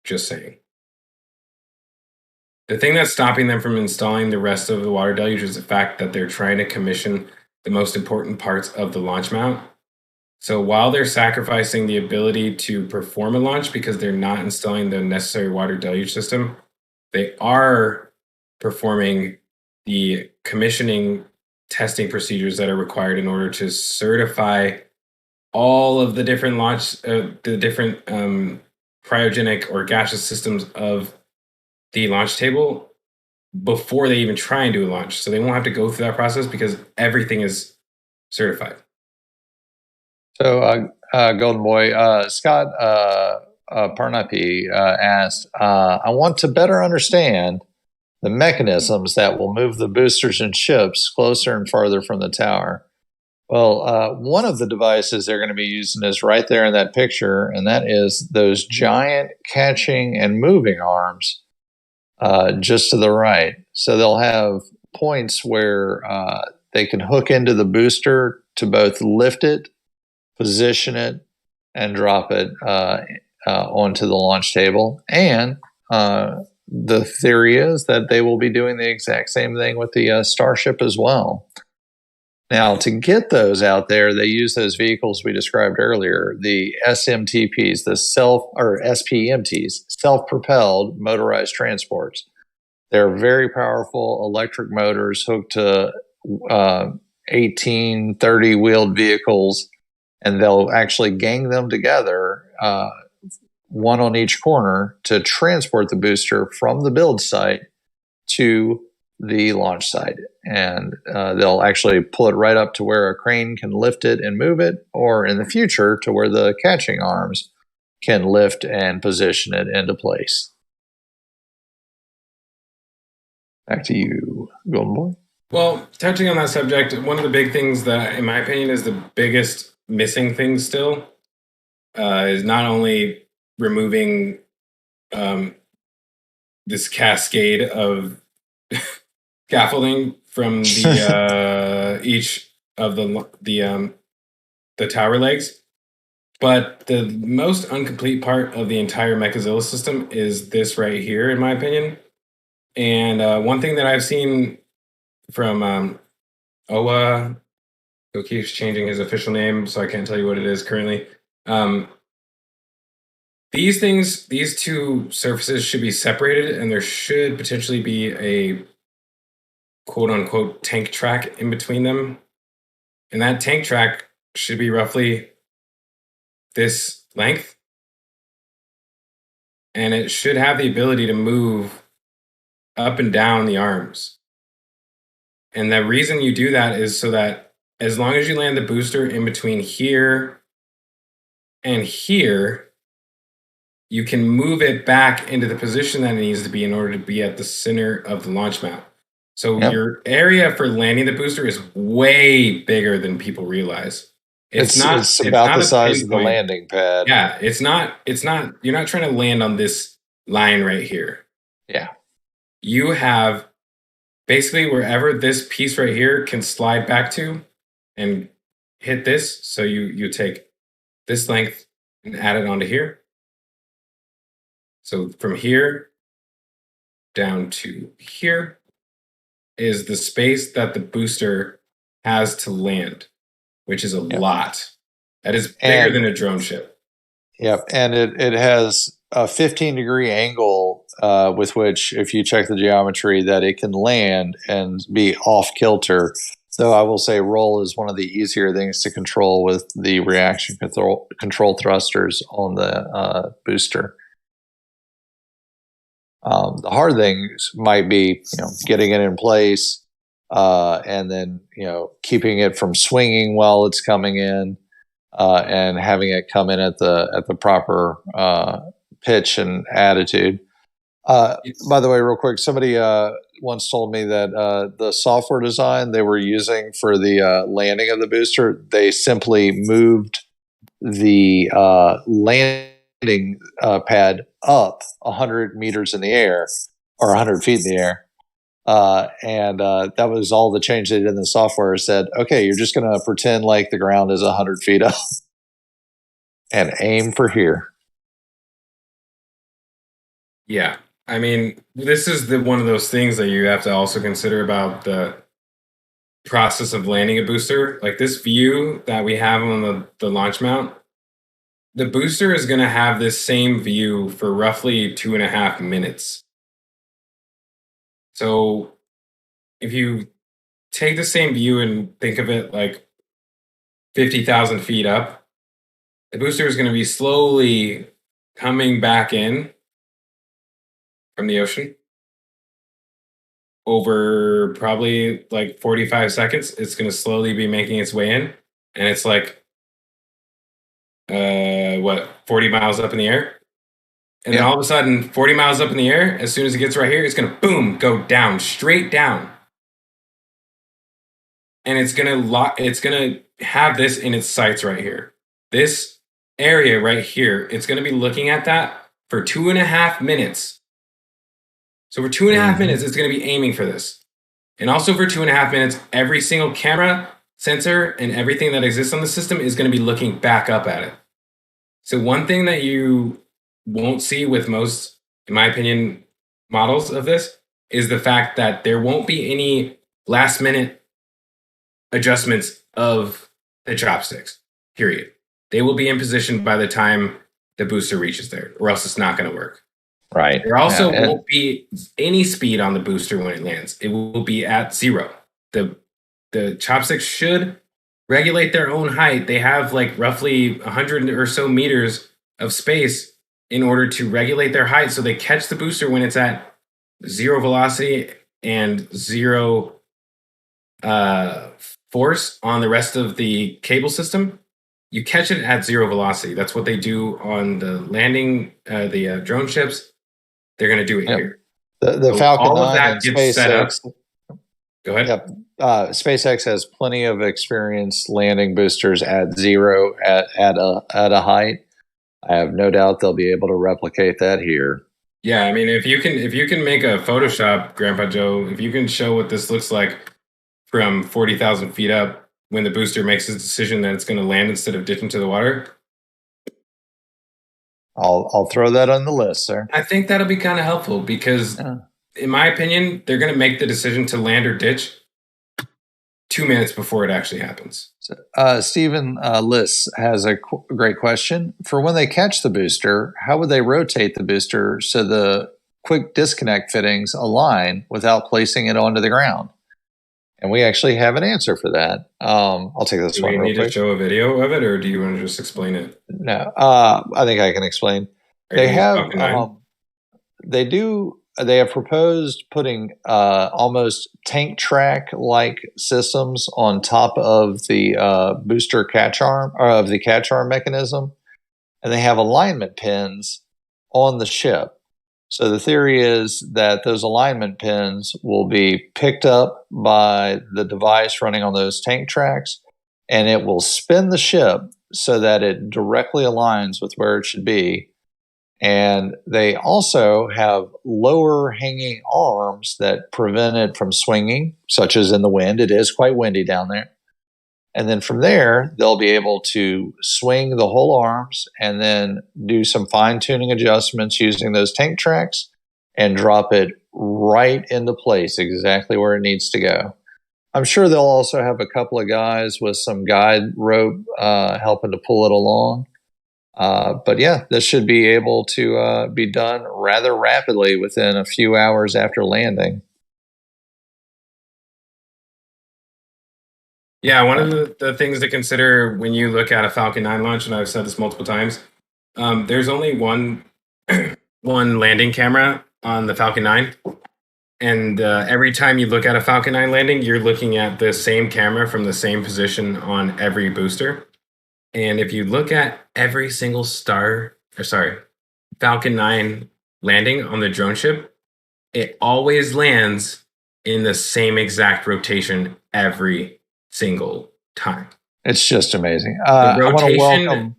Just saying. The thing that's stopping them from installing the rest of the water deluge is the fact that they're trying to commission the most important parts of the launch mount. So while they're sacrificing the ability to perform a launch because they're not installing the necessary water deluge system, they are performing the commissioning testing procedures that are required in order to certify all of the different cryogenic or gaseous systems of the launch table before they even try and do a launch. So they won't have to go through that process because everything is certified. So, Golden Boy, Scott Parnapi asked, I want to better understand the mechanisms that will move the boosters and ships closer and farther from the tower. Well, one of the devices they're going to be using is right there in that picture, and that is those giant catching and moving arms just to the right. So they'll have points where they can hook into the booster to both lift it, position it, and drop it onto the launch table. And the theory is that they will be doing the exact same thing with the Starship as well. Now, to get those out there, they use those vehicles we described earlier, the SMTPs, the SPMTs, self-propelled motorized transports. They're very powerful electric motors hooked to 18, 30-wheeled vehicles, and they'll actually gang them together, one on each corner, to transport the booster from the build site to the launch site. And they'll actually pull it right up to where a crane can lift it and move it, or in the future to where the catching arms can lift and position it into place. Back to you, Golden Boy. Well, touching on that subject, one of the big things that, in my opinion, is the biggest missing thing still is not only removing this cascade of scaffolding from the each of the tower legs, but the most incomplete part of the entire Mechazilla system is this right here, in my opinion. And one thing that I've seen from Owa, who keeps changing his official name, so I can't tell you what it is currently. These two surfaces should be separated, and there should potentially be a quote-unquote tank track in between them. And that tank track should be roughly this length. And it should have the ability to move up and down the arms. And the reason you do that is so that as long as you land the booster in between here and here, you can move it back into the position that it needs to be in order to be at the center of the launch mount. So your area for landing the booster is way bigger than people realize. It's about the size of the landing pad. Yeah, it's not, you're not trying to land on this line right here. Yeah. You have basically wherever this piece right here can slide back to and hit this. So you take this length and add it onto here. So from here down to here is the space that the booster has to land, which is a lot. That is bigger than a drone ship. Yep, and it has a 15-degree angle with which, if you check the geometry, that it can land and be off kilter. So I will say roll is one of the easier things to control with the reaction control thrusters on the booster. The hard things might be, getting it in place, and then, keeping it from swinging while it's coming in, and having it come in at the proper pitch and attitude. By the way, real quick, somebody once told me that the software design they were using for the landing of the booster, they simply moved the landing pad up 100 meters in the air, or 100 feet in the air. And that was all the change they did in the software. Said, okay, you're just going to pretend like the ground is 100 feet up and aim for here. Yeah. I mean, this is one of those things that you have to also consider about the process of landing a booster. Like this view that we have on the launch mount, the booster is going to have this same view for roughly 2.5 minutes. So if you take the same view and think of it like 50,000 feet up, the booster is going to be slowly coming back in from the ocean. Over probably like 45 seconds, it's going to slowly be making its way in. And it's like, 40 miles up in the air? And then all of a sudden, 40 miles up in the air, as soon as it gets right here, it's going to boom, go down, straight down. And it's going to have this in its sights right here. This area right here, it's going to be looking at that for 2.5 minutes. So for 2.5 minutes, it's going to be aiming for this. And also for 2.5 minutes, every single camera, sensor, and everything that exists on the system is going to be looking back up at it. So one thing that you won't see with most, in my opinion, models of this is the fact that there won't be any last minute adjustments of the chopsticks, period. They will be in position by the time the booster reaches there, or else it's not going to work. Right. There also won't be any speed on the booster when it lands. It will be at 0. The chopsticks should regulate their own height. They have like roughly 100 or so meters of space in order to regulate their height, so they catch the booster when it's at 0 velocity and 0 force on the rest of the cable system. You catch it at 0 velocity. That's what they do on the landing, the drone ships. They're going to do it here. The Falcon all 9 of that and gets set up. SpaceX. Go ahead. Yep. SpaceX has plenty of experience landing boosters at 0 at a height. I have no doubt they'll be able to replicate that here. Yeah, I mean, if you can make a Photoshop, Grandpa Joe, if you can show what this looks like from 40,000 feet up when the booster makes its decision that it's going to land instead of ditch into the water, I'll throw that on the list, sir. I think that'll be kind of helpful because, in my opinion, they're going to make the decision to land or ditch 2 minutes before it actually happens. Stephen Liss has a great question. For when they catch the booster, how would they rotate the booster so the quick disconnect fittings align without placing it onto the ground? And we actually have an answer for that. I'll take this one real quick. Do we need to show a video of it, or do you want to just explain it? No, I think I can explain. They have, they have proposed putting almost tank track-like systems on top of the booster catch arm, or of the catch arm mechanism, and they have alignment pins on the ship. So the theory is that those alignment pins will be picked up by the device running on those tank tracks, and it will spin the ship so that it directly aligns with where it should be. And they also have lower hanging arms that prevent it from swinging, such as in the wind. It is quite windy down there. And then from there, they'll be able to swing the whole arms and then do some fine-tuning adjustments using those tank tracks and drop it right into place exactly where it needs to go. I'm sure they'll also have a couple of guys with some guide rope helping to pull it along. But yeah, this should be able to be done rather rapidly within a few hours after landing. Yeah, one of the things to consider when you look at a Falcon 9 launch, and I've said this multiple times, there's only one landing camera on the Falcon 9. And every time you look at a Falcon 9 landing, you're looking at the same camera from the same position on every booster. And if you look at every single Falcon 9 landing on the drone ship, it always lands in the same exact rotation every single time. It's just amazing. The rotation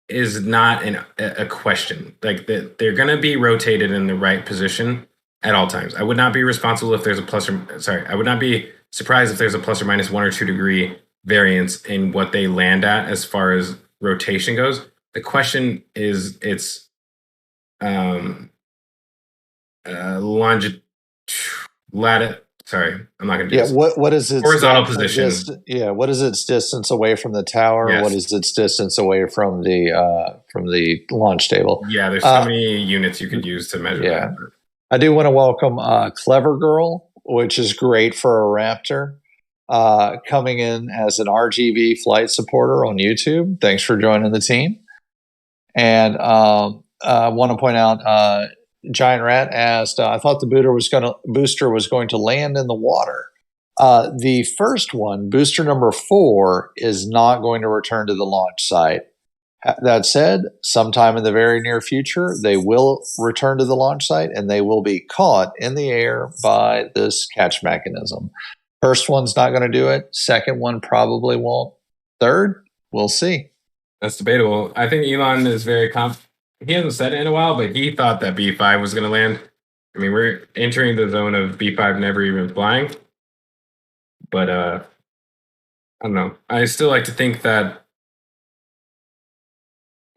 is not a question. Like they're going to be rotated in the right position at all times. I would not be responsible if there's I would not be surprised if there's a plus or minus 1 or 2 degree variance in what they land at as far as rotation goes. The question is its Sorry, I'm not going to do this. What is its horizontal position? What is its distance away from the tower? Yes. What is its distance away from the launch table? Yeah, there's so many units you could use to measure that. I do want to welcome Clever Girl, which is great for a Raptor, coming in as an RGB flight supporter on YouTube. Thanks for joining the team. And I want to point out, Giant Rat asked, I thought the booster was going to land in the water. The first one, booster number 4, is not going to return to the launch site. That said, sometime in the very near future, they will return to the launch site and they will be caught in the air by this catch mechanism. First one's not going to do it. Second one probably won't. Third, we'll see. That's debatable. I think Elon is very he hasn't said it in a while, but he thought that B5 was going to land. I mean, we're entering the zone of B5 never even flying. But I don't know. I still like to think that,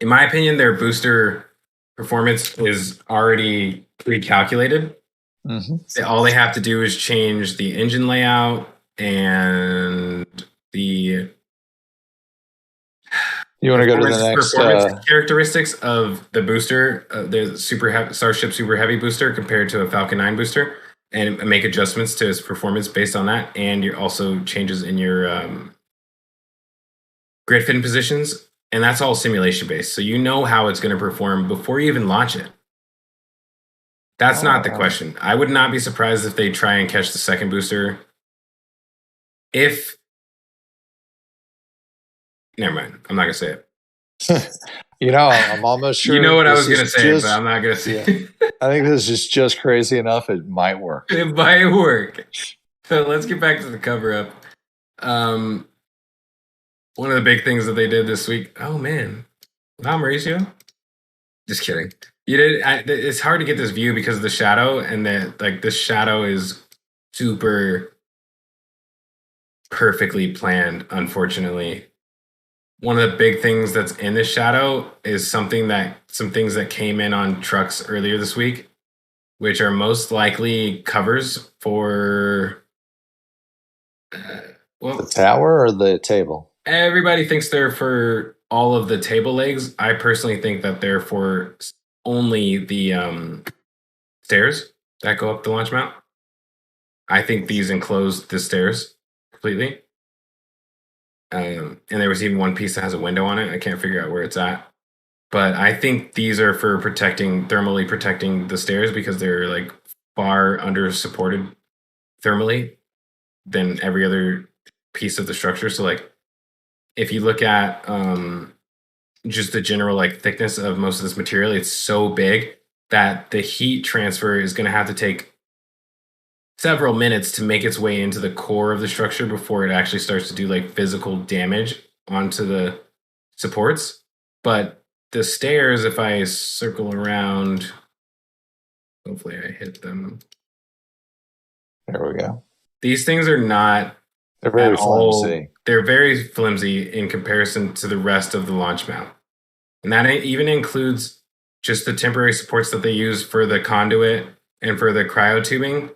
in my opinion, their booster performance is already pre-calculated. Mm-hmm. All they have to do is change the engine layout and the You want to go to the next? performance characteristics of the booster, the Starship Super Heavy booster compared to a Falcon 9 booster, and make adjustments to its performance based on that, and your also changes in your grid fin positions, and that's all simulation based. So you know how it's going to perform before you even launch it. That's not the question. I would not be surprised if they try and catch the second booster. Never mind. I'm not going to say it. I'm almost sure. You know what I was going to say, but I'm not going to say it. I think this is just crazy enough. It might work. It might work. So let's get back to the cover up. One of the big things that they did this week. Oh, man. Wow, Mauricio? Just kidding. You did. It's hard to get this view because of the shadow, and the shadow is super perfectly planned, unfortunately. One of the big things that's in the shadow is some things that came in on trucks earlier this week, which are most likely covers for the tower or the table. Everybody thinks they're for all of the table legs. I personally think that they're for only the stairs that go up the launch mount. I think these enclose the stairs completely. And there was even one piece that has a window on it. I can't figure out where it's at. But I think these are for thermally protecting the stairs because they're like far under supported thermally than every other piece of the structure. So like if you look at just the general like thickness of most of this material, it's so big that the heat transfer is going to have to take several minutes to make its way into the core of the structure before it actually starts to do like physical damage onto the supports. But the stairs, if I circle around, hopefully I hit them. There we go. These things are not. They're very flimsy. They're very flimsy in comparison to the rest of the launch mount. And that even includes just the temporary supports that they use for the conduit and for the cryo tubing.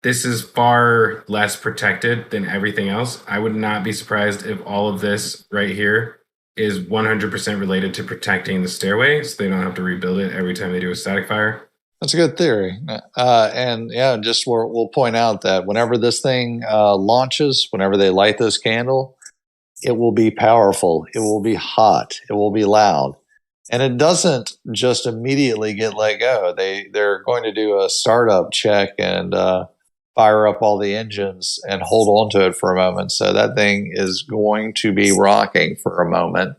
This is far less protected than everything else. I would not be surprised if all of this right here is 100% related to protecting the stairway so they don't have to rebuild it every time they do a static fire. That's a good theory. And yeah, just we'll point out that whenever this thing launches, whenever they light this candle, it will be powerful. It will be hot. It will be loud. And it doesn't just immediately get let go. They're going to do a startup check and fire up all the engines and hold on to it for a moment. So that thing is going to be rocking for a moment.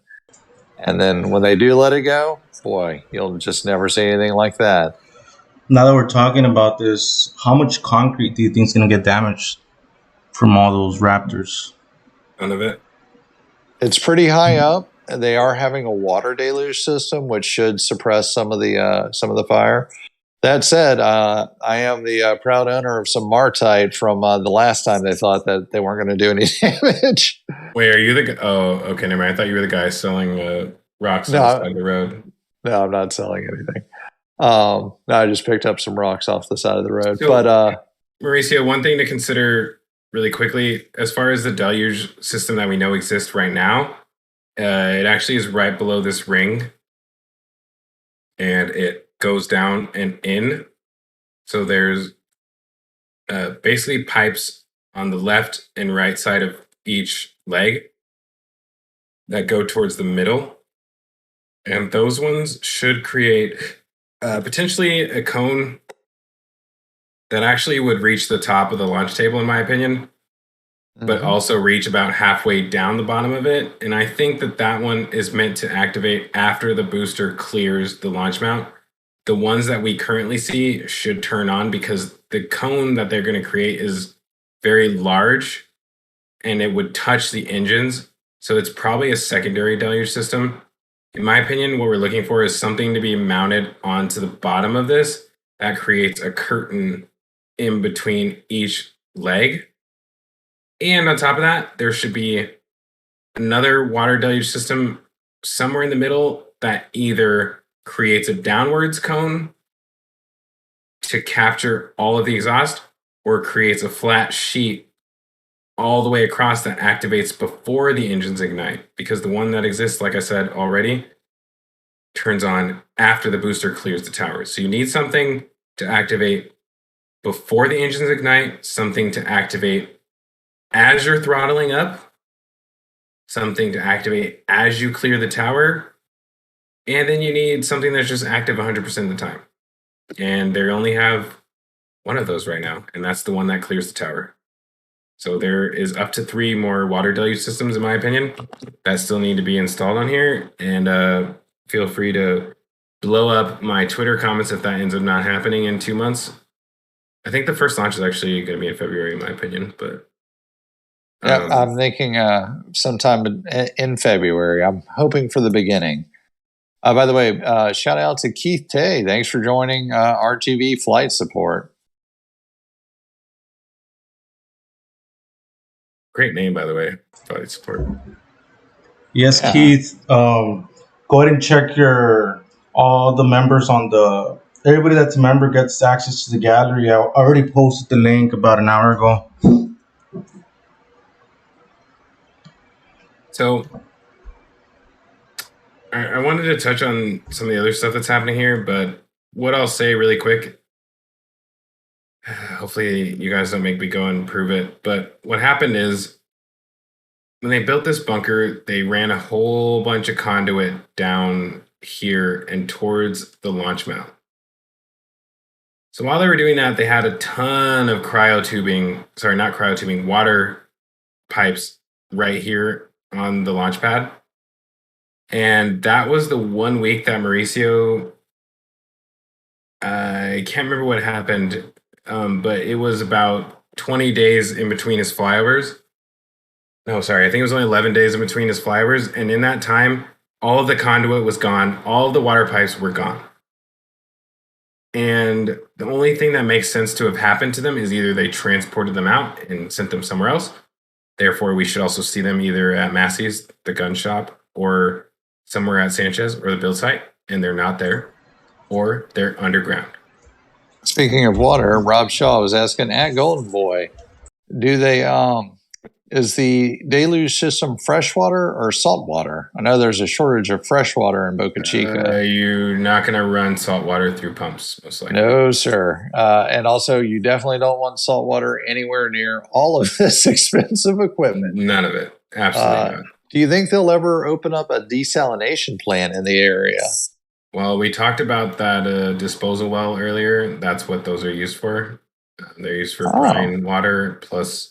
And then when they do let it go, boy, you'll just never see anything like that. Now that we're talking about this, how much concrete do you think is going to get damaged from all those Raptors? None of it. It's pretty high up. They are having a water deluge system, which should suppress some of the fire. That said, I am the proud owner of some Martite from the last time they thought that they weren't going to do any damage. Wait, are you the guy? Oh, okay, never mind. I thought you were the guy selling rocks on the side of the road. No, I'm not selling anything. No, I just picked up some rocks off the side of the road. So, but Mauricio, one thing to consider really quickly, as far as the deluge system that we know exists right now, it actually is right below this ring, and it goes down and in. So there's basically pipes on the left and right side of each leg that go towards the middle. And those ones should create potentially a cone that actually would reach the top of the launch table, in my opinion, but also reach about halfway down the bottom of it. And I think that one is meant to activate after the booster clears the launch mount. The ones that we currently see should turn on because the cone that they're going to create is very large and it would touch the engines. So it's probably a secondary deluge system. In my opinion, what we're looking for is something to be mounted onto the bottom of this that creates a curtain in between each leg. And on top of that, there should be another water deluge system somewhere in the middle that either creates a downwards cone to capture all of the exhaust or creates a flat sheet all the way across that activates before the engines ignite, because the one that exists, like I said already, turns on after the booster clears the tower. So you need something to activate before the engines ignite, something to activate as you're throttling up, something to activate as you clear the tower, and then you need something that's just active 100% of the time. And they only have one of those right now, and that's the one that clears the tower. So there is up to 3 more water deluge systems, in my opinion, that still need to be installed on here. And feel free to blow up my Twitter comments if that ends up not happening in 2 months. I think the first launch is actually going to be in February, in my opinion. But yeah, I'm thinking sometime in February. I'm hoping for the beginning. By the way, shout out to Keith Tay. Thanks for joining RTV Flight Support. Great name, by the way. Flight Support. Yes, Yeah. Keith. Go ahead and check all the members on the. Everybody that's a member gets access to the gallery. I already posted the link about an hour ago. So I wanted to touch on some of the other stuff that's happening here, but what I'll say really quick, hopefully you guys don't make me go and prove it, but what happened is when they built this bunker, they ran a whole bunch of conduit down here and towards the launch mount. So while they were doing that, they had a ton of water pipes right here on the launch pad. And that was the 1 week that Mauricio, I can't remember what happened, but it was about 20 days in between his flyovers. No, sorry, I think it was only 11 days in between his flyovers. And in that time, all of the conduit was gone. All of the water pipes were gone. And the only thing that makes sense to have happened to them is either they transported them out and sent them somewhere else. Therefore, we should also see them either at Massey's, the gun shop, or somewhere at Sanchez or the build site, and they're not there, or they're underground. Speaking of water, Rob Shaw was asking at Golden Boy, do they is the deluge system freshwater or saltwater? I know there's a shortage of freshwater in Boca Chica. You're not going to run salt water through pumps, most likely. No, sir. And also, you definitely don't want salt water anywhere near all of this expensive equipment. None of it. Absolutely not. Do you think they'll ever open up a desalination plant in the area? Well, we talked about that disposal well earlier. That's what those are used for. They're used for brine water, plus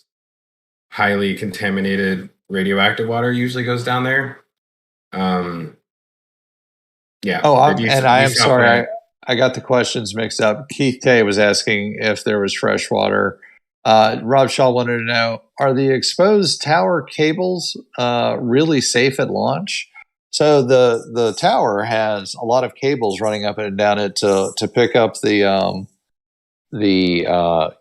highly contaminated radioactive water usually goes down there. Yeah. Oh, I am sorry. I got the questions mixed up. Keith Tay was asking if there was fresh water. Rob Shaw wanted to know, are the exposed tower cables really safe at launch? So the tower has a lot of cables running up and down it to pick up the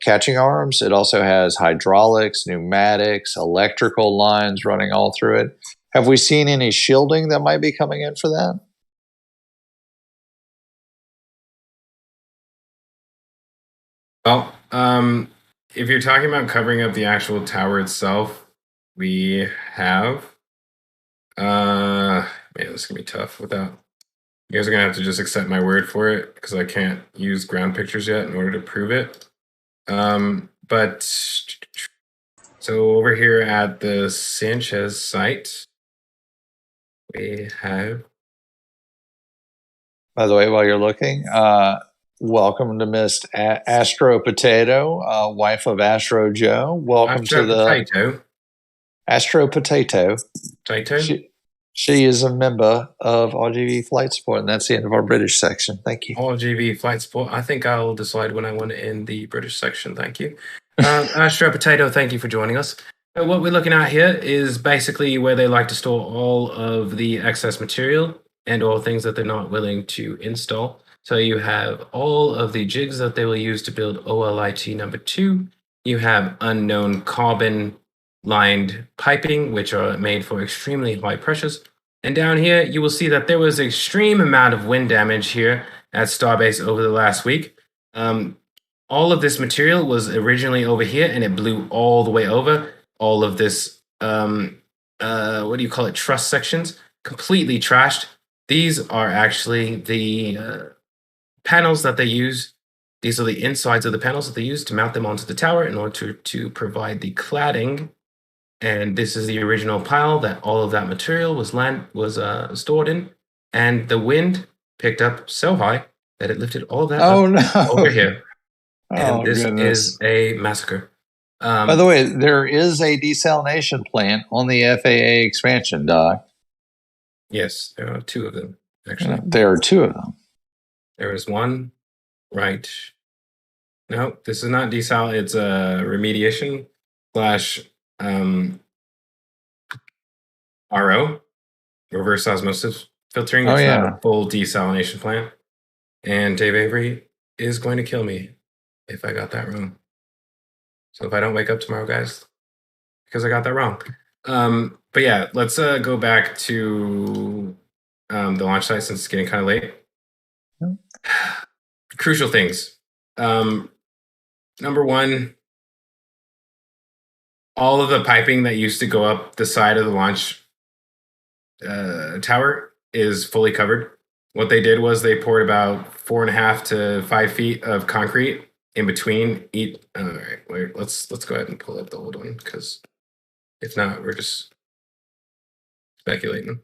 catching arms. It also has hydraulics, pneumatics, electrical lines running all through it. Have we seen any shielding that might be coming in for that? Well, if you're talking about covering up the actual tower itself, we have. Man, this is gonna be tough without. You guys are gonna have to just accept my word for it because I can't use ground pictures yet in order to prove it. But so over here at the Sanchez site, we have. By the way, while you're looking, welcome to Miss Astro Potato, wife of Astro Joe. Welcome to the Potato. Astro Potato. Potato. She is a member of RGV Flight Support, and that's the end of our British section. Thank you. RGV Flight Support. I think I'll decide when I want to end the British section. Thank you. Astro Potato, thank you for joining us. What we're looking at here is basically where they like to store all of the excess material and all things that they're not willing to install. So you have all of the jigs that they will use to build OLIT number 2. You have unknown carbon lined piping, which are made for extremely high pressures. And down here, you will see that there was an extreme amount of wind damage here at Starbase over the last week. All of this material was originally over here, and it blew all the way over. all of this, what do you call it, truss sections, completely trashed. These are actually the panels that they use. These are the insides of the panels that they use to mount them onto the tower in order to provide the cladding. And this is the original pile that all of that material was stored in. And the wind picked up so high that it lifted all of that Oh up over no! here. And Oh this goodness! is a massacre. By the way, there is a desalination plant on the FAA expansion dock. Yes, there are two of them, actually. There are two of them. There is one right. No, this is not desal. It's a remediation slash RO, reverse osmosis filtering. It's not a full desalination plant. And Dave Avery is going to kill me if I got that wrong. So if I don't wake up tomorrow, guys, because I got that wrong. But yeah, let's go back to the launch site since it's getting kind of late. Crucial things. Number one, all of the piping that used to go up the side of the launch tower is fully covered. What they did was they poured about 4.5 to 5 feet of concrete in between each. All right, wait, let's go ahead and pull up the old one, because if not, we're just speculating.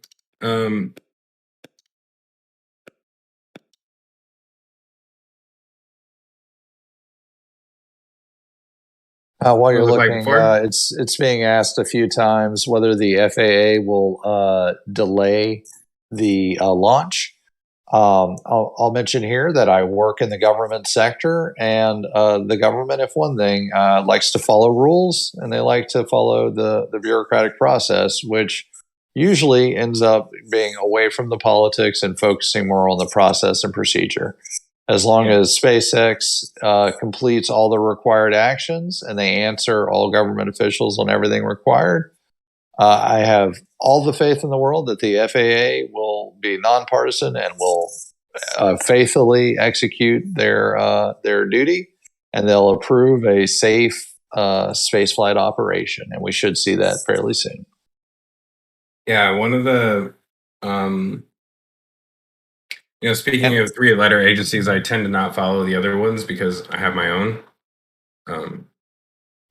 While you're looking, it's being asked a few times whether the FAA will delay the launch. I'll mention here that I work in the government sector, and the government, if one thing, likes to follow rules, and they like to follow the bureaucratic process, which usually ends up being away from the politics and focusing more on the process and procedure. As long as SpaceX completes all the required actions and they answer all government officials on everything required, I have all the faith in the world that the FAA will be nonpartisan and will faithfully execute their duty, and they'll approve a safe spaceflight operation, and we should see that fairly soon. Yeah, one of the speaking of three-letter agencies, I tend to not follow the other ones because I have my own.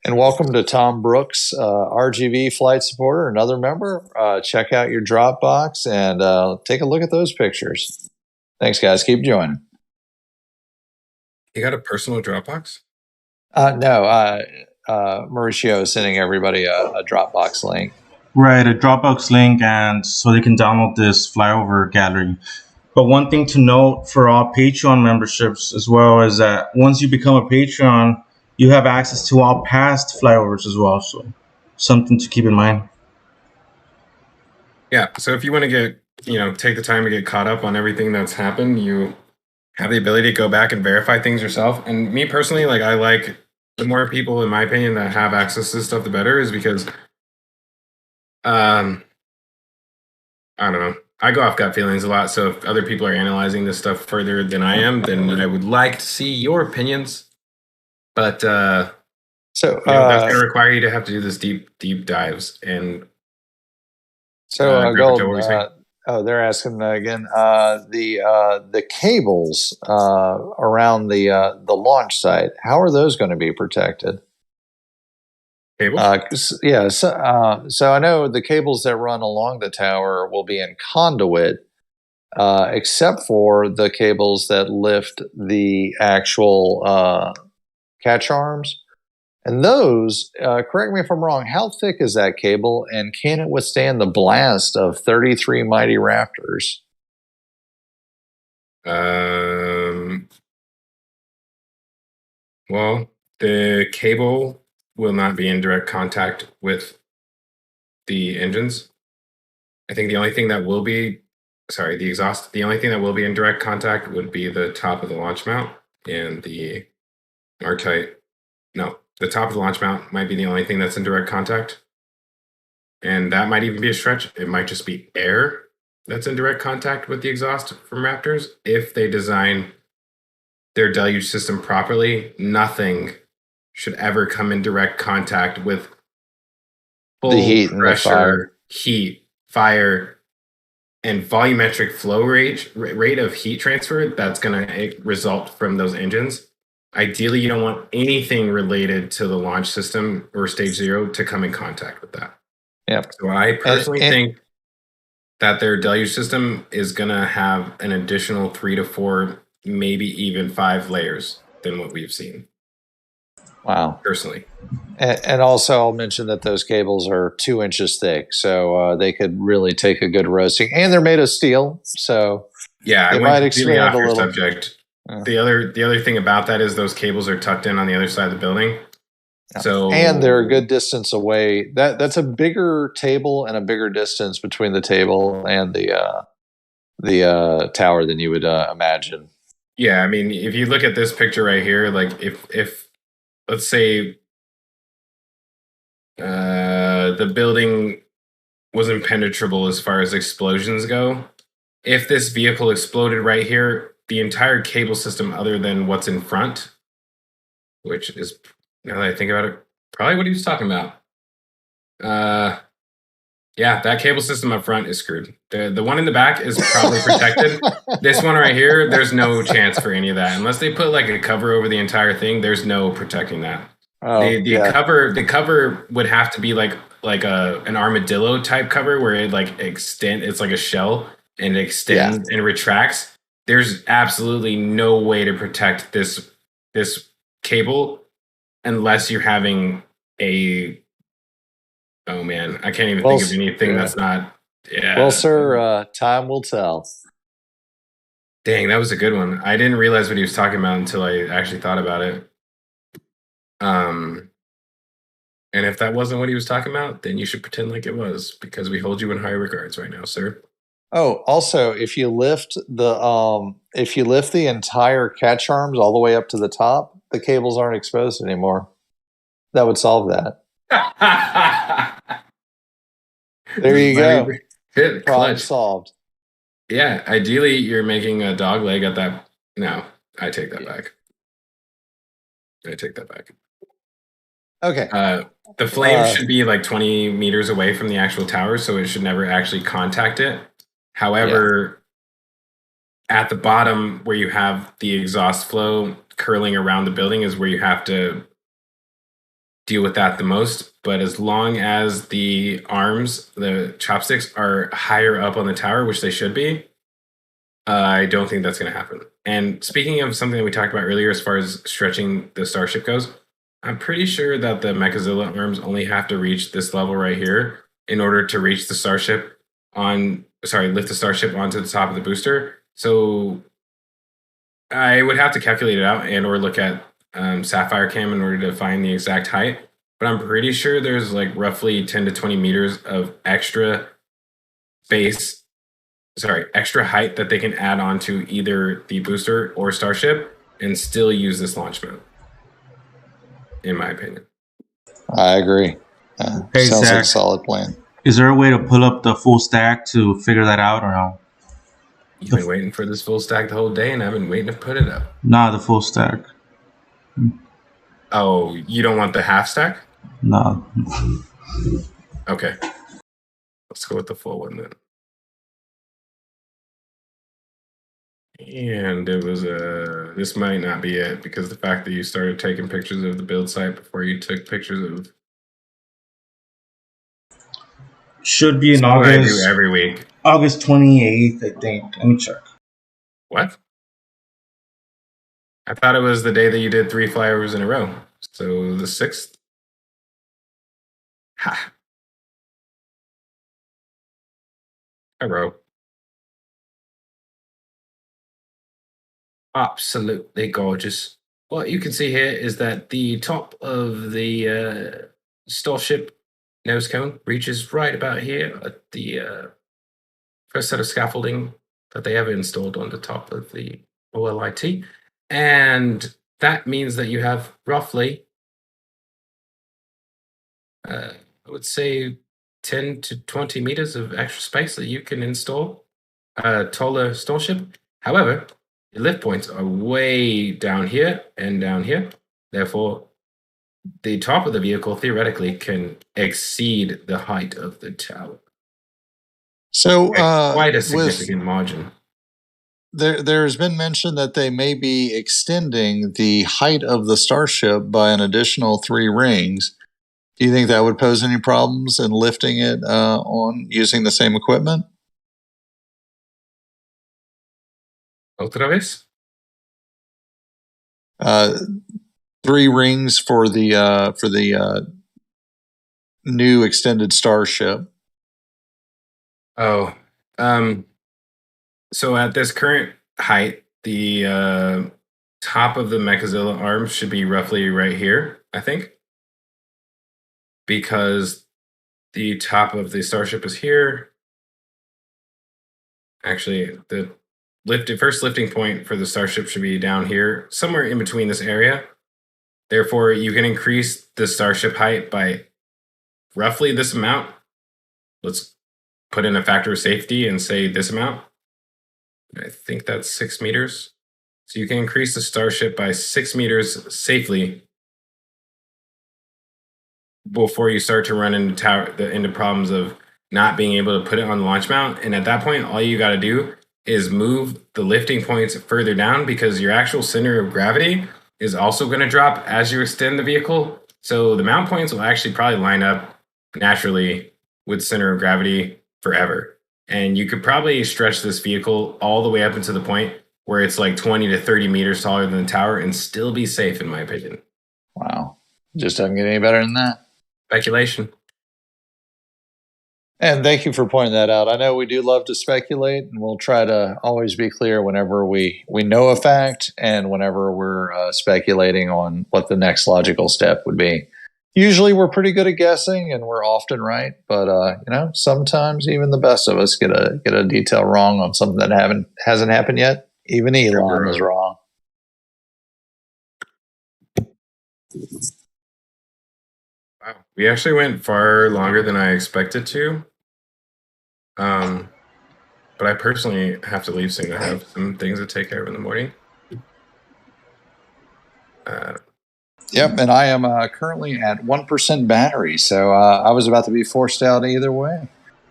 And welcome to Tom Brooks, RGV flight supporter, another member. Check out your Dropbox and take a look at those pictures. Thanks, guys. Keep joining. You got a personal Dropbox? No, Mauricio is sending everybody a Dropbox link. Right, a Dropbox link, and so they can download this flyover gallery. But one thing to note for all Patreon memberships as well is that once you become a Patreon, you have access to all past flyovers as well. So something to keep in mind. Yeah. So if you want to get, take the time to get caught up on everything that's happened, you have the ability to go back and verify things yourself. And me personally, I like the more people, in my opinion, that have access to this stuff, the better, is because, I don't know. I go off gut feelings a lot. So if other people are analyzing this stuff further than I am, then I would like to see your opinions. But that's going to require you to have to do this deep dives. And Golden, they're asking again. The cables around the launch site, how are those going to be protected? Cables? So I know the cables that run along the tower will be in conduit, except for the cables that lift the actual catch arms. And those, correct me if I'm wrong, how thick is that cable, and can it withstand the blast of 33 mighty Raptors? Well, the cable will not be in direct contact with the engines. I think the only thing that will be, the exhaust, the only thing that will be in direct contact would be the top of the launch mount and the R-type. No, the top of the launch mount might be the only thing that's in direct contact. And that might even be a stretch. It might just be air that's in direct contact with the exhaust from Raptors. If they design their deluge system properly, nothing should ever come in direct contact with full heat and the fire. pressure, heat, fire, and volumetric flow rate of heat transfer that's going to result from those engines. Ideally, you don't want anything related to the launch system or stage 0 to come in contact with that. Yep. So I personally think that their deluge system is going to have an additional 3 to 4, maybe even 5 layers than what we've seen. Wow. Personally. And also, I'll mention that those cables are 2 inches thick, so they could really take a good roasting. And they're made of steel, so yeah, I might went completely expand off a your little. subject. The other thing about that is those cables are tucked in on the other side of the building. So and they're a good distance away. That's a bigger table and a bigger distance between the table and the tower than you would imagine. Yeah, I mean, if you look at this picture right here, like if let's say the building was impenetrable as far as explosions go, if this vehicle exploded right here, the entire cable system, other than what's in front, which is, now that I think about it, probably what he was talking about. Yeah, that cable system up front is screwed. The one in the back is probably protected. This one right here, there's no chance for any of that. Unless they put like a cover over the entire thing, there's no protecting that. The cover would have to be like an armadillo type cover where it like it's like a shell and it extends and retracts. There's absolutely no way to protect this cable unless you're having a, oh man, I can't even think of anything that's not. Yeah. Well, sir, time will tell. Dang, that was a good one. I didn't realize what he was talking about until I actually thought about it. And if that wasn't what he was talking about, then you should pretend like it was, because we hold you in high regards right now, sir. Oh, also, if you lift the entire catch arms all the way up to the top, the cables aren't exposed anymore. That would solve that. There you go. Problem solved. Yeah, ideally you're making a dog leg at that. No, I take that back. Okay. The flame should be like 20 meters away from the actual tower, so it should never actually contact it. However, at the bottom where you have the exhaust flow curling around the building is where you have to deal with that the most. But as long as the arms, the chopsticks, are higher up on the tower, which they should be, I don't think that's going to happen. And speaking of something that we talked about earlier, as far as stretching the Starship goes, I'm pretty sure that the Mechazilla arms only have to reach this level right here in order to reach the Starship lift the Starship onto the top of the booster. So I would have to calculate it out and or look at Sapphire Cam in order to find the exact height. But I'm pretty sure there's like roughly 10 to 20 meters of extra height that they can add onto either the booster or Starship and still use this launch mode, in my opinion. I agree. Hey, sounds Zach, like a solid plan. Is there a way to pull up the full stack to figure that out or no? You've been waiting for this full stack the whole day, and I've been waiting to put it up. Nah, the full stack. Oh, you don't want the half stack? No. Okay. Let's go with the full one then. And it was this might not be it, because the fact that you started taking pictures of the build site before you took pictures of. Should be in August. I August. do every week. August 28th, I think. Let me check. What? I thought it was the day that you did 3 flyovers in a row. So the 6th? Ha. A row. Absolutely gorgeous. What you can see here is that the top of the Starship nose cone reaches right about here at the first set of scaffolding that they have installed on the top of the OLIT. And that means that you have roughly, I would say, 10 to 20 meters of extra space that you can install a taller Starship. However, the lift points are way down here and down here. Therefore, the top of the vehicle theoretically can exceed the height of the tower. So, Quite a with significant margin. there's been mention that they may be extending the height of the Starship by an additional 3 rings. Do you think that would pose any problems in lifting it on using the same equipment? Otra vez? 3 rings for the new extended Starship. Oh, so at this current height, the top of the Mechazilla arm should be roughly right here, I think, because the top of the Starship is here. Actually, the first lifting point for the Starship should be down here, somewhere in between this area. Therefore, you can increase the Starship height by roughly this amount. Let's put in a factor of safety and say this amount. I think that's 6 meters. So you can increase the Starship by 6 meters safely before you start to run into problems of not being able to put it on the launch mount. And at that point, all you got to do is move the lifting points further down, because your actual center of gravity is also going to drop as you extend the vehicle. So the mount points will actually probably line up naturally with center of gravity forever. And you could probably stretch this vehicle all the way up into the point where it's like 20 to 30 meters taller than the tower and still be safe, in my opinion. Wow. Just doesn't get any better than that. Speculation. And thank you for pointing that out. I know we do love to speculate, and we'll try to always be clear whenever we know a fact and whenever we're speculating on what the next logical step would be. Usually we're pretty good at guessing, and we're often right. But sometimes even the best of us get a detail wrong on something that hasn't happened yet. Even Elon is wrong. Wow. We actually went far longer than I expected to. But I personally have to leave soon. I have some things to take care of in the morning. Yep, and I am currently at 1% battery, so I was about to be forced out either way.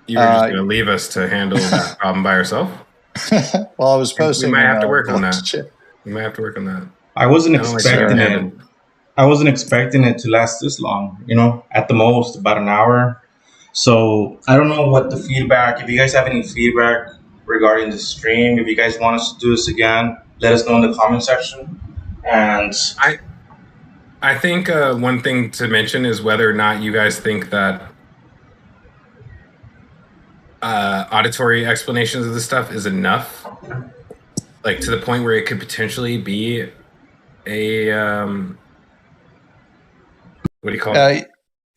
You were just going to leave us to handle that problem by yourself? Well, I was posting. We might have to work on that. We might have to work on that. I wasn't expecting it. I wasn't expecting it to last this long. At the most about an hour. So I don't know what the feedback. If you guys have any feedback regarding the stream, if you guys want us to do this again, let us know in the comment section. And I think one thing to mention is whether or not you guys think that auditory explanations of this stuff is enough, like to the point where it could potentially be a what do you call it?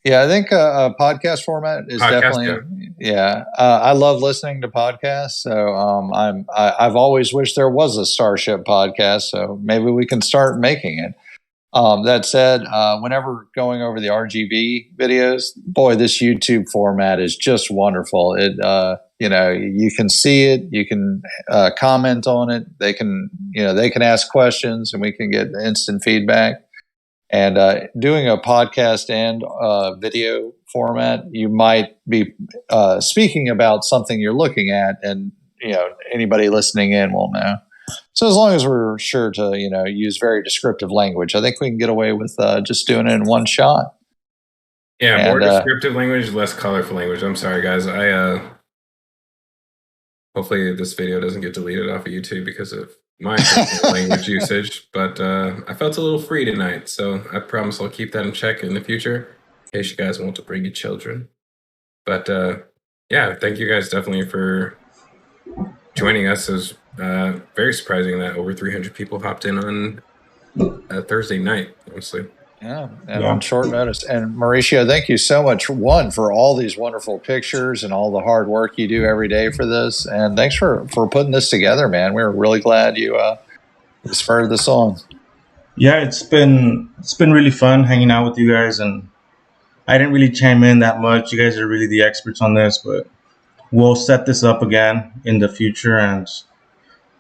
Yeah, I think a podcast format is definitely. Yeah, I love listening to podcasts. So I've always wished there was a Starship podcast. So maybe we can start making it. That said, whenever going over the RGB videos, boy, this YouTube format is just wonderful. It, you can see it, you can comment on it. They can ask questions, and we can get instant feedback. And doing a podcast and video format, you might be speaking about something you're looking at, and anybody listening in will know. So as long as we're sure to use very descriptive language, I think we can get away with just doing it in one shot. Yeah, more descriptive language, less colorful language. I'm sorry, guys. Hopefully this video doesn't get deleted off of YouTube because of my language usage, but I felt a little free tonight, so I promise I'll keep that in check in the future in case you guys want to bring your children. But yeah, thank you guys definitely for joining us. It was very surprising that over 300 people hopped in on a Thursday night, honestly. Yeah, and on short notice. And Mauricio, thank you so much, for all these wonderful pictures and all the hard work you do every day for this. And thanks for putting this together, man. We're really glad you spurred this on. Yeah, it's been really fun hanging out with you guys, and I didn't really chime in that much. You guys are really the experts on this, but we'll set this up again in the future. And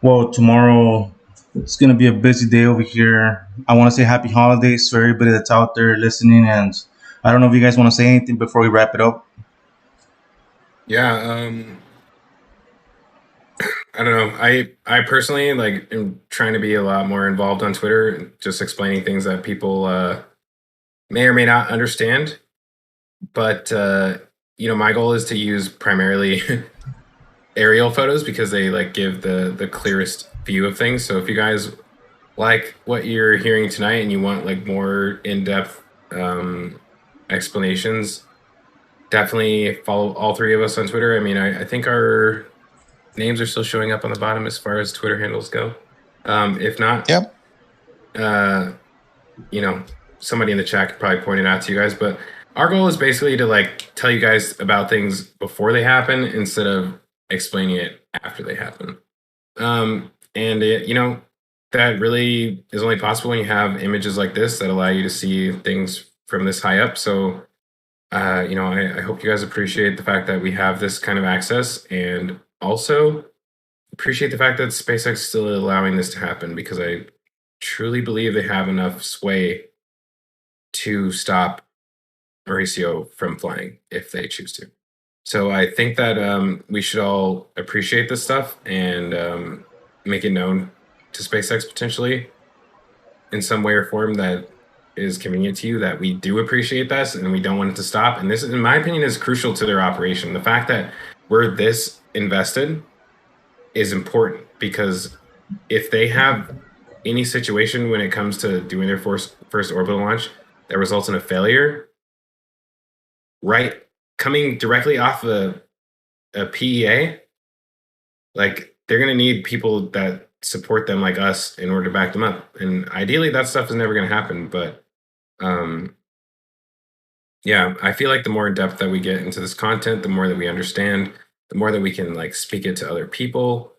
well, tomorrow It's gonna be a busy day over here. I want to say happy holidays to everybody that's out there listening, and I don't know if you guys want to say anything before we wrap it up. Yeah, I don't know. I personally like am trying to be a lot more involved on Twitter, just explaining things that people may or may not understand. But my goal is to use primarily aerial photos because they like give the clearest view of things. So if you guys like what you're hearing tonight and you want like more in-depth explanations, definitely follow all three of us on Twitter. I mean, I think our names are still showing up on the bottom as far as Twitter handles go. If not, Yep. Somebody in the chat could probably point it out to you guys. But our goal is basically to like tell you guys about things before they happen instead of explaining it after they happen. That really is only possible when you have images like this that allow you to see things from this high up. So, I hope you guys appreciate the fact that we have this kind of access, and also appreciate the fact that SpaceX is still allowing this to happen, because I truly believe they have enough sway to stop Mauricio from flying if they choose to. So I think that we should all appreciate this stuff and make it known to SpaceX potentially in some way or form that is convenient to you, that we do appreciate this and we don't want it to stop. And this, in my opinion, is crucial to their operation. The fact that we're this invested is important, because if they have any situation when it comes to doing their first orbital launch that results in a failure, right, coming directly off a PEA, like they're going to need people that support them like us in order to back them up. And ideally that stuff is never going to happen. But I feel like the more in depth that we get into this content, the more that we understand, the more that we can like speak it to other people,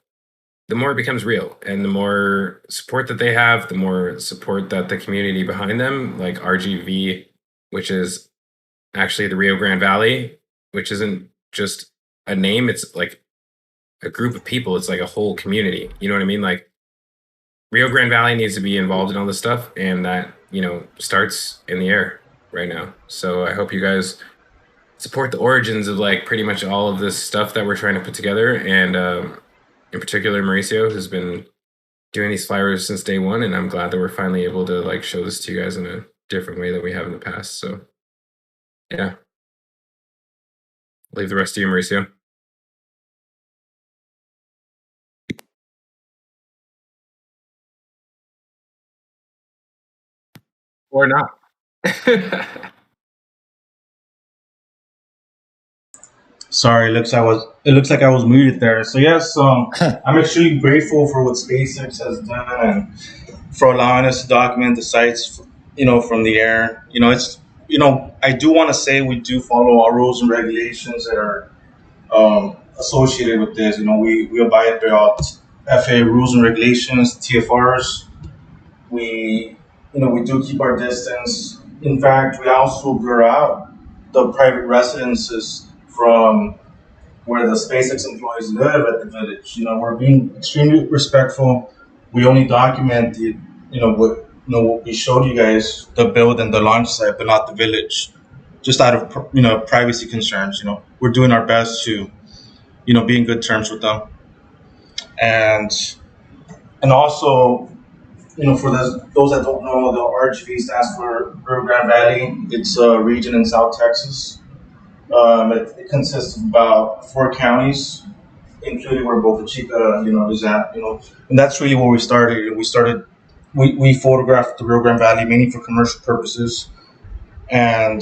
the more it becomes real. And the more support that they have, the more support that the community behind them, like RGV, which is actually the Rio Grande Valley, which isn't just a name, it's like a group of people. It's like a whole community. You know what I mean? Like Rio Grande Valley needs to be involved in all this stuff, and that, starts in the air right now. So I hope you guys support the origins of like pretty much all of this stuff that we're trying to put together. And in particular, Mauricio has been doing these flyovers since day one, and I'm glad that we're finally able to like show this to you guys in a different way that we have in the past. So yeah, leave the rest to you, Mauricio. Or not. Sorry, it looks like I was muted there. So yes, I'm extremely grateful for what SpaceX has done and for allowing us to document the sites, from the air. I do want to say we do follow all rules and regulations that are associated with this. We abide by all FAA rules and regulations, TFRs. We do keep our distance. In fact, we also blur out the private residences from where the SpaceX employees live at the village. We're being extremely respectful. We only document what we showed you guys, the build and the launch site, but not the village, just out of privacy concerns. We're doing our best to be in good terms with them, and also, for those that don't know, the RGV stands for Rio Grande Valley. It's a region in South Texas. It consists of about 4 counties, including where Boca Chica, is at. And that's really where we started. We photographed the Rio Grande Valley mainly for commercial purposes, and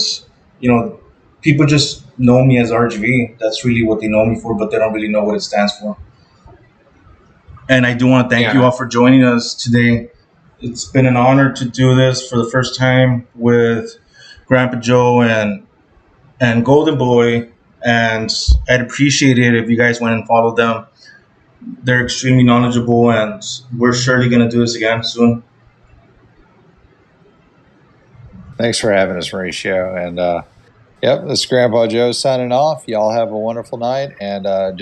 people just know me as RGV. That's really what they know me for, but they don't really know what it stands for. And I do want to thank you all for joining us today. It's been an honor to do this for the first time with Grandpa Joe and Golden Boy, and I'd appreciate it if you guys went and followed them. They're extremely knowledgeable, and we're surely going to do this again soon. Thanks for having us, Mauricio. And Yep, this is Grandpa Joe signing off. Y'all have a wonderful night, and I'm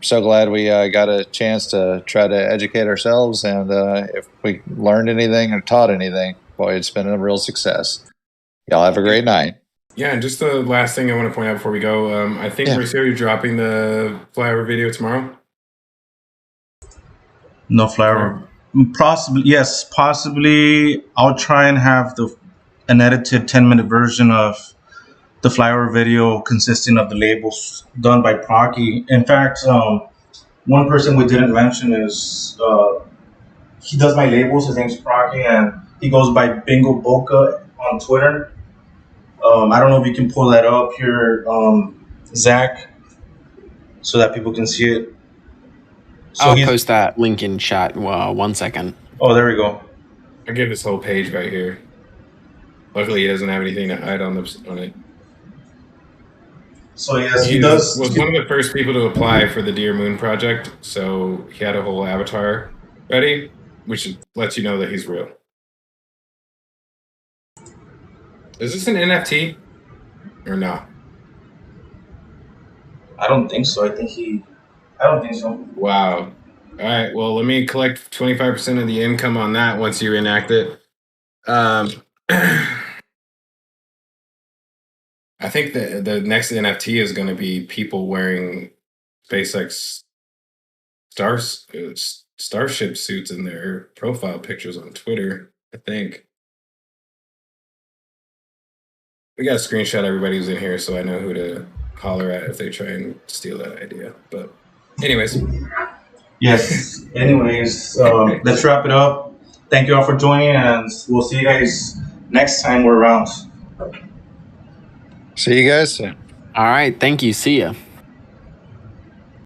so glad we got a chance to try to educate ourselves, and if we learned anything or taught anything, boy, it's been a real success. Y'all have a great night. Yeah, and just the last thing I want to point out before we go, I think Mauricio, you're dropping the flyover video tomorrow. No flyover. Possibly, yes. Possibly, I'll try and have an edited 10-minute version of the flyover video consisting of the labels done by Procky. In fact, one person we didn't mention is he does my labels. His name's Procky, and he goes by Bingo Boca on Twitter. I don't know if you can pull that up here, Zach, so that people can see it. So I'll post that link in chat. 1 second. Oh, there we go. I give this whole page right here. Luckily, he doesn't have anything to hide on it. So yes, he was one of the first people to apply for the Dear Moon project, so he had a whole avatar ready, which lets you know that he's real. Is this an NFT or no? I don't think so. I don't think so. Wow. All right. Well, let me collect 25% of the income on that once you enact it. I think the next NFT is going to be people wearing SpaceX Starship suits in their profile pictures on Twitter, I think. We got to screenshot everybody who's in here so I know who to holler at if they try and steal that idea. But anyways. Yes. Anyways, let's wrap it up. Thank you all for joining, and we'll see you guys next time we're around. See you guys soon. All right. Thank you. See ya.